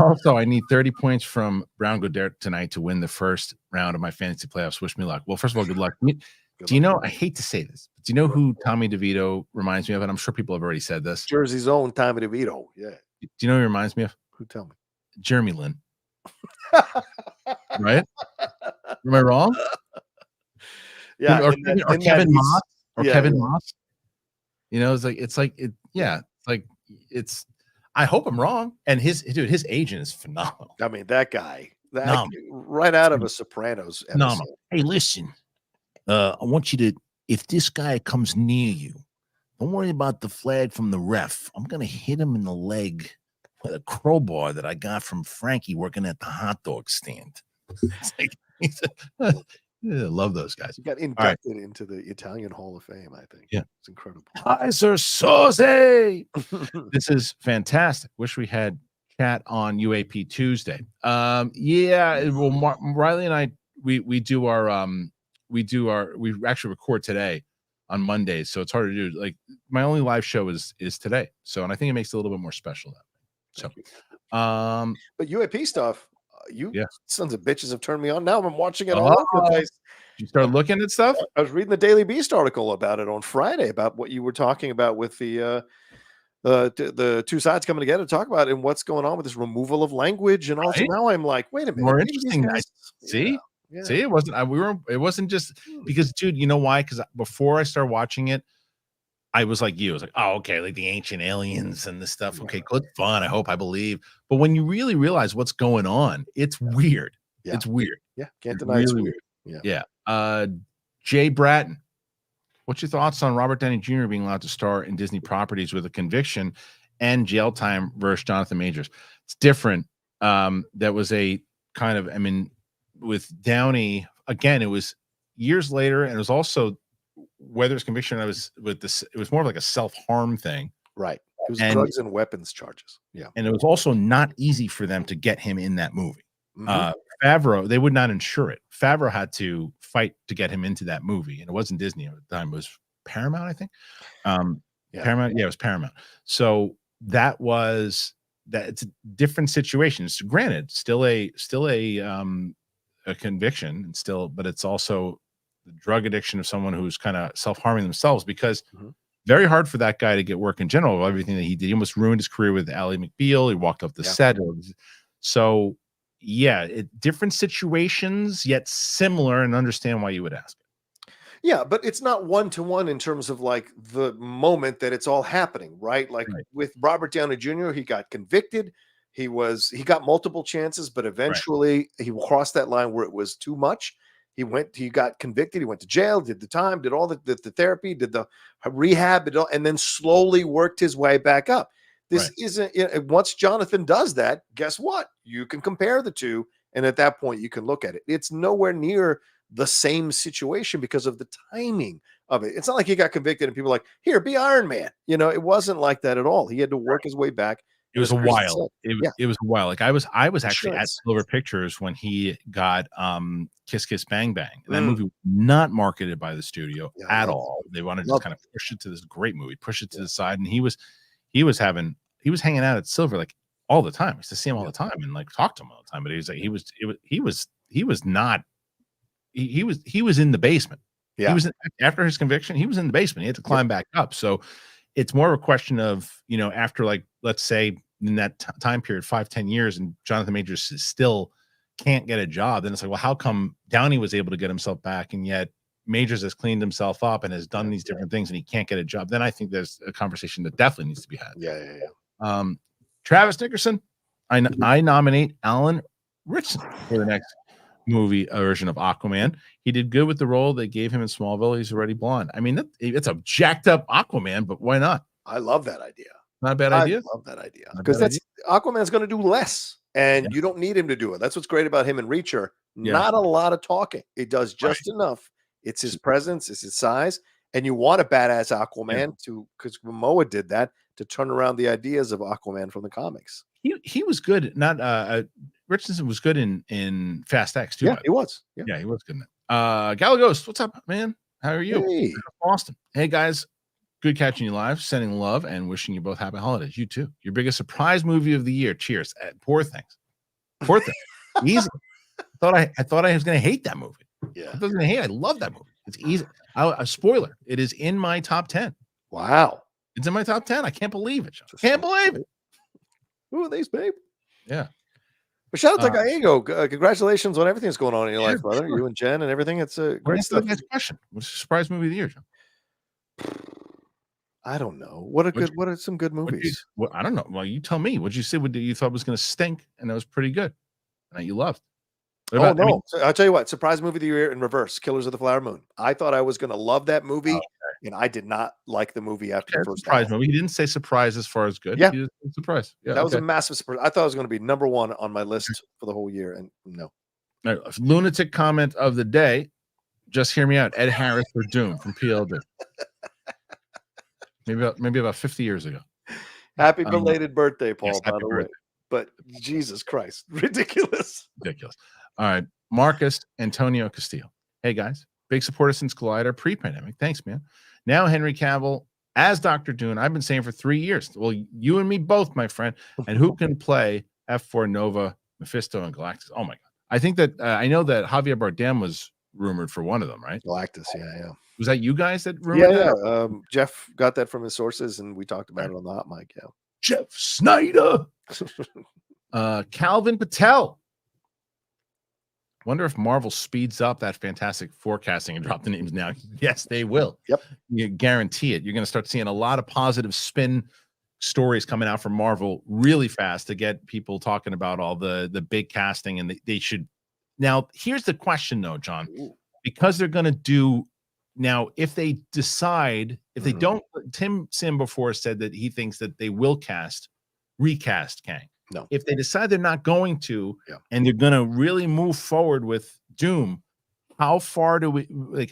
Speaker 1: Also, I need 30 points from Brown Goddard tonight to win the first round of my fantasy playoffs. Wish me luck. Well, first of all, good luck. Do you know, I hate to say this, but do you know who Tommy DeVito reminds me of? And I'm sure people have already said this.
Speaker 2: Jersey's own Tommy DeVito. Yeah.
Speaker 1: Do you know who he reminds me of?
Speaker 2: Who, tell me?
Speaker 1: Jeremy Lin. Right? Am I wrong?
Speaker 2: Yeah.
Speaker 1: Or Kevin Moss. Or Kevin Moss. I hope I'm wrong. And his agent is phenomenal.
Speaker 2: I mean, that guy, right out of a Sopranos episode.
Speaker 1: Phenomenal. Hey, listen, I want you to, if this guy comes near you, don't worry about the flag from the ref. I'm going to hit him in the leg with a crowbar that I got from Frankie working at the hot dog stand. It's like, I love those guys.
Speaker 2: He got inducted into the Italian Hall of Fame, I think.
Speaker 1: Yeah.
Speaker 2: It's incredible.
Speaker 1: Kaiser Soze. This is fantastic. Wish we had chat on UAP Tuesday. Well, Riley and I, we actually record today on Mondays, so it's hard to do. Like, my only live show is today. So, and I think it makes it a little bit more special that way. So,
Speaker 2: but UAP stuff, sons of bitches have turned me on. Now I'm watching it all over the place.
Speaker 1: You start looking at stuff?
Speaker 2: I was reading the Daily Beast article about it on Friday, about what you were talking about with the two sides coming together to talk about it, and what's going on with this removal of language. And also now I'm like, wait a minute.
Speaker 1: More interesting. See, it wasn't just because, dude, you know why? Because before I started watching it, I was like you. I was like, oh, okay, like the ancient aliens and this stuff. Okay, good fun. I believe. But when you really realize what's going on, it's weird. Yeah. It's weird.
Speaker 2: Yeah, can't deny it's weird.
Speaker 1: Yeah. Jay Bratton, what's your thoughts on Robert Downey Jr. being allowed to star in Disney properties with a conviction and jail time versus Jonathan Majors? It's different. That was a kind of, with Downey, again, it was years later, and it was also whether it's conviction, it was more of like a self-harm thing.
Speaker 2: Right. It was drugs and weapons charges. Yeah.
Speaker 1: And it was also not easy for them to get him in that movie. Favreau, they would not insure it. Favreau had to fight to get him into that movie. And it wasn't Disney at the time. It was Paramount, I think. Paramount. Yeah, it was Paramount. So it's a different situation. It's granted still a conviction, but it's also the drug addiction of someone who's kind of self-harming themselves, because very hard for that guy to get work in general. Everything that he did, he almost ruined his career with Ally McBeal. He walked off the set. So different situations, yet similar, and understand why you would ask.
Speaker 2: Yeah, but it's not one-to-one in terms of like the moment that it's all happening, right? Like with Robert Downey Jr., he got convicted. He got multiple chances, but eventually he crossed that line where it was too much. He got convicted. He went to jail, did the time, did all the therapy, did the rehab, and then slowly worked his way back up. This isn't, once Jonathan does that, guess what? You can compare the two. And at that point you can look at it. It's nowhere near the same situation because of the timing of it. It's not like he got convicted and people were like, here, be Iron Man. It wasn't like that at all. He had to work his way back
Speaker 1: It was a while. It was a while. Like I was actually at Silver Pictures when he got Kiss Kiss Bang Bang. And that movie was not marketed by the studio at all. They wanted to just kind of push it to this great movie, push it to the side. And he was hanging out at Silver like all the time. I used to see him all the time and like talk to him all the time. But he was like he was in the basement. Yeah. He was after his conviction, he was in the basement. He had to climb back up. So it's more of a question of, after like, let's say in that time period, 5-10 years, and Jonathan Majors still can't get a job. Then it's like, well, how come Downey was able to get himself back and yet Majors has cleaned himself up and has done these different things and he can't get a job? Then I think there's a conversation that definitely needs to be had.
Speaker 2: Yeah.
Speaker 1: Travis Nickerson, I nominate Alan Ritchson for the next movie version of Aquaman. He did good with the role they gave him in Smallville. He's already blonde. I mean, it's a jacked up Aquaman, but why not?
Speaker 2: I love that idea.
Speaker 1: Not a bad idea.
Speaker 2: I love that idea because Aquaman's going to do less, and you don't need him to do it. That's what's great about him and Reacher. Not a lot of talking. It does just enough. It's his presence, it's his size, and you want a badass Aquaman because Momoa did that to turn around the ideas of Aquaman from the comics.
Speaker 1: He was good. Not Richardson was good in Fast X too.
Speaker 2: Yeah, he was.
Speaker 1: Yeah, he was good in that. Galagos, what's up, man? How are you?
Speaker 2: Hey.
Speaker 1: Boston. Hey guys, good catching you live. Sending love and wishing you both happy holidays. You too. Your biggest surprise movie of the year. Cheers. Poor Things. Poor Things. Easy. I thought I was going to hate that movie.
Speaker 2: Yeah,
Speaker 1: I was going to hate. I love that movie. It's easy. A spoiler. It is in my top 10.
Speaker 2: Wow.
Speaker 1: It's in my top 10. I can't believe it. Can't believe it.
Speaker 2: Who are these, babe?
Speaker 1: Yeah.
Speaker 2: But shout out to Gallego. Congratulations on everything that's going on in your life, brother. You and Jen and everything. It's a great stuff.
Speaker 1: Next question. What's the surprise movie of the year, John?
Speaker 2: I don't know. What are some good movies?
Speaker 1: I don't know. Well, you tell me. What'd you say? What you thought was going to stink, and that was pretty good, and that you loved?
Speaker 2: I'll tell you what. Surprise movie of the year in reverse. Killers of the Flower Moon. I thought I was going to love that movie, and I did not like the movie after the first
Speaker 1: surprise movie. He didn't say surprise as far as good.
Speaker 2: Yeah,
Speaker 1: surprise. Yeah,
Speaker 2: that was a massive surprise. I thought it was going to be number one on my list for the whole year, and no.
Speaker 1: Right. Lunatic comment of the day. Just hear me out. Ed Harris for Doom from PLD. Maybe about 50 years ago.
Speaker 2: Happy belated birthday, Paul,
Speaker 1: yes,
Speaker 2: by the way. But Jesus Christ, ridiculous.
Speaker 1: All right. Marcus Antonio Castillo. Hey, guys. Big supporter since Collider pre-pandemic. Thanks, man. Now Henry Cavill as Dr. Doom. I've been saying for 3 years. Well, you and me both, my friend. And who can play F4 Nova, Mephisto, and Galactus? Oh, my God. I think that I know that Javier Bardem was rumored for one of them, right?
Speaker 2: Galactus, yeah.
Speaker 1: Was that you guys that rumored that?
Speaker 2: Yeah. Jeff got that from his sources, and we talked about it on the hot mic. Yeah.
Speaker 1: Jeff Snyder. Calvin Patel. Wonder if Marvel speeds up that fantastic forecasting and drop the names now. Yes, they will.
Speaker 2: Yep.
Speaker 1: You guarantee it. You're going to start seeing a lot of positive spin stories coming out from Marvel really fast to get people talking about all the big casting, and they should. Now, here's the question though, John, because they're going to do now, if they decide, if they don't, Tim Sim before said that he thinks that they will recast Kang.
Speaker 2: No.
Speaker 1: If they decide they're not going to, and they're going to really move forward with Doom, how far do we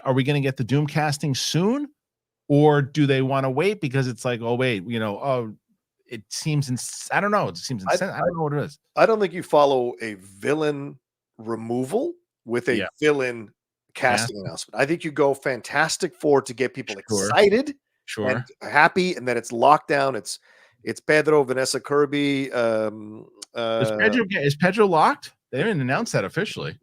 Speaker 1: are we going to get the Doom casting soon, or do they want to wait because it's like, oh wait, it seems I don't know. It seems insane. I don't know what it is.
Speaker 2: I don't think you follow a villain removal with a villain casting announcement. I think you go Fantastic Four to get people excited, and happy, and that it's locked down. It's Pedro, Vanessa Kirby.
Speaker 1: Is Pedro locked? They didn't announce that officially.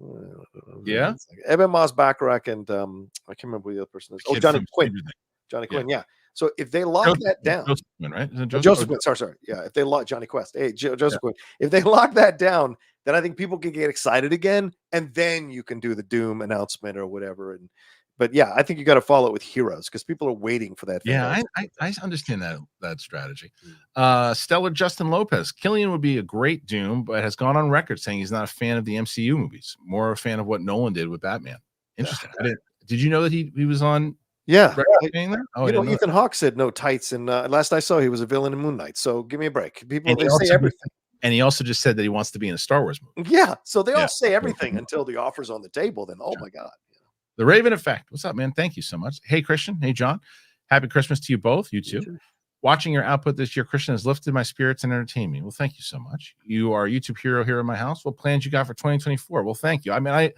Speaker 1: Yeah,
Speaker 2: Eben Moss Bacharach and I can't remember who the other person is. Oh, Johnny Quinn. Johnny Quinn. Yeah. So if they lock that down,
Speaker 1: Joseph Quinn, right?
Speaker 2: Joseph Quinn. Sorry. Yeah. If they lock Johnny Quest, hey, Joseph Quinn. If they lock that down, then I think people can get excited again, and then you can do the Doom announcement or whatever. But yeah, I think you got to follow it with heroes because people are waiting for that.
Speaker 1: Yeah, I understand that strategy. Stellar Justin Lopez. Killian would be a great Doom, but has gone on record saying he's not a fan of the MCU movies, more a fan of what Nolan did with Batman. Interesting. Did you know that he was on?
Speaker 2: Yeah.
Speaker 1: There? Oh,
Speaker 2: Ethan Hawke said no tights, and last I saw he was a villain in Moon Knight. So give me a break. People they say everything.
Speaker 1: And he also just said that he wants to be in a Star Wars movie.
Speaker 2: Yeah. So they all say everything until the offer's on the table. Then, oh my God.
Speaker 1: The Raven Effect. What's up, man? Thank you so much. Hey, Christian. Hey, John. Happy Christmas to you both. You too. Watching your output this year, Kristian, has lifted my spirits and entertained me. Well, thank you so much. You are a YouTube hero here in my house. What plans you got for 2024? Well, thank you. I mean,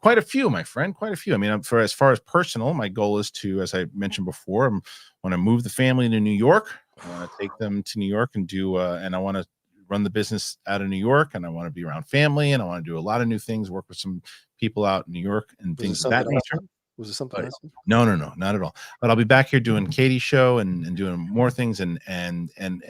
Speaker 1: quite a few, my friend, quite a few. I mean, for as far as personal, my goal is to, as I mentioned before, I want to move the family to New York. I want to take them to New York and and I want to run the business out of New York, and I want to be around family, and I want to do a lot of new things, work with some people out in New York and things of that nature.
Speaker 2: Was it something else?
Speaker 1: No, not at all. But I'll be back here doing Katie's show and doing more things and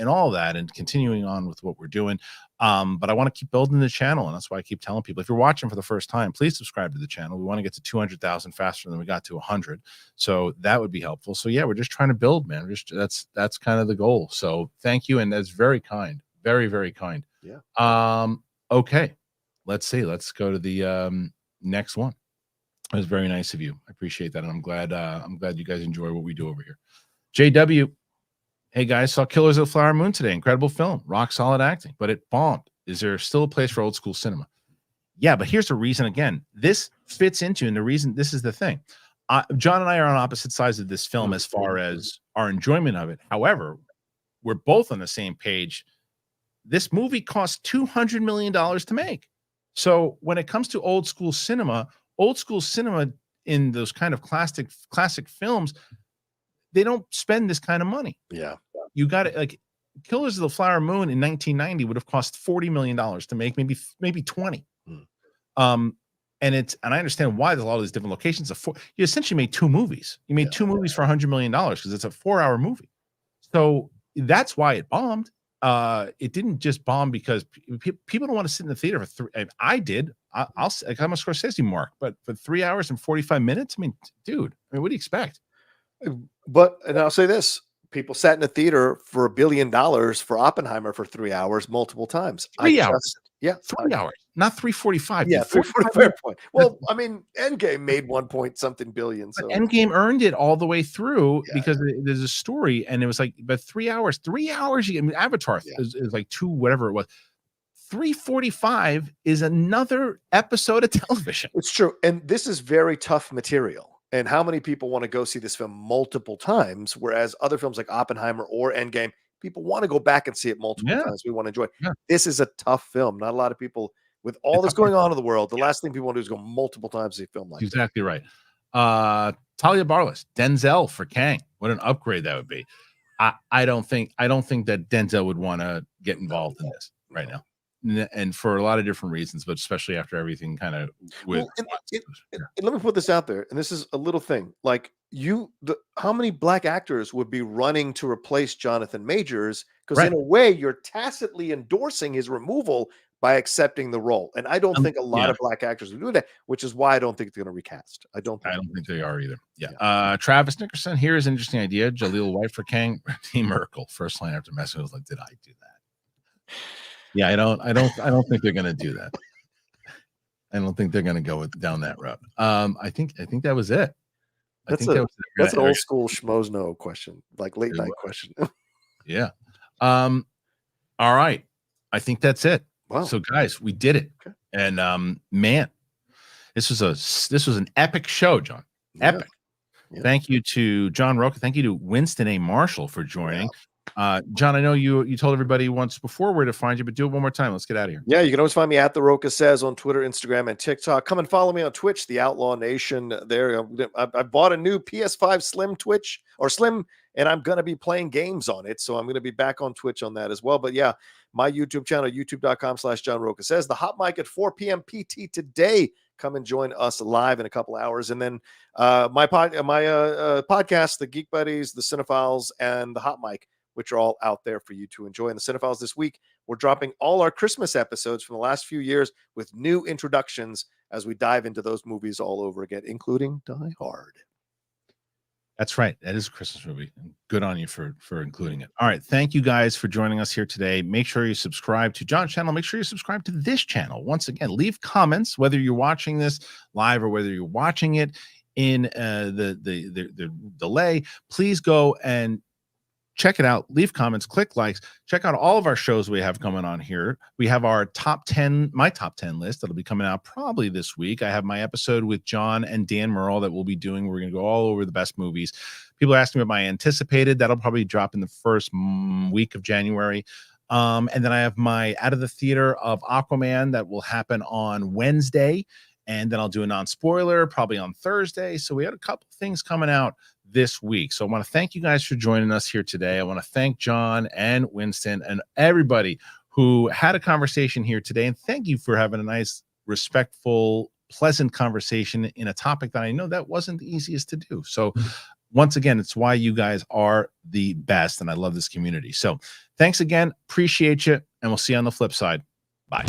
Speaker 1: all that, and continuing on with what we're doing. But I want to keep building the channel, and that's why I keep telling people, if you're watching for the first time, please subscribe to the channel. We want to get to 200,000 faster than we got to 100, so that would be helpful. So yeah, we're just trying to build, man. That's kind of the goal. So thank you, and that's very kind, very, very kind.
Speaker 2: Yeah.
Speaker 1: Okay, let's see. Let's go to the next one. It was very nice of you. I appreciate that. And I'm glad you guys enjoy what we do over here. JW, hey guys, saw Killers of the Flower Moon today. Incredible film, rock solid acting, but it bombed. Is there still a place for old school cinema? Yeah, but here's the reason again. This fits into, and the reason, this is the thing. John and I are on opposite sides of this film as far as our enjoyment of it. However, we're both on the same page. This movie cost $200 million to make. So when it comes to old school cinema in those kind of classic films, they don't spend this kind of money.
Speaker 2: Yeah.
Speaker 1: You got it. Like Killers of the Flower Moon in 1990 would have cost $40 million to make, maybe 20. And I understand why there's a lot of these different locations. You essentially made two movies. You made two movies for $100 million because it's a 4-hour movie. So that's why it bombed. It didn't just bomb because people don't want to sit in the theater for 3. I did. I'm a Scorsese mark, but for 3 hours and 45 minutes. I mean, dude. I mean, what do you expect?
Speaker 2: But and I'll say this: people sat in the theater for $1 billion for Oppenheimer for 3 hours multiple times.
Speaker 1: 3 hours.
Speaker 2: Yeah,
Speaker 1: 3 hours, not 3:45.
Speaker 2: Yeah, 3:45. Fair point. Well, I mean, Endgame made 1 point something billion. So
Speaker 1: Endgame earned it all the way through because there's a story, and it was like, but 3 hours. I mean, Avatar is like 2, whatever it was. 3:45 is another episode of television.
Speaker 2: It's true, and this is very tough material. And how many people want to go see this film multiple times? Whereas other films like Oppenheimer or Endgame, people want to go back and see it multiple times. We want to enjoy it. Yeah. This is a tough film. Not a lot of people, with all this going on in the world, the last thing people want to do is go multiple times to see a film like that.
Speaker 1: Exactly right. Talia Barless, Denzel for Kang. What an upgrade that would be. I don't think that Denzel would want to get involved in this right now. And for a lot of different reasons, but especially after everything kind of with.
Speaker 2: And let me put this out there, and this is a little thing. Like how many black actors would be running to replace Jonathan Majors? Because in a way, you're tacitly endorsing his removal by accepting the role. And I don't think a lot of black actors would do that, which is why I don't think they're going to recast. I don't think
Speaker 1: they are either. Yeah. Travis Nickerson, here's an interesting idea. Jaleel White for Kang, Team Merkel. First line after message was like, did I do that? Yeah, I don't think they're gonna do that. I don't think they're gonna go down that route. I think that was it.
Speaker 2: That's an old school schmozno question, like late night question.
Speaker 1: Yeah. All right. I think that's it.
Speaker 2: Wow.
Speaker 1: So guys, we did it. Okay. And man, this was an epic show, John. Epic. Yeah. Thank you to John Rocha. Thank you to Winston A. Marshall for joining. John, I know you told everybody once before where to find you, but do it one more time. Let's get out of here.
Speaker 2: Yeah, you can always find me at The Rocha Says on Twitter, Instagram, and TikTok. Come and follow me on Twitch, The Outlaw Nation. There, I bought a new PS5 Slim, and I'm going to be playing games on it. So I'm going to be back on Twitch on that as well. But yeah, my YouTube channel, youtube.com/John Rocha Says. The Hot Mic at 4 p.m. PT today. Come and join us live in a couple hours. And then my podcast, The Geek Buddies, The Cinephiles, and The Hot Mic, which are all out there for you to enjoy. And the Cinephiles this week, we're dropping all our Christmas episodes from the last few years with new introductions as we dive into those movies all over again, including Die Hard.
Speaker 1: That's right. That is a Christmas movie. Good on you for including it. All right. Thank you guys for joining us here today. Make sure you subscribe to John's channel. Make sure you subscribe to this channel. Once again, leave comments, whether you're watching this live or whether you're watching it in the delay. Please go and check it out. Leave comments, click likes, check out all of our shows we have coming on here. We have our my top 10 list that'll be coming out probably this week. I have my episode with John and Dan Merle that we'll be doing. We're going to go all over the best movies. People are asking me about my anticipated. That'll probably drop in the first week of January. And then I have my out of the theater of Aquaman that will happen on Wednesday. And then I'll do a non-spoiler probably on Thursday. So we had a couple things coming out this week. So I want to thank you guys for joining us here today. I want to thank John and Winston and everybody who had a conversation here today. And thank you for having a nice, respectful, pleasant conversation in a topic that I know that wasn't the easiest to do. So once again, it's why you guys are the best. And I love this community. So thanks again. Appreciate you. And we'll see you on the flip side. Bye.